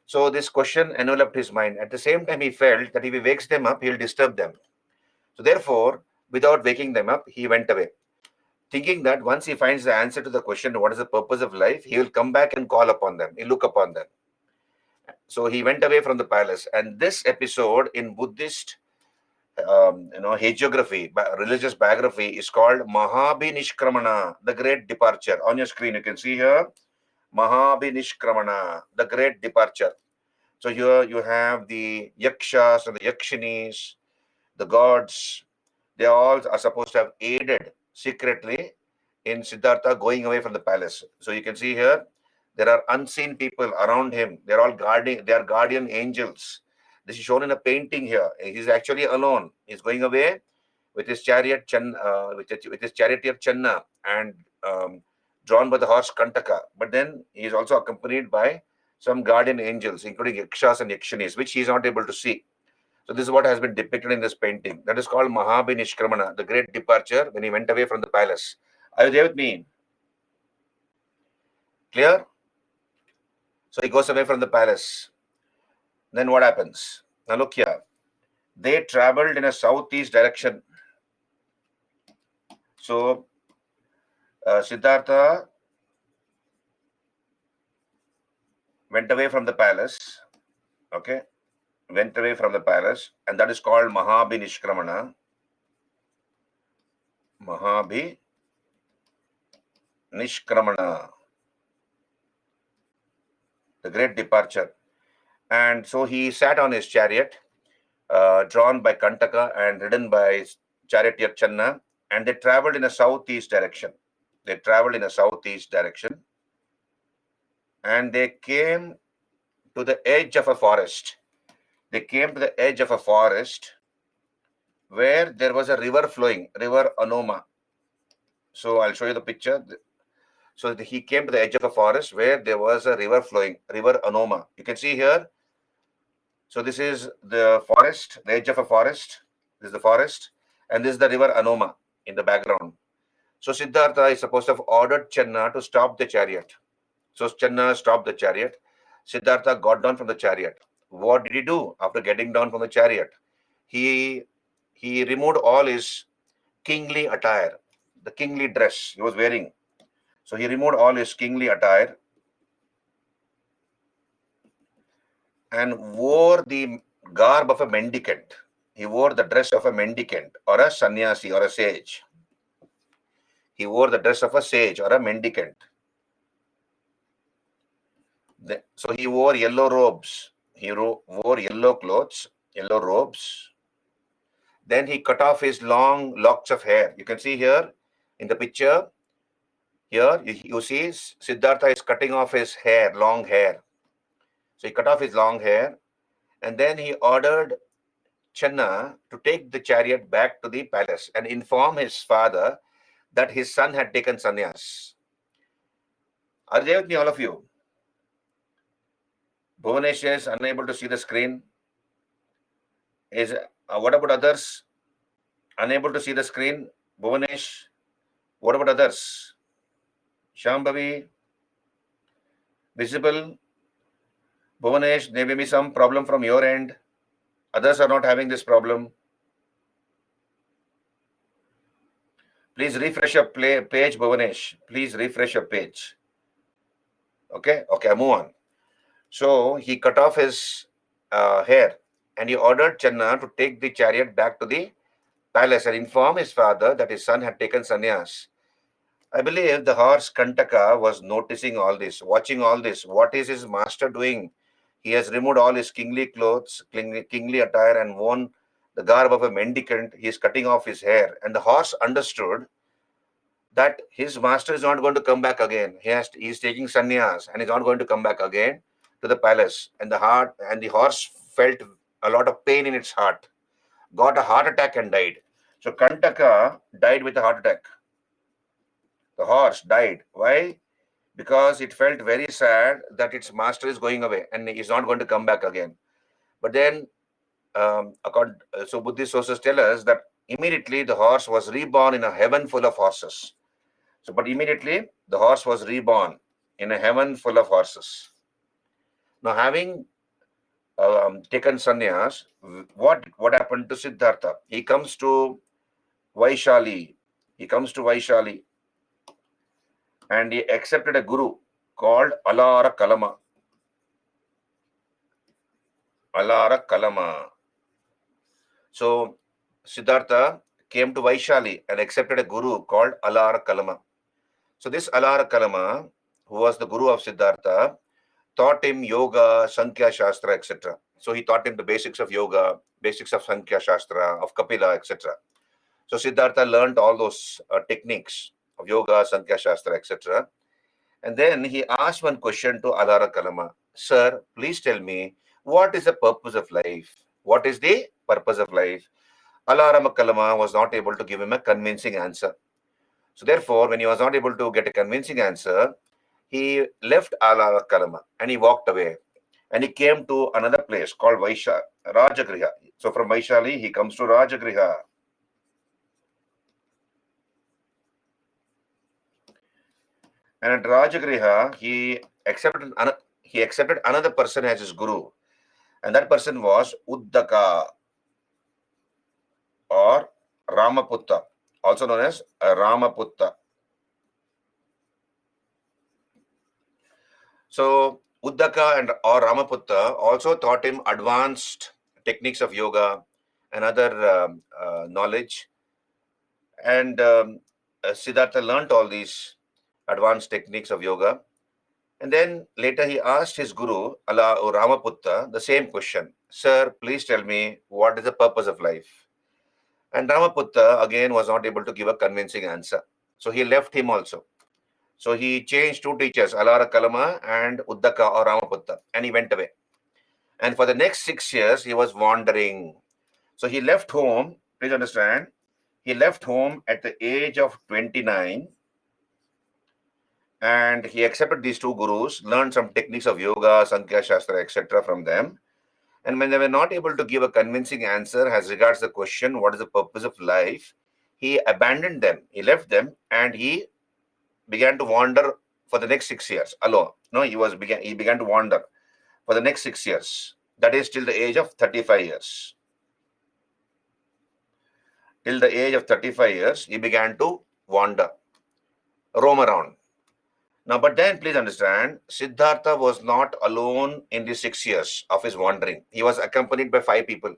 So this question enveloped his mind. At the same time, he felt that if he wakes them up, he'll disturb them. So therefore, without waking them up, he went away, thinking that once he finds the answer to the question, what is the purpose of life, he will come back and call upon them, he'll look upon them. So he went away from the palace. And this episode in Buddhist hagiography, religious biography, is called Mahabhinishkramana, the great departure. On your screen, you can see here, Mahabhinishkramana, the great departure. So here you have the yakshas and the yakshinis, the gods. They all are supposed to have aided secretly in Siddhartha going away from the palace. So you can see here, there are unseen people around him. They are guardian angels. This is shown in a painting here. He's actually alone. He's going away with his chariot, with his charioteer Channa, and drawn by the horse Kantaka. But then he is also accompanied by some guardian angels, including yakshas and yakshinis, which he is not able to see. So this is what has been depicted in this painting. That is called Mahabhinishkramana, the great departure when he went away from the palace. Are you there with me? Clear? So he goes away from the palace. Then what happens? Now look here. They traveled in a southeast direction. So Siddhartha went away from the palace. Okay. Went away from the palace. And that is called Mahabhinishkramana. Mahabhinishkramana. The great departure. And so he sat on his chariot, drawn by Kantaka and ridden by charioteer Channa, and they traveled in a southeast direction. And they came to the edge of a forest. Where there was a river flowing, river Anoma. So I'll show you the picture. So he came to the edge of a forest where there was a river flowing, river Anoma. You can see here. So this is the forest, the edge of a forest. This is the forest, and this is the river Anoma in the background. So Siddhartha is supposed to have ordered Channa to stop the chariot. So Channa stopped the chariot. Siddhartha got down from the chariot. What did he do after getting down from the chariot? He removed all his kingly attire, the kingly dress he was wearing. So he removed all his kingly attire and wore the garb of a mendicant. He wore the dress of a mendicant or a sannyasi or a sage. He wore the dress of a sage or a mendicant. So he wore yellow robes. He wore yellow clothes, yellow robes. Then he cut off his long locks of hair. You can see here in the picture, Here, you see, Siddhartha is cutting off his hair, long hair. So he cut off his long hair, and then he ordered Channa to take the chariot back to the palace and inform his father that his son had taken sannyas. Are you there with me, all of you? Bhuvanesh is unable to see the screen. Is what about others? Unable to see the screen? Bhuvanesh, what about others? Shambhavi, visible? Bhuvanesh, there may be some problem from your end. Others are not having this problem. Please refresh your page, Bhuvanesh. Please refresh your page. Okay, I move on. So he cut off his hair and he ordered Channa to take the chariot back to the palace and inform his father that his son had taken sannyas. I believe the horse Kantaka was noticing all this, watching all this. What is his master doing? He has removed all his kingly clothes, kingly attire, and worn the garb of a mendicant. He is cutting off his hair. And the horse understood that his master is not going to come back again. He is taking sannyas and is not going to come back again to the palace. And the horse felt a lot of pain in its heart, got a heart attack and died. So Kantaka died with a heart attack. The horse died. Why? Because it felt very sad that its master is going away and is not going to come back again. But then, so Buddhist sources tell us that immediately the horse was reborn in a heaven full of horses. So, but immediately the horse was reborn in a heaven full of horses. Now, having taken sannyas, what happened to Siddhartha? He comes to Vaishali. He comes to Vaishali and he accepted a guru called Alara Kalama. Alara Kalama. So Siddhartha came to Vaishali and accepted a guru called Alara Kalama. So this Alara Kalama, who was the guru of Siddhartha, taught him yoga, Sankhya Shastra, etc. So he taught him the basics of yoga, basics of Sankhya Shastra, of Kapila, etc. So Siddhartha learned all those techniques of yoga, Sankhya Shastra, etc. And then he asked one question to Alara Kalama. Sir, please tell me, what is the purpose of life? What is the purpose of life? Alara Kalama was not able to give him a convincing answer. So therefore, when he was not able to get a convincing answer, he left Alara Kalama and he walked away. And he came to another place called Rajagriha. So from Vaishali, he comes to Rajagriha. And at Rajagriha, he accepted another person as his guru. And that person was Uddaka or Ramaputta, also known as Ramaputta. So Uddaka and or Ramaputta also taught him advanced techniques of yoga and other knowledge. And Siddhartha learned all these advanced techniques of yoga. And then later he asked his guru, Ramaputta, the same question. Sir, please tell me, what is the purpose of life? And Ramaputta again was not able to give a convincing answer. So he left him also. So he changed two teachers, Alara Kalama and Uddaka or Ramaputta, and he went away. And for the next 6 years, he was wandering. So he left home, please understand, he left home at the age of 29 and he accepted these two gurus, learned some techniques of yoga, Sankhya Shastra, etc. from them. And when they were not able to give a convincing answer as regards the question, what is the purpose of life, he abandoned them, he left them, and he began to wander for the next 6 years alone. No, he began to wander for the next 6 years. That is till the age of 35 years. Till the age of 35 years, he began to wander, roam around. Now, but then please understand, Siddhartha was not alone in the 6 years of his wandering. He was accompanied by 5 people.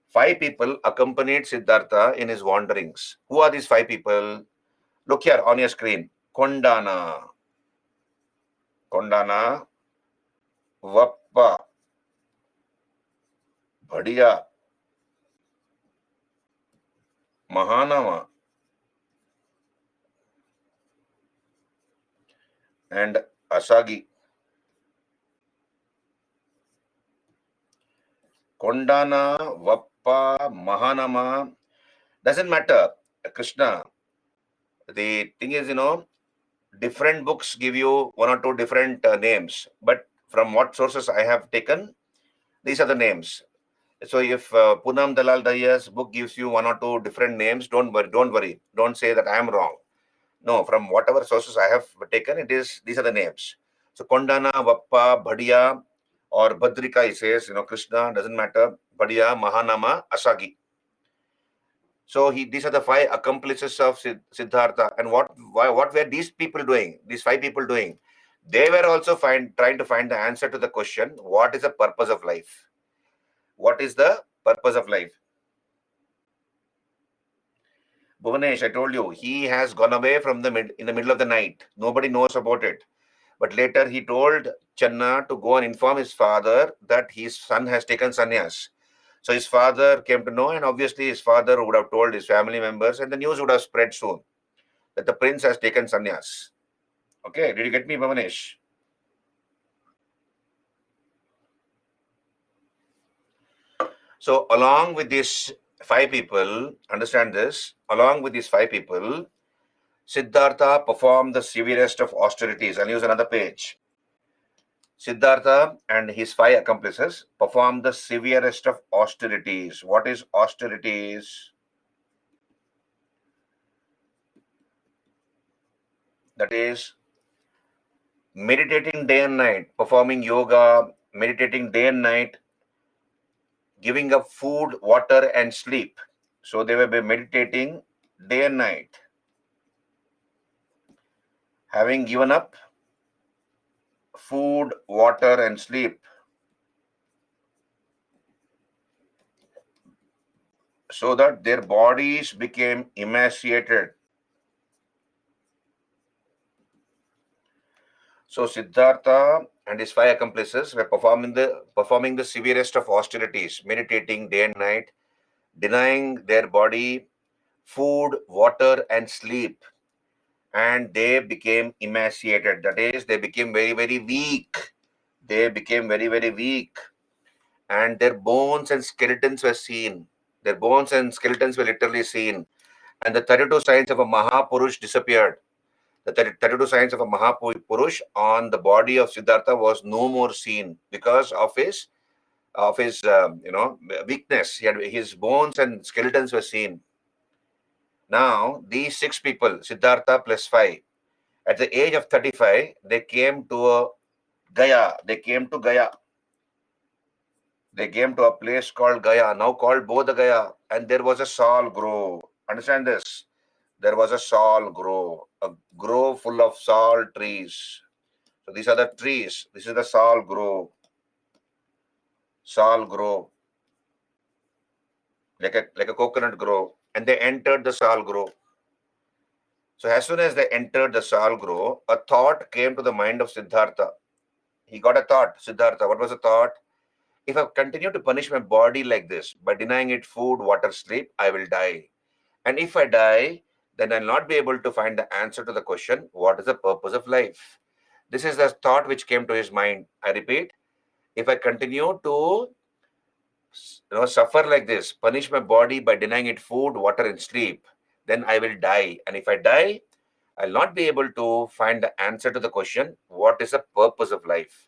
5 people accompanied Siddhartha in his wanderings. Who are these 5 people? Look here on your screen. Kondana, Vappa, Bhadiya, Mahanama, and Asagi. Kondana, Vappa, Mahanama, doesn't matter. Krishna, the thing is, different books give you one or two different names, but from what sources I have taken, these are the names. So if Poonam Dalal Dahiya's book gives you one or two different names, don't worry, don't worry. Don't say that I am wrong. No, from whatever sources I have taken, these are the names. So Kondana, Vappa, Bhadia, or Bhadrika, he says, Krishna, doesn't matter. Bhadia, Mahanama, Asagi. So these are the five accomplices of Siddhartha. And what were these people doing? These five people doing? They were also trying to find the answer to the question, what is the purpose of life? What is the purpose of life? Bhuvanesh, I told you, he has gone away from in the middle of the night. Nobody knows about it. But later he told Channa to go and inform his father that his son has taken sannyas. So his father came to know, and obviously his father would have told his family members, and the news would have spread soon that the prince has taken sannyas. Okay, did you get me, Bhuvanesh? So along with these five people, understand this, along with these five people, Siddhartha performed the severest of austerities. I'll use another page. Siddhartha and his five accomplices performed the severest of austerities. What is austerities? That is meditating day and night, performing yoga, meditating day and night, giving up food, water, and sleep. So they were meditating day and night, having given up food, water, and sleep, so that their bodies became emaciated. So Siddhartha and his five accomplices were performing the severest of austerities, meditating day and night, denying their body food, water, and sleep, and they became emaciated. That is, they became very, very weak. They became very, very weak, and their bones and skeletons were seen. Their bones and skeletons were literally seen, and the 32 signs of a Mahapurush disappeared. The 32 signs of a Mahapurush on the body of Siddhartha was no more seen because of his weakness. His bones and skeletons were seen. Now these six people, Siddhartha plus five, at the age of 35, they came to Gaya. They came to Gaya. They came to a place called Gaya, now called Bodha Gaya, and there was a sal grove. Understand this? There was a sal grove, a grove full of sal trees. So these are the trees. This is the sal grove. Sal grove, like a coconut grove. And they entered the sal grove. So as soon as they entered the sal grove, a thought came to the mind of Siddhartha. He got a thought, Siddhartha. What was the thought? If I continue to punish my body like this, by denying it food, water, sleep, I will die. And if I die, then I'll not be able to find the answer to the question, what is the purpose of life? This is the thought which came to his mind. I repeat, if I continue to suffer like this, punish my body by denying it food, water, and sleep, then I will die. And if I die, I'll not be able to find the answer to the question, what is the purpose of life?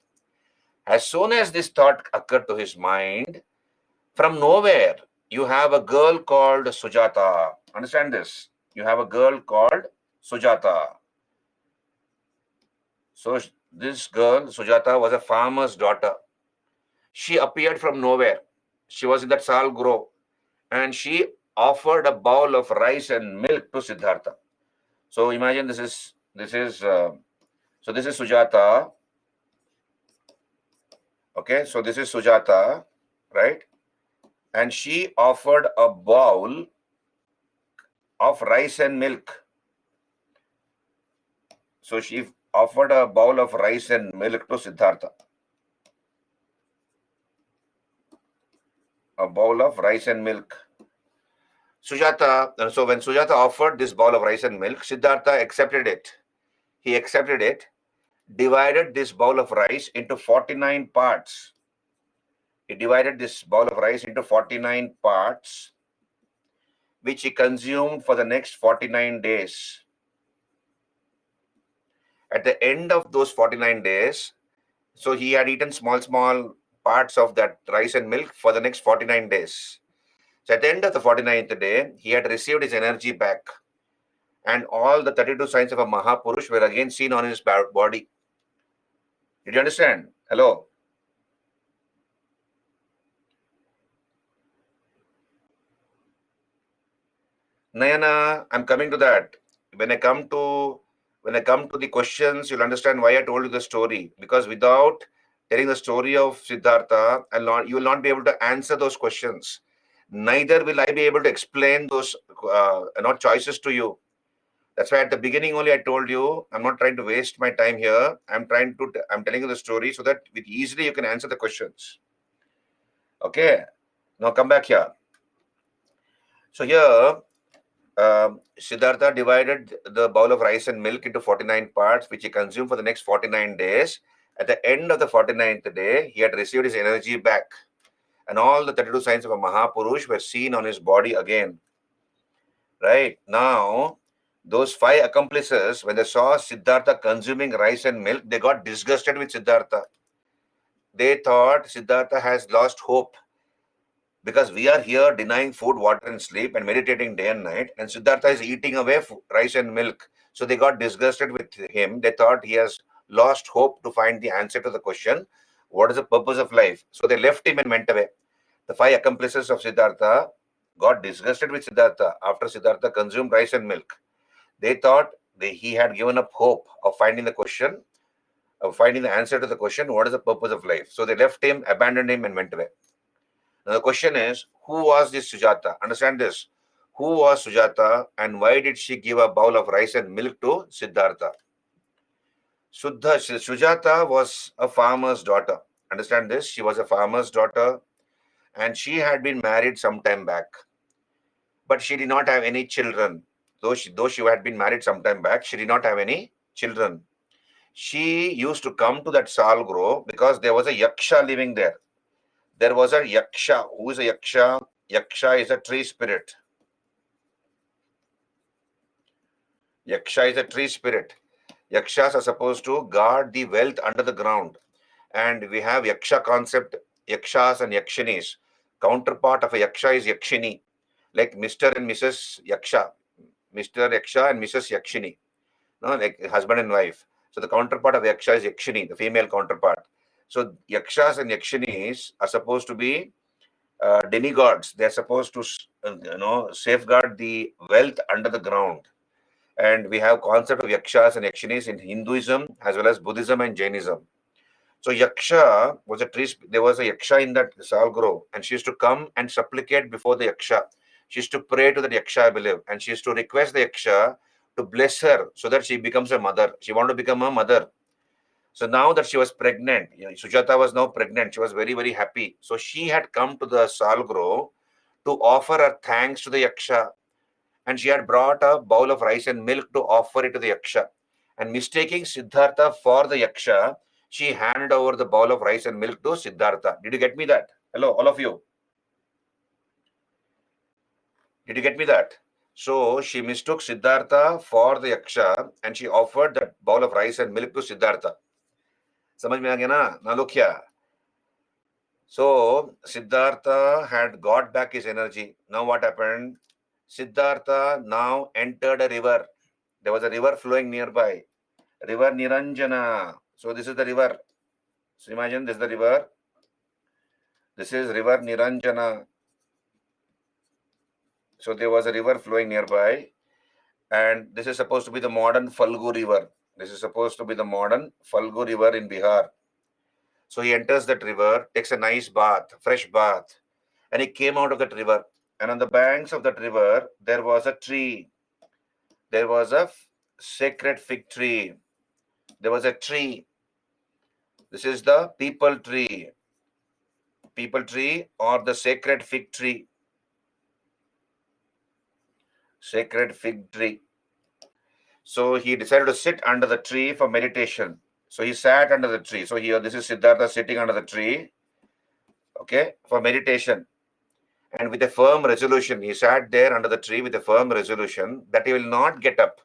As soon as this thought occurred to his mind, from nowhere, you have a girl called Sujata. Understand this? You have a girl called Sujata. So this girl, Sujata, was a farmer's daughter. She appeared from nowhere. She was in that sal grove, and she offered a bowl of rice and milk to Siddhartha. So imagine this is Sujata. Okay, so this is Sujata, right? And she offered a bowl of rice and milk. So she offered a bowl of rice and milk to Siddhartha. A bowl of rice and milk. So when Sujata offered this bowl of rice and milk, Siddhartha accepted it. He accepted it, divided this bowl of rice into 49 parts. He divided this bowl of rice into 49 parts, which he consumed for the next 49 days. At the end of those 49 days, so he had eaten small parts of that rice and milk for the next 49 days. So at the end of the 49th day, he had received his energy back. And all the 32 signs of a Mahapurush were again seen on his body. Did you understand? Hello? Nayana, I'm coming to that. When I come to the questions, you'll understand why I told you the story. Because without telling the story of Siddhartha, you will not be able to answer those questions. Neither will I be able to explain those choices to you. That's why at the beginning only I told you I'm not trying to waste my time here. I'm telling you the story so that with easily you can answer the questions. Okay. Now come back here. So here Siddhartha divided the bowl of rice and milk into 49 parts, which he consumed for the next 49 days. At the end of the 49th day, he had received his energy back, and all the 32 signs of a Mahapurush were seen on his body again. Right now, those 5 accomplices, when they saw Siddhartha consuming rice and milk, they got disgusted with Siddhartha. They thought Siddhartha has lost hope because we are here denying food, water, and sleep and meditating day and night, and Siddhartha is eating away rice and milk. So they got disgusted with him. They thought he has lost hope to find the answer to the question, what is the purpose of life? So they left him and went away. The 5 accomplices of Siddhartha got disgusted with Siddhartha after Siddhartha consumed rice and milk. They thought he had given up hope of finding the question, of finding the answer to the question, what is the purpose of life? So they left him, abandoned him, and went away. Now the question is, who was this Sujata? Understand this. Who was Sujata and why did she give a bowl of rice and milk to Siddhartha? Sujata was a farmer's daughter. Understand this. She was a farmer's daughter and she had been married some time back. But she did not have any children. Though she had been married some time back, she did not have any children. She used to come to that sal grove because there was a yaksha living there. There was a yaksha. Who is a yaksha? Yaksha is a tree spirit. Yaksha is a tree spirit. Yakshas are supposed to guard the wealth under the ground. And we have yaksha concept, yakshas and yakshinis. Counterpart of a yaksha is yakshini, like Mr. and Mrs. Yaksha. Mr. Yaksha and Mrs. Yakshini. No, like husband and wife. So the counterpart of yaksha is yakshini, the female counterpart. So yakshas and yakshinis are supposed to be demigods. They are supposed to safeguard the wealth under the ground. And we have concept of yakshas and yakshinis in Hinduism as well as Buddhism and Jainism. So yaksha was a tree. There was a yaksha in that sal grove, and she used to come and supplicate before the yaksha. She used to pray to the yaksha, I believe, and she used to request the yaksha to bless her so that she becomes a mother. She wanted to become a mother. So now that she was pregnant, Sujata was now pregnant. She was very, very happy. So she had come to the sal grove to offer her thanks to the yaksha, and she had brought a bowl of rice and milk to offer it to the yaksha. And mistaking Siddhartha for the yaksha, she handed over the bowl of rice and milk to Siddhartha. Did you get me that? Hello, all of you. Did you get me that? So she mistook Siddhartha for the yaksha and she offered that bowl of rice and milk to Siddhartha. समझ में आ गया ना? Now look here. So Siddhartha had got back his energy. Now what happened? Siddhartha now entered a river. There was a river flowing nearby. River Niranjana. So this is the river. So imagine this is the river. This is river Niranjana. So there was a river flowing nearby. And this is supposed to be the modern Falgu river. This is supposed to be the modern Falgu river in Bihar. So he enters that river, takes a nice bath, fresh bath. And he came out of that river. And on the banks of that river, there was a tree. There was a sacred fig tree. There was a tree. This is the people tree. People tree or the sacred fig tree. Sacred fig tree. So he decided to sit under the tree for meditation. So he sat under the tree. So here, this is Siddhartha sitting under the tree, okay, for meditation. And with a firm resolution, he sat there under the tree with a firm resolution that he will not get up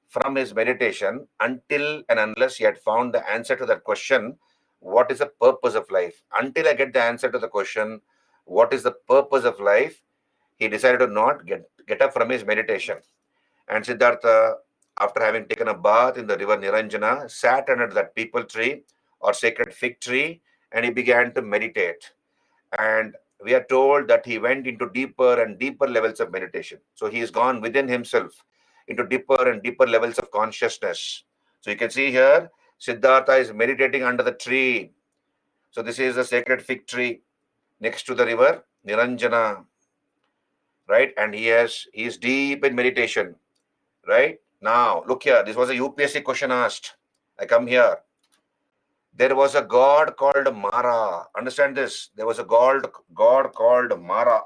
from his meditation until and unless he had found the answer to that question, what is the purpose of life? Until I get the answer to the question, what is the purpose of life? He decided to not get up from his meditation. And Siddhartha, after having taken a bath in the river Niranjana, sat under that people tree or sacred fig tree, and he began to meditate. And we are told that he went into deeper and deeper levels of meditation. So he has gone within himself into deeper and deeper levels of consciousness. So you can see here, Siddhartha is meditating under the tree. So this is the sacred fig tree next to the river Niranjana, right? And he is deep in meditation, right? Now, look here. This was a UPSC question asked. I come here. There was a god called Mara. Understand this. There was a god called Mara.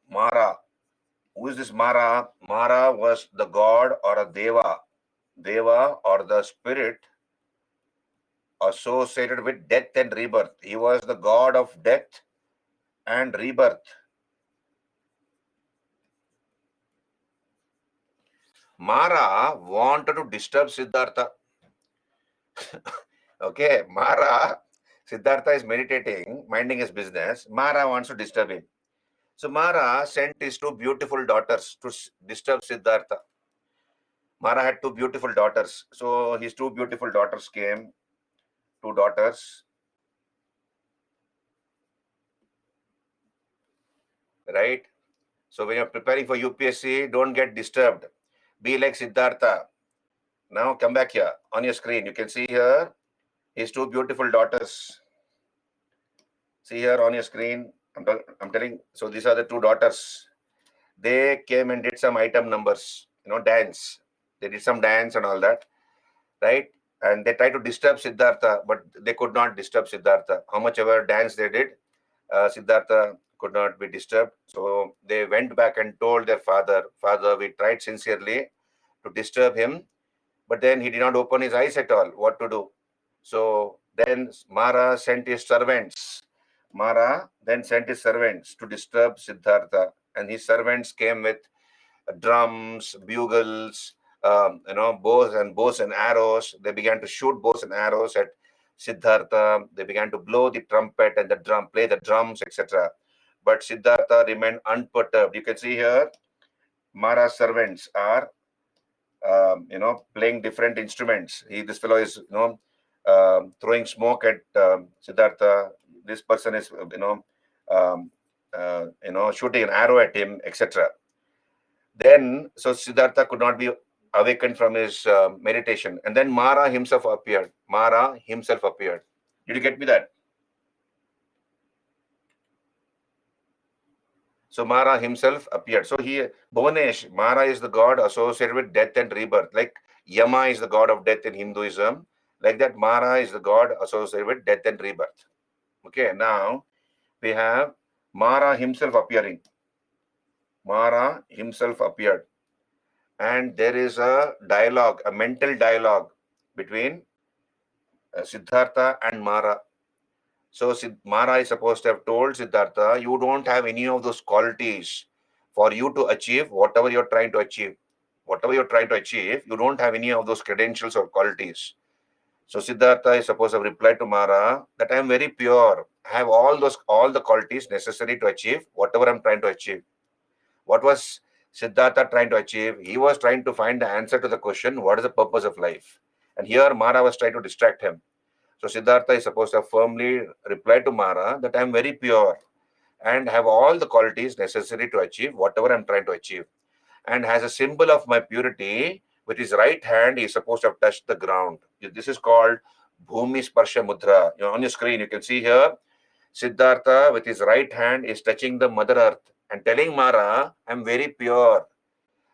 Mara. Who is this Mara? Mara was the god or a deva. Deva or the spirit associated with death and rebirth. He was the god of death and rebirth. Mara wanted to disturb Siddhartha. Okay, Mara, Siddhartha is meditating, minding his business. Mara wants to disturb him. So Mara sent his two beautiful daughters to disturb Siddhartha. Mara had two beautiful daughters. So his two beautiful daughters came, two daughters, right? So when you're preparing for UPSC, don't get disturbed. Be like Siddhartha. Now come back here on your screen. You can see here his two beautiful daughters. See here on your screen. I'm telling. So these are the two daughters. They came and did some item numbers, dance. They did some dance and all that, right? And they tried to disturb Siddhartha, but they could not disturb Siddhartha. How much ever dance they did, Siddhartha could not be disturbed. So they went back and told their father, Father, we tried sincerely to disturb him, but then he did not open his eyes at all. What to do? So then Mara sent his servants. Mara then sent his servants to disturb Siddhartha, and his servants came with drums, bugles, bows and arrows. They began to shoot bows and arrows at Siddhartha. They began to blow the trumpet and play the drums, etc. But Siddhartha remained unperturbed. You can see here, Mara's servants are, playing different instruments. This fellow is, throwing smoke at Siddhartha. This person is, shooting an arrow at him, etc. Then, so Siddhartha could not be awakened from his meditation. And then Mara himself appeared. Mara himself appeared. Did you get me that? So Mara himself appeared. So Bhuvanesh, Mara is the god associated with death and rebirth. Like Yama is the god of death in Hinduism. Like that, Mara is the god associated with death and rebirth. Okay, now we have Mara himself appearing. Mara himself appeared. And there is a dialogue, a mental dialogue between Siddhartha and Mara. So Mara is supposed to have told Siddhartha, you don't have any of those qualities for you to achieve whatever you're trying to achieve. Whatever you're trying to achieve, you don't have any of those credentials or qualities. So Siddhartha is supposed to have replied to Mara that I am very pure. I have all the qualities necessary to achieve whatever I'm trying to achieve. What was Siddhartha trying to achieve? He was trying to find the answer to the question, what is the purpose of life? And here Mara was trying to distract him. So Siddhartha is supposed to have firmly replied to Mara that I am very pure and have all the qualities necessary to achieve whatever I'm trying to achieve. And has a symbol of my purity, with his right hand, he is supposed to have touched the ground. This is called Bhumi Sparsha Mudra. On your screen, you can see here, Siddhartha with his right hand is touching the Mother Earth and telling Mara, I'm very pure.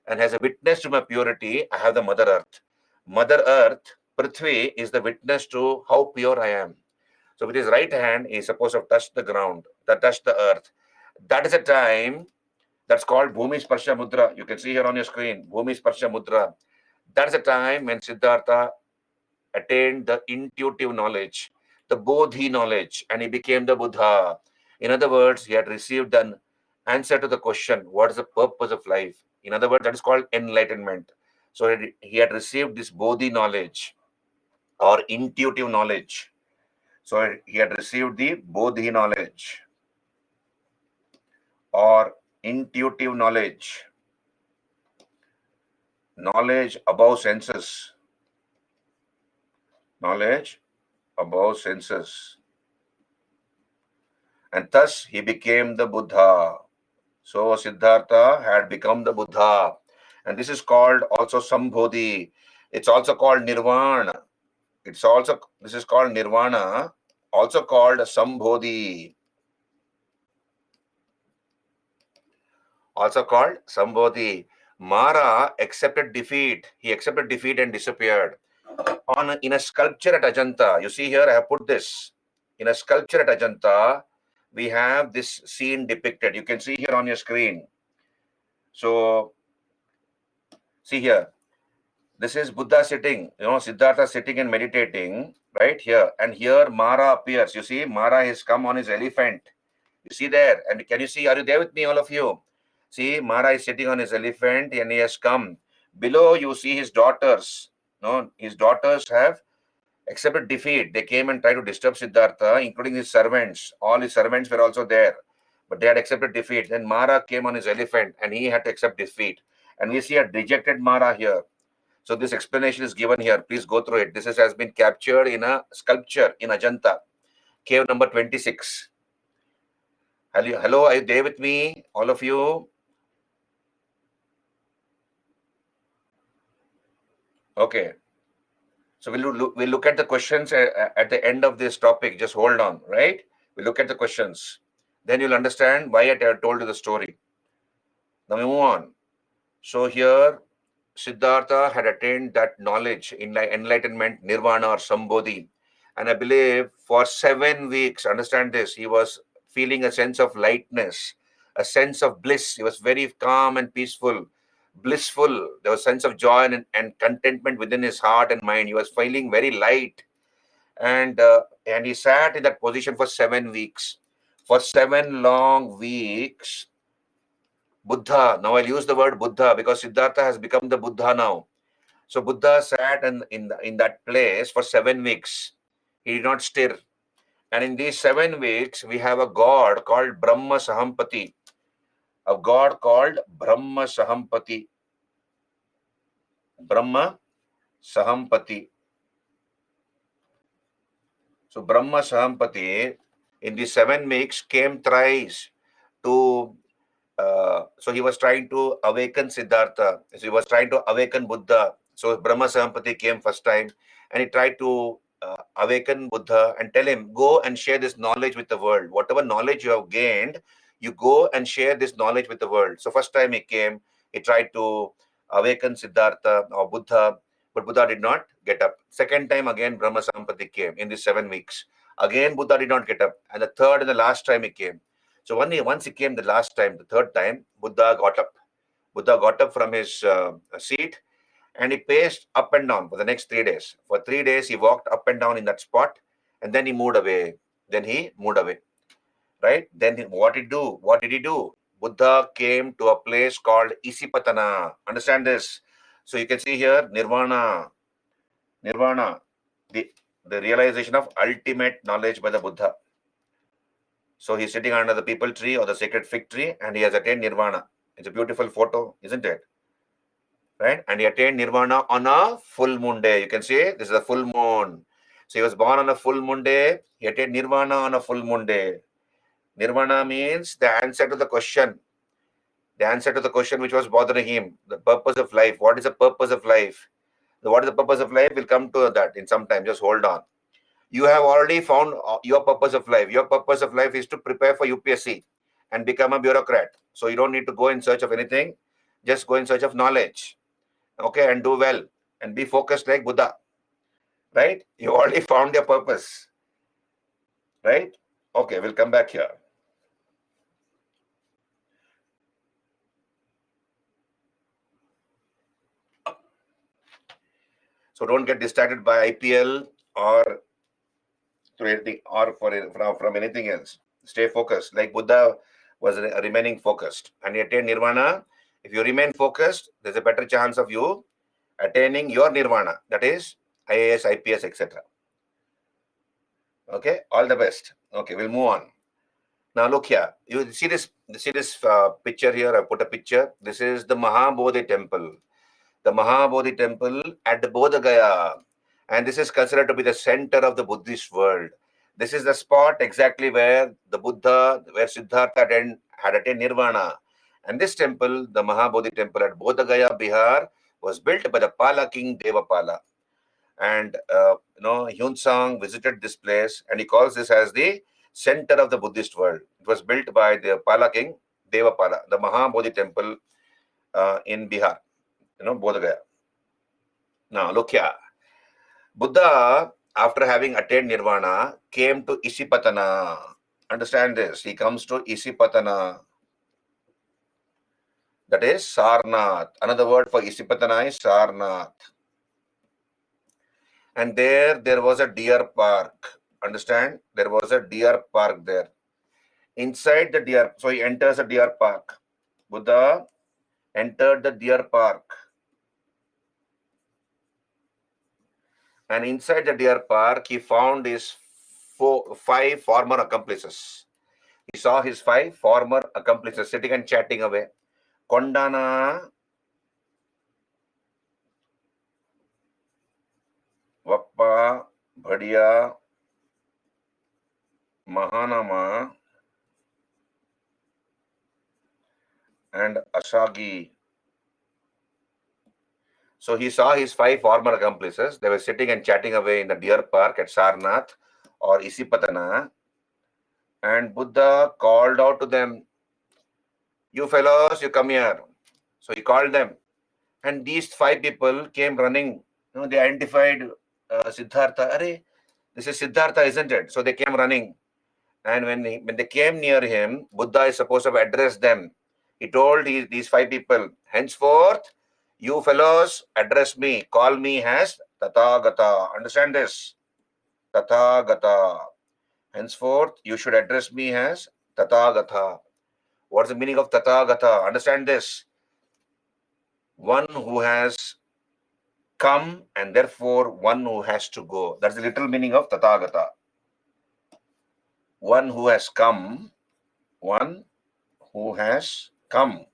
And as a witness to my purity, I have the Mother Earth. Mother Earth, Prithvi, is the witness to how pure I am. So with his right hand, he is supposed to have touched the ground, touched the earth. That is a time that's called Bhumi Sparsha Mudra. You can see here on your screen, Bhumi Sparsha Mudra. That's the time when Siddhartha attained the intuitive knowledge, the Bodhi knowledge, and he became the Buddha. In other words, he had received an answer to the question, what is the purpose of life? In other words, that is called enlightenment. So he had received this Bodhi knowledge or intuitive knowledge. So he had received the Bodhi knowledge or intuitive knowledge, knowledge above senses, knowledge above senses. And thus he became the Buddha. So Siddhartha had become the Buddha. And this is called also Sambodhi. It's also called Nirvana. This is called Nirvana, also called Sambodhi. Also called Sambodhi. Mara accepted defeat. He accepted defeat and disappeared. In a sculpture at Ajanta, you see here, I have put this. In a sculpture at Ajanta, we have this scene depicted. You can see here on your screen. So, see here. This is Buddha sitting, Siddhartha sitting and meditating right here. And here Mara appears. You see, Mara has come on his elephant. You see there. And can you see, are you there with me, all of you? See, Mara is sitting on his elephant and he has come. Below, you see his daughters. No, his daughters have accepted defeat. They came and tried to disturb Siddhartha, including his servants. All his servants were also there. But they had accepted defeat. Then Mara came on his elephant and he had to accept defeat. And we see a dejected Mara here. So this explanation is given here. Please go through it. This has been captured in a sculpture in Ajanta, cave number 26. Hello, are you there with me, all of you? Okay. So we'll look at the questions at the end of this topic. Just hold on, right? We'll look at the questions. Then you'll understand why I told you the story. Now we move on. So here, Siddhartha had attained that knowledge in enlightenment, nirvana or sambodhi. And I believe for 7 weeks, understand this, he was feeling a sense of lightness, a sense of bliss. He was very calm and peaceful, blissful. There was a sense of joy and contentment within his heart and mind. He was feeling very light. And he sat in that position for 7 weeks. For 7 long weeks, Buddha, now I'll use the word Buddha because Siddhartha has become the Buddha now. So Buddha sat in that place for 7 weeks. He did not stir. And in these 7 weeks, we have a god called Brahma Sahampati. A god called Brahma Sahampati. Brahma Sahampati. So Brahma Sahampati in these 7 weeks came thrice to so he was trying to awaken Siddhartha. So he was trying to awaken Buddha. So Brahma Sahampati came first time and he tried to awaken Buddha and tell him, go and share this knowledge with the world. Whatever knowledge you have gained, you go and share this knowledge with the world. So first time he came, he tried to awaken Siddhartha or Buddha, but Buddha did not get up. Second time again, Brahma Sahampati came in these 7 weeks. Again, Buddha did not get up. And the third and the last time he came. So once he came the last time, the third time, Buddha got up. Buddha got up from his seat and he paced up and down for the next 3 days. For 3 days, he walked up and down in that spot and then he moved away. Right? Then what did he do? What did he do? Buddha came to a place called Isipatana. Understand this? So you can see here, Nirvana, the realization of ultimate knowledge by the Buddha. So he's sitting under the people tree or the sacred fig tree and he has attained Nirvana. It's a beautiful photo, isn't it? Right? And he attained Nirvana on a full moon day. You can see this is a full moon. So he was born on a full moon day. He attained Nirvana on a full moon day. Nirvana means the answer to the question. The answer to the question which was bothering him. The purpose of life. What is the purpose of life? What is the purpose of life? We'll come to that in some time. Just hold on. You have already found your purpose of life. Your purpose of life is to prepare for UPSC and become a bureaucrat. So you don't need to go in search of anything. Just go in search of knowledge. Okay, and do well and be focused like Buddha. Right? You already found your purpose. Right? Okay, we'll come back here. So don't get distracted by IPL or through anything or from anything else. Stay focused. Like Buddha was remaining focused, and he attained nirvana. If you remain focused, there's a better chance of you attaining your nirvana. That is IAS, IPS, etc. Okay, all the best. Okay, we'll move on. Now look here. You see this picture here. I put a picture. This is the Mahabodhi temple. The Mahabodhi temple at the Bodh Gaya. And this is considered to be the center of the Buddhist world. This is the spot exactly where the Buddha, where Siddhartha had attained nirvana. And this temple, the Mahabodhi temple at Bodh Gaya, Bihar, was built by the Pala king Devapala. And Hyun Sang visited this place, and he calls this as the center of the Buddhist world. It was built by the Pala king Devapala, the Mahabodhi temple in Bihar, Bodh Gaya. Now look here. Buddha, after having attained nirvana, came to Isipatana. Understand this. He comes to Isipatana. That is Sarnath. Another word for Isipatana is Sarnath. And there was a deer park. Understand? There was a deer park there. Inside the deer, so he enters a deer park. Buddha entered the deer park. And inside the deer park, he found his 5 former accomplices. He saw his 5 former accomplices sitting and chatting away. Kondana, Vappa, Bhadia, Mahanama, and Asagi. So he saw his 5 former accomplices. They were sitting and chatting away in the deer park at Sarnath or Isipatana. And Buddha called out to them, "You fellows, you come here." So he called them. And these 5 people came running. They identified Siddhartha. Arey, this is Siddhartha, isn't it? So they came running. And when they came near him, Buddha is supposed to have addressed them. He told these 5 people, "Henceforth, you fellows address me, call me as Tathagata." Understand this? Tathagata. Henceforth, you should address me as Tathagata. What's the meaning of Tathagata? Understand this. One who has come and therefore one who has to go. That's the literal meaning of Tathagata. One who has come, one who has come.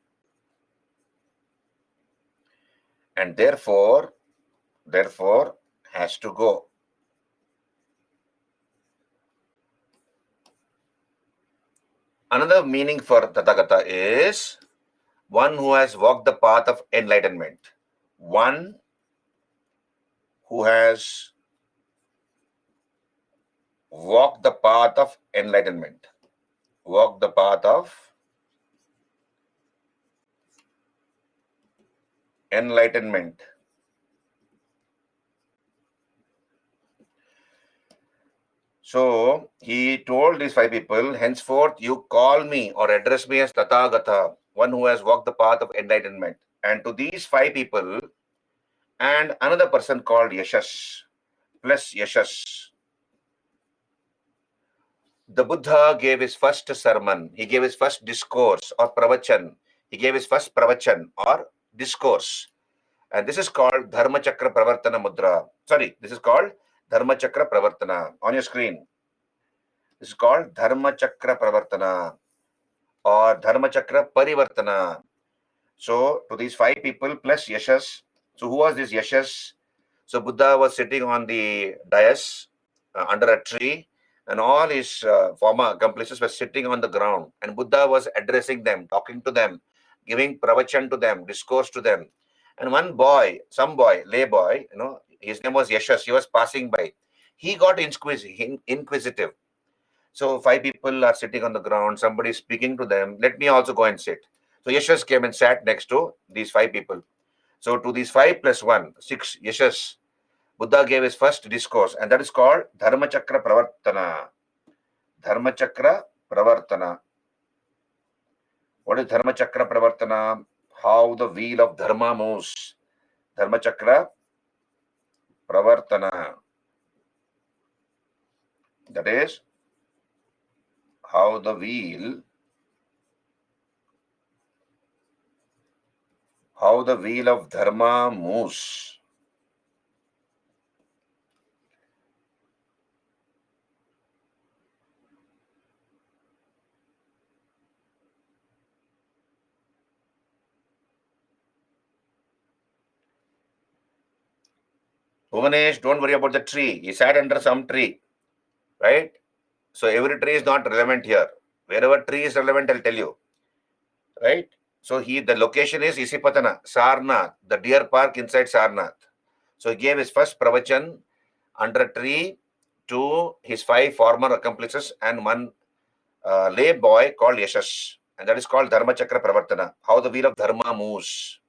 And therefore has to go. Another meaning for Tathagata is one who has walked the path of enlightenment. One who has walked the path of enlightenment. Walk the path of enlightenment. So he told these 5 people, "Henceforth you call me or address me as Tathagata, one who has walked the path of enlightenment." And to these 5 people and another person called Yashas, plus Yashas, the Buddha gave his first sermon. He gave his first discourse or pravachan. He gave his first pravachan or discourse. And this is called Dharma Chakra Pravartana Mudra. Sorry, this is called Dharma Chakra Pravartana. On your screen. This is called Dharma Chakra Pravartana or Dharma Chakra Parivartana. So to these 5 people plus Yashas. So who was this Yashas? So Buddha was sitting on the dais under a tree, and all his former accomplices were sitting on the ground. And Buddha was addressing them, talking to them, giving pravachan to them, discourse to them. And one boy, some boy, lay boy, his name was Yashas. He was passing by. He got inquisitive. So 5 people are sitting on the ground. Somebody is speaking to them. Let me also go and sit. So Yashas came and sat next to these 5 people. So to these 5 plus 1, 6 Yashas, Buddha gave his first discourse, and that is called Dharma Chakra Pravartana. Dharma Chakra Pravartana. What is Dharma Chakra Pravartana? How the wheel of Dharma moves. Dharma Chakra Pravartana. That is how the wheel of dharma moves. Bhuvanesh, don't worry about the tree. He sat under some tree, right? So every tree is not relevant here. Wherever tree is relevant, I'll tell you, right? So the location is Isipatana, Sarnath, the deer park inside Sarnath. So he gave his first pravachan under a tree to his 5 former accomplices and one lay boy called Yashas. And that is called Dharma Chakra Pravartana, how the wheel of Dharma moves.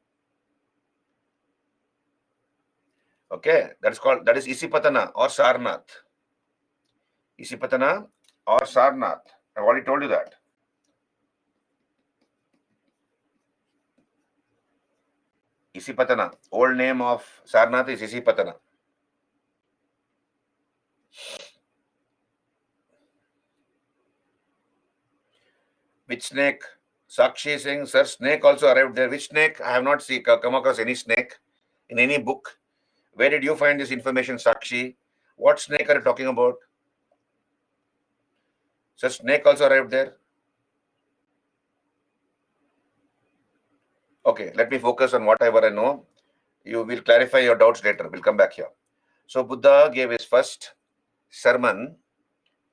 Okay, that is Isipatana or Sarnath. Isipatana or Sarnath. I've already told you that. Isipatana. Old name of Sarnath is Isipatana. Which snake? Sakshi Singh, sir, snake also arrived there. Which snake? I have not come across any snake in any book. Where did you find this information, Sakshi? What snake are you talking about? Sir, snake also arrived there. Okay, let me focus on whatever I know. You will clarify your doubts later. We'll come back here. So Buddha gave his first sermon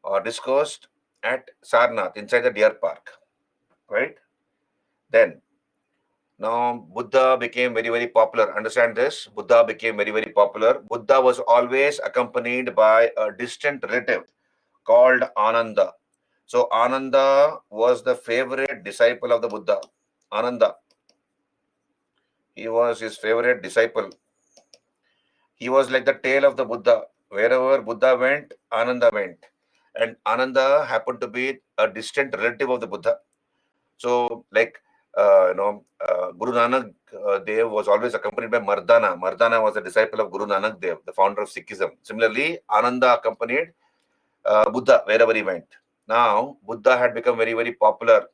or discoursed at Sarnath inside the deer park, right? Then, now Buddha became very, very popular. Understand this? Buddha became very, very popular. Buddha was always accompanied by a distant relative called Ananda. So Ananda was the favorite disciple of the Buddha. Ananda. He was his favorite disciple. He was like the tail of the Buddha. Wherever Buddha went, Ananda went. And Ananda happened to be a distant relative of the Buddha. So, like, Guru Nanak Dev was always accompanied by Mardana. Mardana was a disciple of Guru Nanak Dev, the founder of Sikhism. Similarly, Ananda accompanied Buddha wherever he went. Now, Buddha had become very, very popular.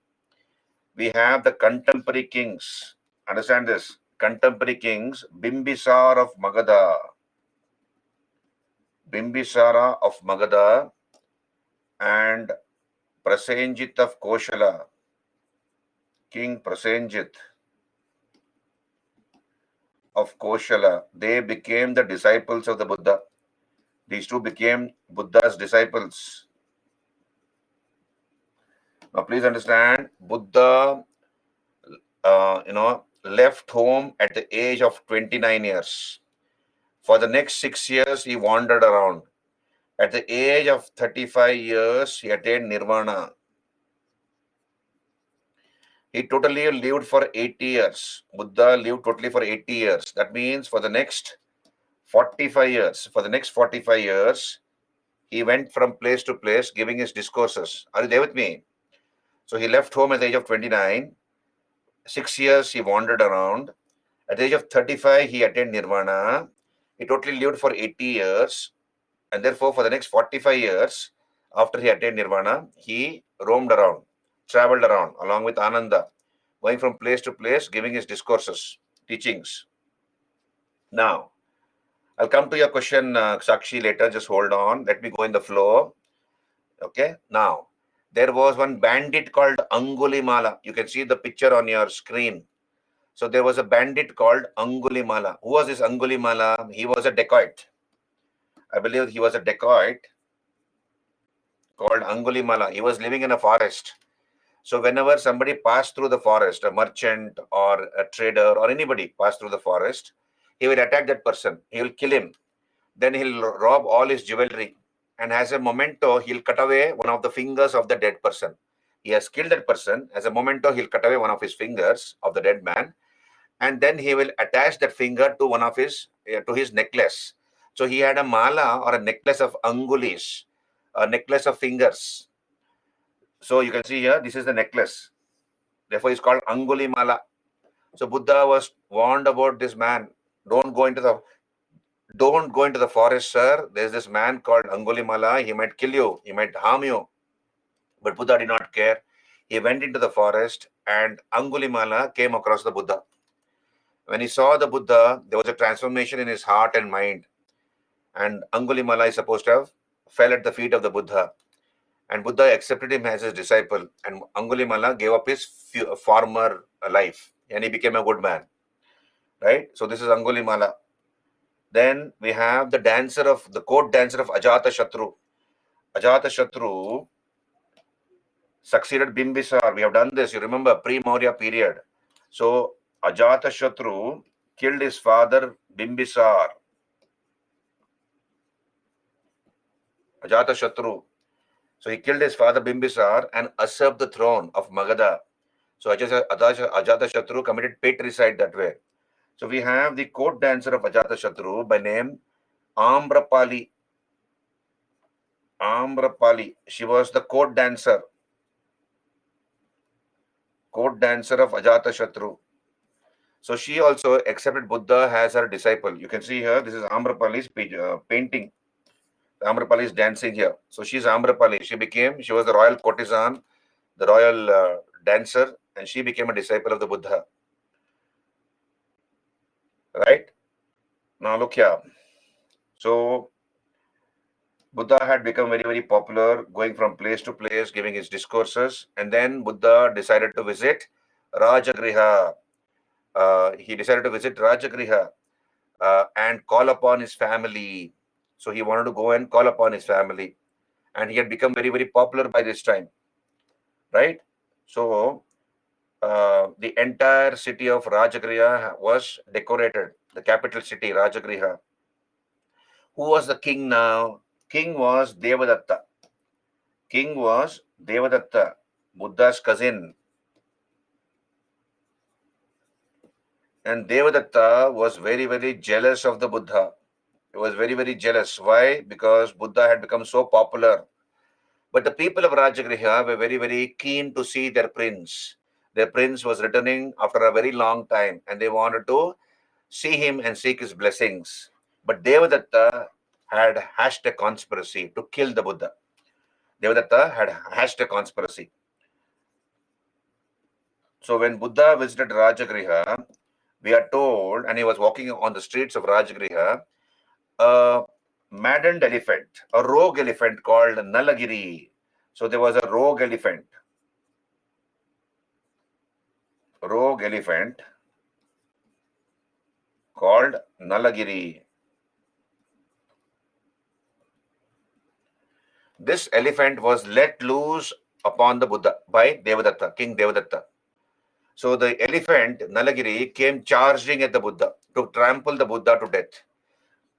We have the contemporary kings. Understand this? Contemporary kings, Bimbisara of Magadha. Bimbisara of Magadha and Prasenjit of Koshala. King Prasenjit of Koshala, they became the disciples of the Buddha. These two became Buddha's disciples. Now, please understand, Buddha, left home at the age of 29 years. For the next 6 years, he wandered around. At the age of 35 years, he attained nirvana. He totally lived for 80 years. Buddha lived totally for 80 years. That means for the next 45 years, he went from place to place giving his discourses. Are you there with me? So he left home at the age of 29. 6 years he wandered around. At the age of 35, he attained nirvana. He totally lived for 80 years. And therefore, for the next 45 years, after he attained nirvana, he roamed around, traveled around along with Ananda, going from place to place, giving his discourses, teachings. Now, I'll come to your question, Sakshi, later. Just hold on. Let me go in the flow. Okay. Now, there was one bandit called Angulimala. You can see the picture on your screen. So there was a bandit called Angulimala. Who was this Angulimala? He was a dacoit. I believe he was a dacoit called Angulimala. He was living in a forest. So whenever somebody passed through the forest, a merchant or a trader or anybody passed through the forest, he will attack that person. He will kill him. Then he'll rob all his jewelry. And as a memento, he'll cut away one of the fingers of the dead person. He has killed that person. As a memento, he'll cut away one of his fingers of the dead man. And then he will attach that finger to one of his necklace. So he had a mala or a necklace of angulis, a necklace of fingers. So you can see here, this is the necklace. Therefore, it's called Anguli Mala. So Buddha was warned about this man. Don't go into the Don't go into the forest, sir. There's this man called Angulimala. He might kill you. He might harm you. But Buddha did not care. He went into the forest and Angulimala came across the Buddha. When he saw the Buddha, there was a transformation in his heart and mind. And Angulimala is supposed to have fell at the feet of the Buddha. And Buddha accepted him as his disciple. And Angulimala gave up his former life. And he became a good man. Right? So this is Angulimala. Then we have the court dancer of Ajata Shatru. Ajata Shatru succeeded Bimbisar. We have done this. You remember pre-Maurya period. So Ajata Shatru killed his father Bimbisar. Ajata Shatru. So he killed his father Bimbisar and usurped the throne of Magadha. So Ajata Shatru committed patricide that way. So we have the court dancer of Ajata Shatru by name Amrapali. Amrapali. She was the court dancer of Ajata Shatru. So she also accepted Buddha as her disciple. You can see here, this is Amrapali's painting. Amrapali is dancing here. So she's Amrapali. She was the royal courtesan, the royal dancer, and she became a disciple of the Buddha. Right? Now look here. So Buddha had become very, very popular, going from place to place, giving his discourses. And then Buddha decided to visit Rajagriha. He decided to visit Rajagriha and call upon his family. So he wanted to go and call upon his family. And he had become very, very popular by this time. Right? So the entire city of Rajagriha was decorated. The capital city, Rajagriha. Who was the king now? King was Devadatta. Buddha's cousin. And Devadatta was very, very jealous of the Buddha. He was very, very jealous. Why? Because Buddha had become so popular. But the people of Rajagriha were very, very keen to see their prince. Their prince was returning after a very long time, and they wanted to see him and seek his blessings. But Devadatta had hatched a conspiracy to kill the Buddha. Devadatta had hatched a conspiracy. So when Buddha visited Rajagriha, we are told, and he was walking on the streets of Rajagriha, a maddened elephant, a rogue elephant called Nalagiri. So there was a rogue elephant called Nalagiri. This elephant was let loose upon the Buddha by Devadatta, King Devadatta. So the elephant, Nalagiri, came charging at the Buddha to trample the Buddha to death.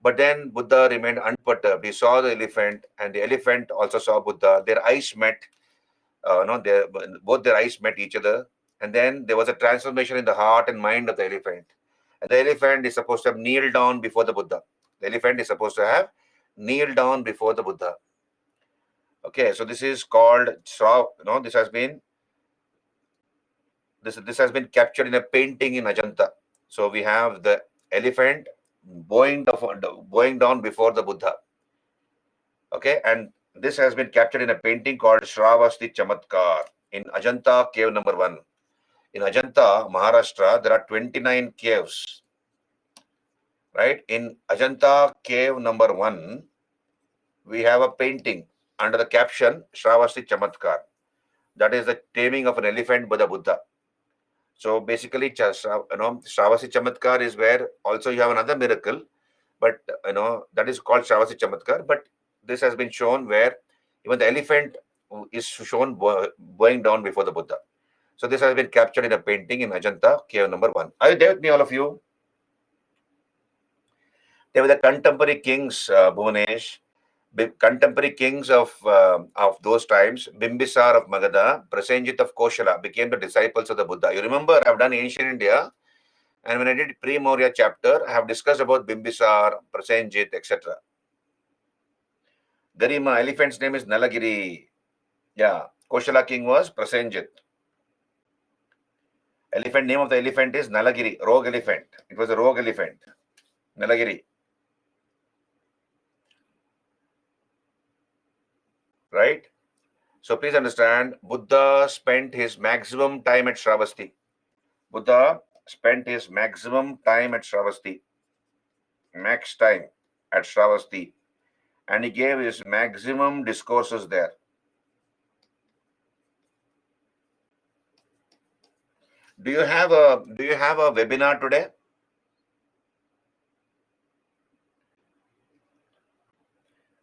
But then Buddha remained unperturbed. He saw the elephant, and the elephant also saw Buddha. Their eyes met. Both their eyes met each other, and then there was a transformation in the heart and mind of the elephant. And the elephant is supposed to have kneeled down before the Buddha. The elephant is supposed to have kneeled down before the Buddha. Okay, so this is called this has been captured in a painting in Ajanta. So we have the elephant bowing down before the Buddha. Okay, and this has been captured in a painting called Shravasti Chamatkar in Ajanta cave number 1. In Ajanta, Maharashtra, there are 29 caves. Right? In Ajanta cave number 1, we have a painting under the caption Shravasti Chamatkar. That is the taming of an elephant by the Buddha. So basically, Shravasti Chamatkar is where also you have another miracle, but that is called Shravasti Chamatkar. But this has been shown where even the elephant is shown bowing down before the Buddha. So this has been captured in a painting in Ajanta, cave number 1. Are you there with me, all of you? They were the contemporary kings, Bhuvanesh. Contemporary kings of those times, Bimbisar of Magadha, Prasenjit of Koshala became the disciples of the Buddha. You remember, I've done ancient India, and when I did pre-Maurya chapter, I have discussed about Bimbisar, Prasenjit, etc. Garima, elephant's name is Nalagiri. Yeah, Koshala king was Prasenjit. Name of the elephant is Nalagiri, rogue elephant. It was a rogue elephant, Nalagiri. right? So please understand, Buddha spent his maximum time at Shravasti. Buddha spent his maximum time at Shravasti, max time at Shravasti, and he gave his maximum discourses there. Do you have a webinar today?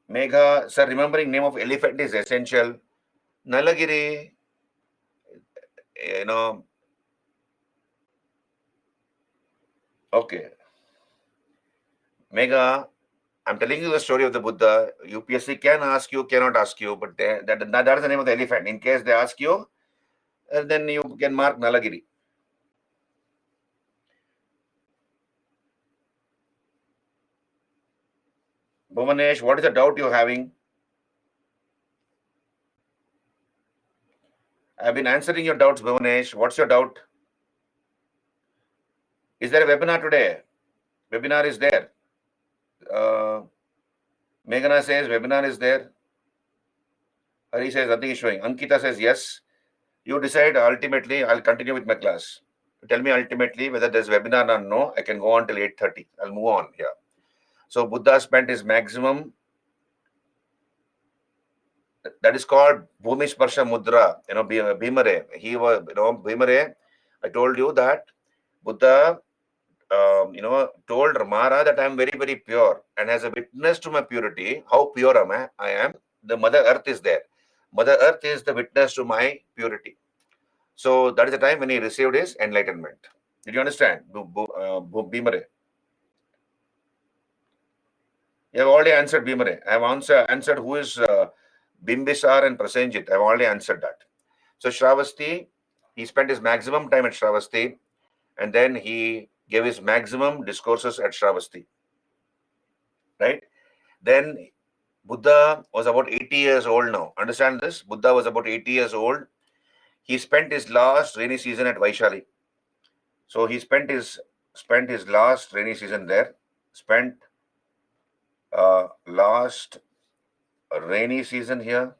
Megha, sir, remembering name of elephant is essential. Nalagiri, you know, okay. Megha, I'm telling you the story of the Buddha. UPSC can ask you, cannot ask you, but that is the name of the elephant. In case they ask you, then you can mark Nalagiri. Bhuvanesh, what is the doubt you're having? I've been answering your doubts, Bhuvanesh. What's your doubt? Is there a webinar today? Webinar is there. Uh, Meghana says webinar is there. Hari says nothing is showing. Ankita says yes. You decide. Ultimately, I'll continue with my class. Tell me ultimately whether there's webinar or no. I can go on till 8:30. I'll move on here. So Buddha spent his maximum. That is called Bhumi Sparsha Mudra. Bhimare. He was, Bhimare. I told you that Buddha, told Mara that I am very, very pure. And as a witness to my purity, how pure am I? I am. The Mother Earth is there. Mother Earth is the witness to my purity. So that is the time when he received his enlightenment. Did you understand? Bhimare. You have already answered Bhimare. I have answered who is Bimbisar and Prasenjit. I have already answered that. So Shravasti, he spent his maximum time at Shravasti, and then he gave his maximum discourses at Shravasti. Right? Then Buddha was about 80 years old now. Understand this? Buddha was about 80 years old. He spent his last rainy season at Vaishali. So he spent his last rainy season there. Spent last rainy season here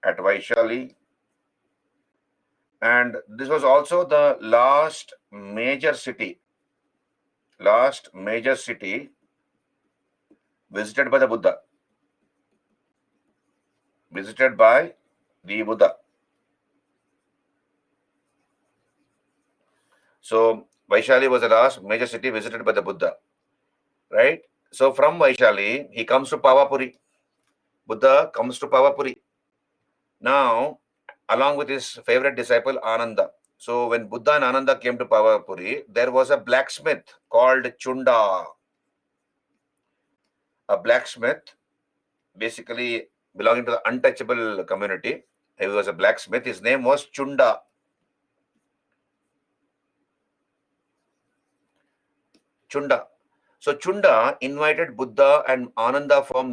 at Vaishali. And this was also the last major city visited by the Buddha. Visited by the Buddha. So Vaishali was the last major city visited by the Buddha. Right? So from Vaishali, he comes to Pavapuri. Buddha comes to Pavapuri. Now, along with his favorite disciple, Ananda. So when Buddha and Ananda came to Pavapuri, there was a blacksmith called Chunda. A blacksmith, basically belonging to the untouchable community. He was a blacksmith. His name was Chunda. Chunda. So Chunda invited Buddha and Ananda for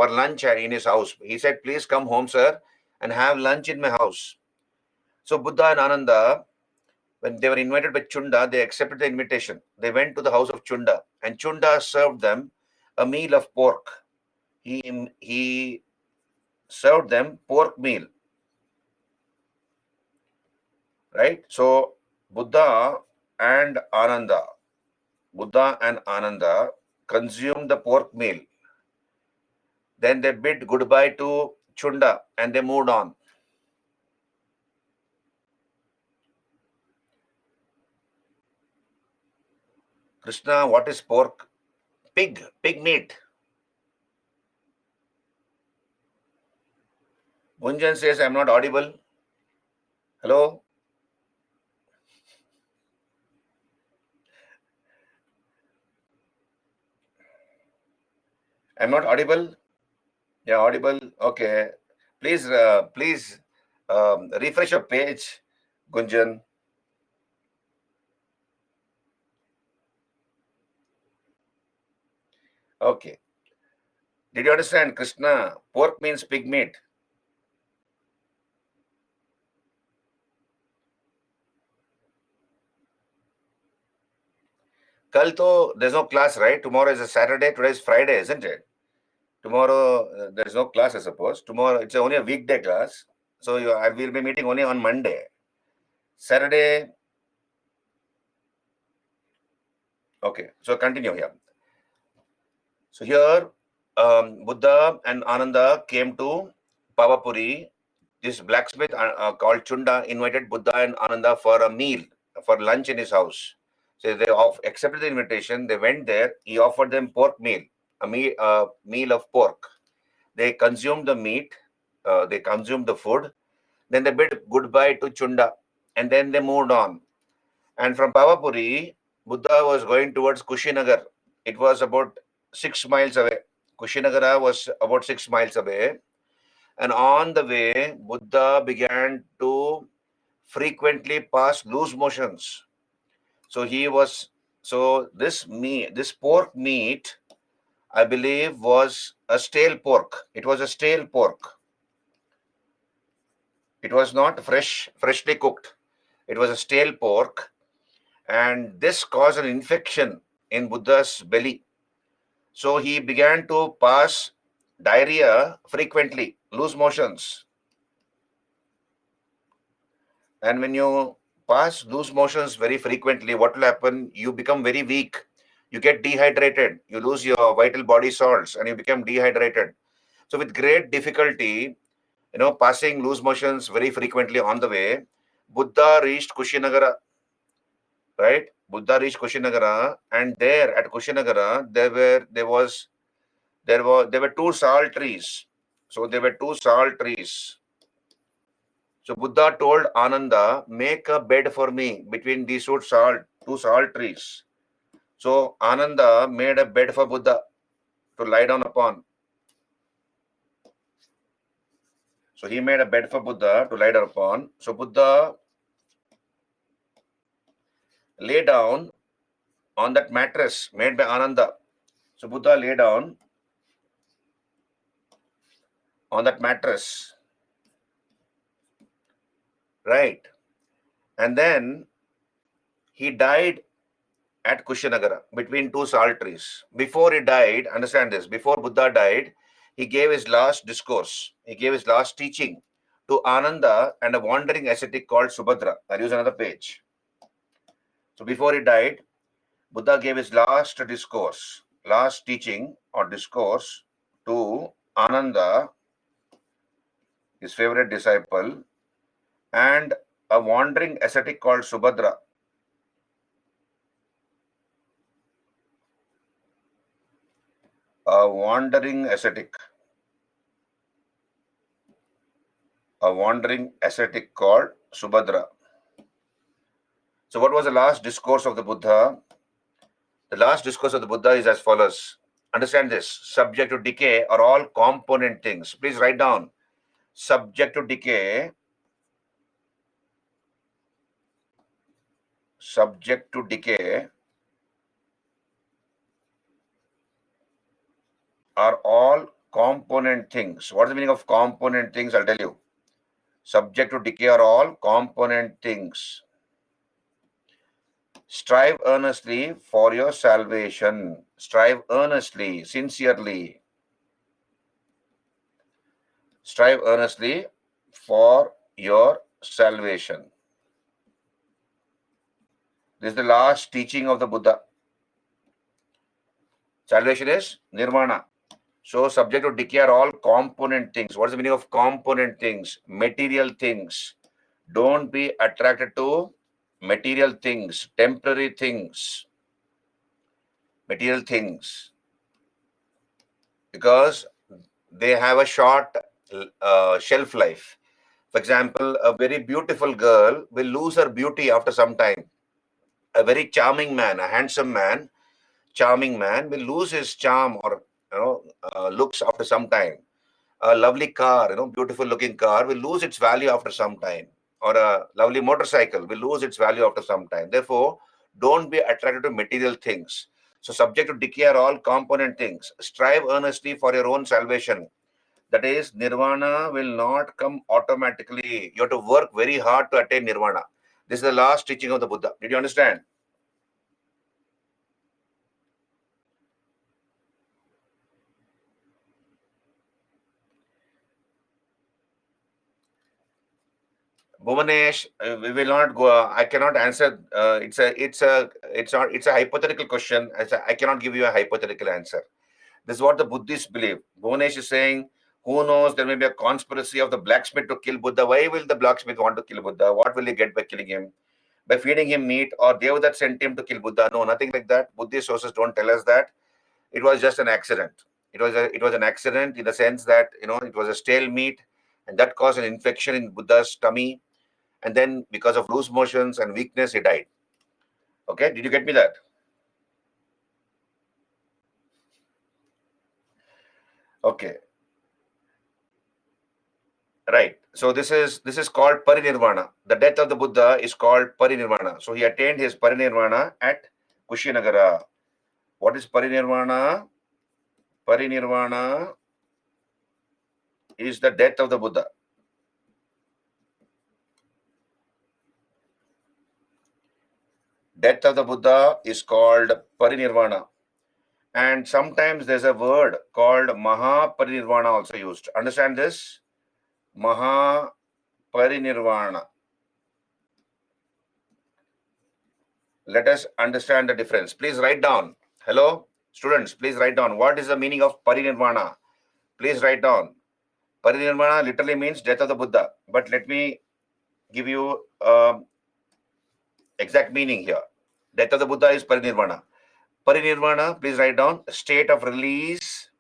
lunch in his house. He said, please come home, sir, and have lunch in my house. So Buddha and Ananda, when they were invited by Chunda, they accepted the invitation. They went to the house of Chunda, and Chunda served them a meal of pork. He served them pork meal. Right? So Buddha and Ananda consumed the pork meal. Then they bid goodbye to Chunda and they moved on. Krishna, what is pork? Pig meat. Gunjan says, I'm not audible. Hello? I'm not audible? Yeah, audible. Okay. Please refresh your page, Gunjan. Okay. Did you understand, Krishna? Pork means pig meat. Kal to, there's no class, right? Tomorrow is a Saturday, today is Friday, isn't it? Tomorrow there is no class, I suppose. Tomorrow it's only a weekday class. So I will be meeting only on Monday. Saturday. Okay, so continue here. So here, Buddha and Ananda came to Pavapuri. This blacksmith called Chunda invited Buddha and Ananda for a meal, for lunch in his house. So they accepted the invitation. They went there. He offered them pork meal, a meal of pork. They consumed the meat. They consumed the food. Then they bid goodbye to Chunda, and then they moved on. And from Pavapuri, Buddha was going towards Kushinagar. It was about 6 miles away. Kushinagara was about 6 miles away. And on the way, Buddha began to frequently pass loose motions. So this pork meat, I believe, was a stale pork. It was a stale pork. It was not freshly cooked. It was a stale pork. And this caused an infection in Buddha's belly. So he began to pass diarrhea frequently, loose motions. And when you pass loose motions very frequently, what will happen? You become very weak. You get dehydrated. You lose your vital body salts and you become dehydrated. So with great difficulty, passing loose motions very frequently on the way, Buddha reached Kushinagara. Right? Buddha reached Kushinagara, and there at Kushinagara there were two sal trees. So there were two sal trees. So Buddha told Ananda, make a bed for me between these two sal trees. So Ananda made a bed for Buddha to lie down upon. So he made a bed for Buddha to lie down upon. So Buddha lay down on that mattress made by Ananda. So Buddha lay down on that mattress. Right. And then he died at Kushinagara between two sal trees. Before he died, understand this, before Buddha died, he gave his last discourse. He gave his last teaching to Ananda and a wandering ascetic called Subhadra. I'll use another page. So before he died, Buddha gave his last discourse, last teaching or discourse to Ananda, his favorite disciple, and a wandering ascetic called Subhadra. A wandering ascetic called Subhadra. So what was the last discourse of the Buddha? The last discourse of the Buddha is as follows. Understand this. Subject to decay are all component things. Please write down. Subject to decay. Subject to decay are all component things. What is the meaning of component things? I'll tell you. Subject to decay are all component things. Strive earnestly for your salvation. Strive earnestly, sincerely. Strive earnestly for your salvation. This is the last teaching of the Buddha. Salvation is nirvana. So subject to decay are all component things. What is the meaning of component things? Material things. Don't be attracted to material things, temporary things. Material things. Because they have a short shelf life. For example, a very beautiful girl will lose her beauty after some time. A very charming man, a handsome man, charming man will lose his charm or looks after some time. A lovely car, beautiful looking car will lose its value after some time. Or a lovely motorcycle will lose its value after some time. Therefore, don't be attracted to material things. So subject to decay are all component things. Strive earnestly for your own salvation. That is, nirvana will not come automatically. You have to work very hard to attain nirvana. This is the last teaching of the Buddha. Did you understand? Bhuvanesh, we will not go. I cannot answer. It's a hypothetical question. I cannot give you a hypothetical answer. This is what the Buddhists believe. Bhuvanesh is saying, who knows, there may be a conspiracy of the blacksmith to kill Buddha. Why will the blacksmith want to kill Buddha? What will he get by killing him? By feeding him meat, or Devdat sent him to kill Buddha? No, nothing like that. Buddhist sources don't tell us that. It was just an accident. It was an accident in the sense that it was a stale meat, and that caused an infection in Buddha's tummy, and then because of loose motions and weakness, he died. Okay, did you get me that? Okay. Right. So this is called parinirvana. The death of the Buddha is called parinirvana. So he attained his parinirvana at Kushinagara. What is parinirvana? Parinirvana is the death of the Buddha. Death of the Buddha is called parinirvana. And sometimes there's a word called Mahaparinirvana also used. Understand this? Mahaparinirvana. Let us understand the difference. Please write down. Hello, students, please write down. What is the meaning of parinirvana? Please write down. Parinirvana literally means death of the Buddha. But let me give you exact meaning here. Death of the Buddha is parinirvana. Parinirvana, please write down, state of release.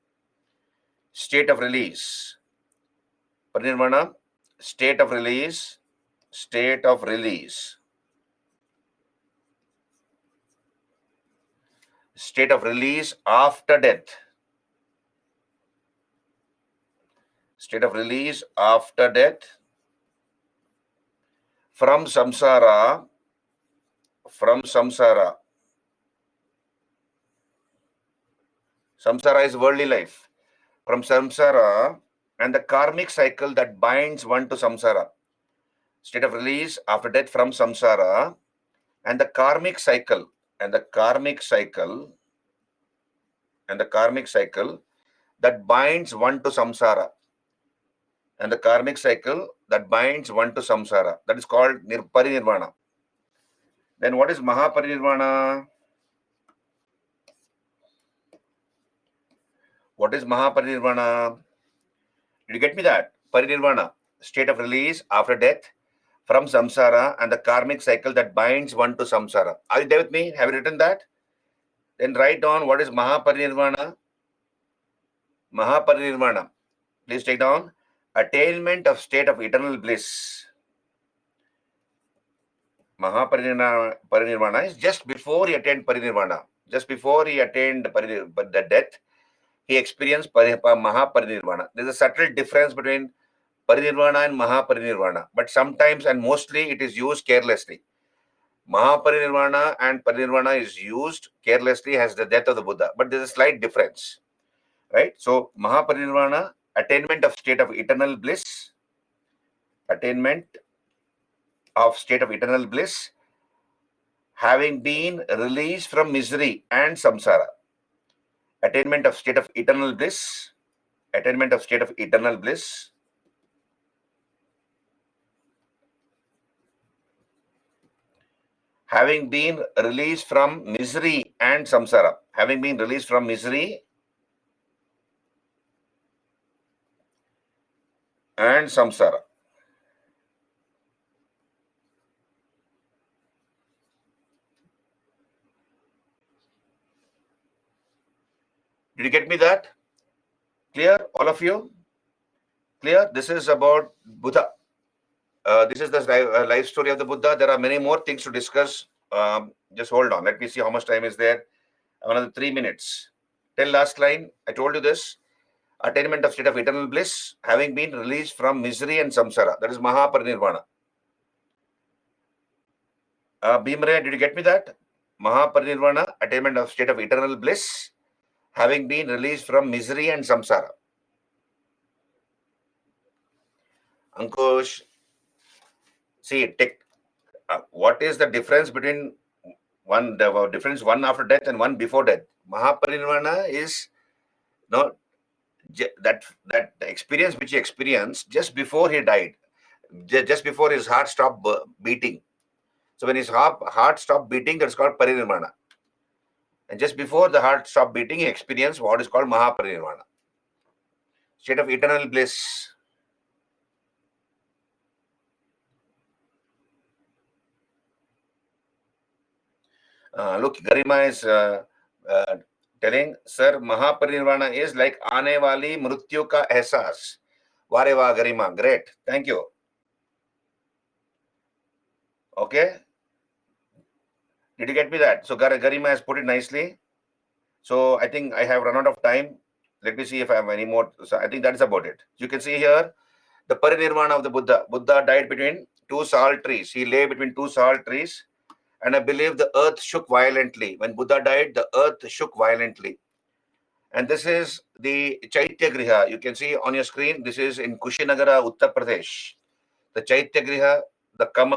State of release. Parinirvana, state of release. State of release. State of release after death. State of release after death from samsara. From samsara. Samsara is worldly life. From samsara and the karmic cycle that binds one to samsara. State of release after death from samsara and the karmic cycle. And the karmic cycle. And the karmic cycle that binds one to samsara. And the karmic cycle that binds one to samsara. That is called parinirvana. Then what is Mahaparinirvana? What is Mahaparinirvana? Did you get me that? Parinirvana, state of release after death from samsara and the karmic cycle that binds one to samsara. Are you there with me? Have you written that? Then write down what is Mahaparinirvana. Mahaparinirvana. Please take down. Attainment of state of eternal bliss. Mahaparinirvana is just before he attained parinirvana. Just before he attained the death, he experienced Mahaparinirvana. There's a subtle difference between parinirvana and Mahaparinirvana, but sometimes and mostly it is used carelessly. Mahaparinirvana and parinirvana is used carelessly as the death of the Buddha, but there's a slight difference, right? So Mahaparinirvana, attainment of state of eternal bliss, attainment of state of eternal bliss, having been released from misery and samsara. Attainment of state of eternal bliss, attainment of state of eternal bliss, having been released from misery and samsara. Having been released from misery and samsara. Did you get me that? Clear, all of you? Clear? This is about Buddha. This is the life story of the Buddha. There are many more things to discuss. Just hold on. Let me see how much time is there. Another 3 minutes. Till last line, I told you this. Attainment of state of eternal bliss, having been released from misery and samsara. That is Mahaparinirvana. Bhimre, did you get me that? Mahaparinirvana, attainment of state of eternal bliss, having been released from misery and samsara. Ankush, see, what is the difference between one after death and one before death? Mahaparinirvana is that experience which he experienced just before he died. just before his heart stopped beating. So when his heart stopped beating, that's called parinirvana. And just before the heart stopped beating, he experienced what is called mahaparinirvana, state of eternal bliss. Look, Garima is telling, sir, Mahaparinirvana is like aane wali mrityu ka ehsas. Vare va, Garima, great. Thank you. Okay. Did you get me that? So Garima has put it nicely. So I think I have run out of time. Let me see if I have any more. So I think that's about it. You can see here the parinirvana of the Buddha. Buddha died between two salt trees. He lay between two salt trees. And I believe the earth shook violently. When Buddha died, the earth shook violently. And this is the Chaitya Griha. You can see on your screen, this is in Kushinagara, Uttar Pradesh. The Chaitya Griha,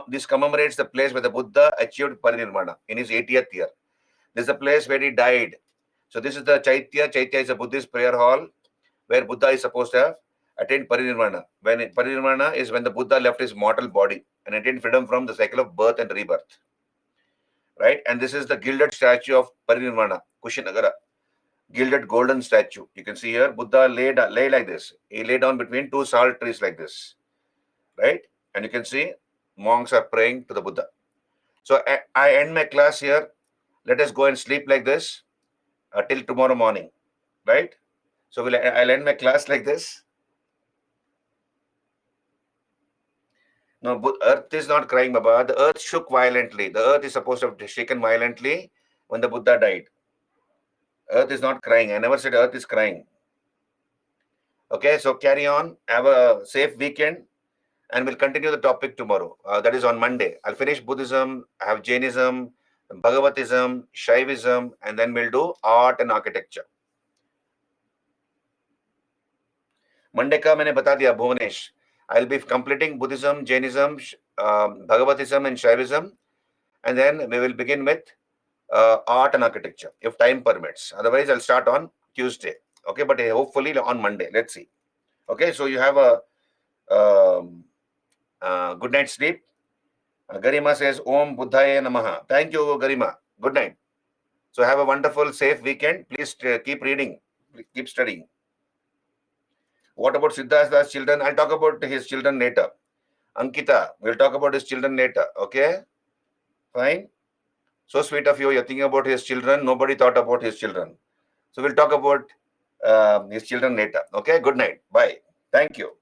this commemorates the place where the Buddha achieved parinirvana in his 80th year. This is the place where he died. So this is the Chaitya. Chaitya is a Buddhist prayer hall where Buddha is supposed to have attained parinirvana. Parinirvana is when the Buddha left his mortal body and attained freedom from the cycle of birth and rebirth. Right? And this is the gilded statue of parinirvana, Kushinagara. Gilded golden statue. You can see here, Buddha lay like this. He lay down between two salt trees like this. Right? And you can see monks are praying to the Buddha. So I end my class here. Let us go and sleep like this till tomorrow morning. Right? So I'll end my class like this. No, earth is not crying, Baba. The earth shook violently. The earth is supposed to have shaken violently when the Buddha died. Earth is not crying. I never said earth is crying. Okay, so carry on. Have a safe weekend. And we'll continue the topic tomorrow. That is on Monday. I'll finish Buddhism, have Jainism, Bhagavatism, Shaivism, and then we'll do art and architecture. Monday का मैंने बता दिया Bhuvanesh. I'll be completing Buddhism, Jainism, Bhagavatism, and Shaivism, and then we will begin with art and architecture if time permits. Otherwise, I'll start on Tuesday. Okay, but hopefully on Monday. Let's see. Okay, so you have a good night's sleep. Garima says, Om Buddhaya Namaha. Thank you, Garima. Good night. So have a wonderful, safe weekend. Please keep reading. Keep studying. What about Siddhartha's children? I'll talk about his children later. Ankita, we'll talk about his children later. Okay? Fine? So sweet of you. You're thinking about his children. Nobody thought about his children. So we'll talk about his children later. Okay? Good night. Bye. Thank you.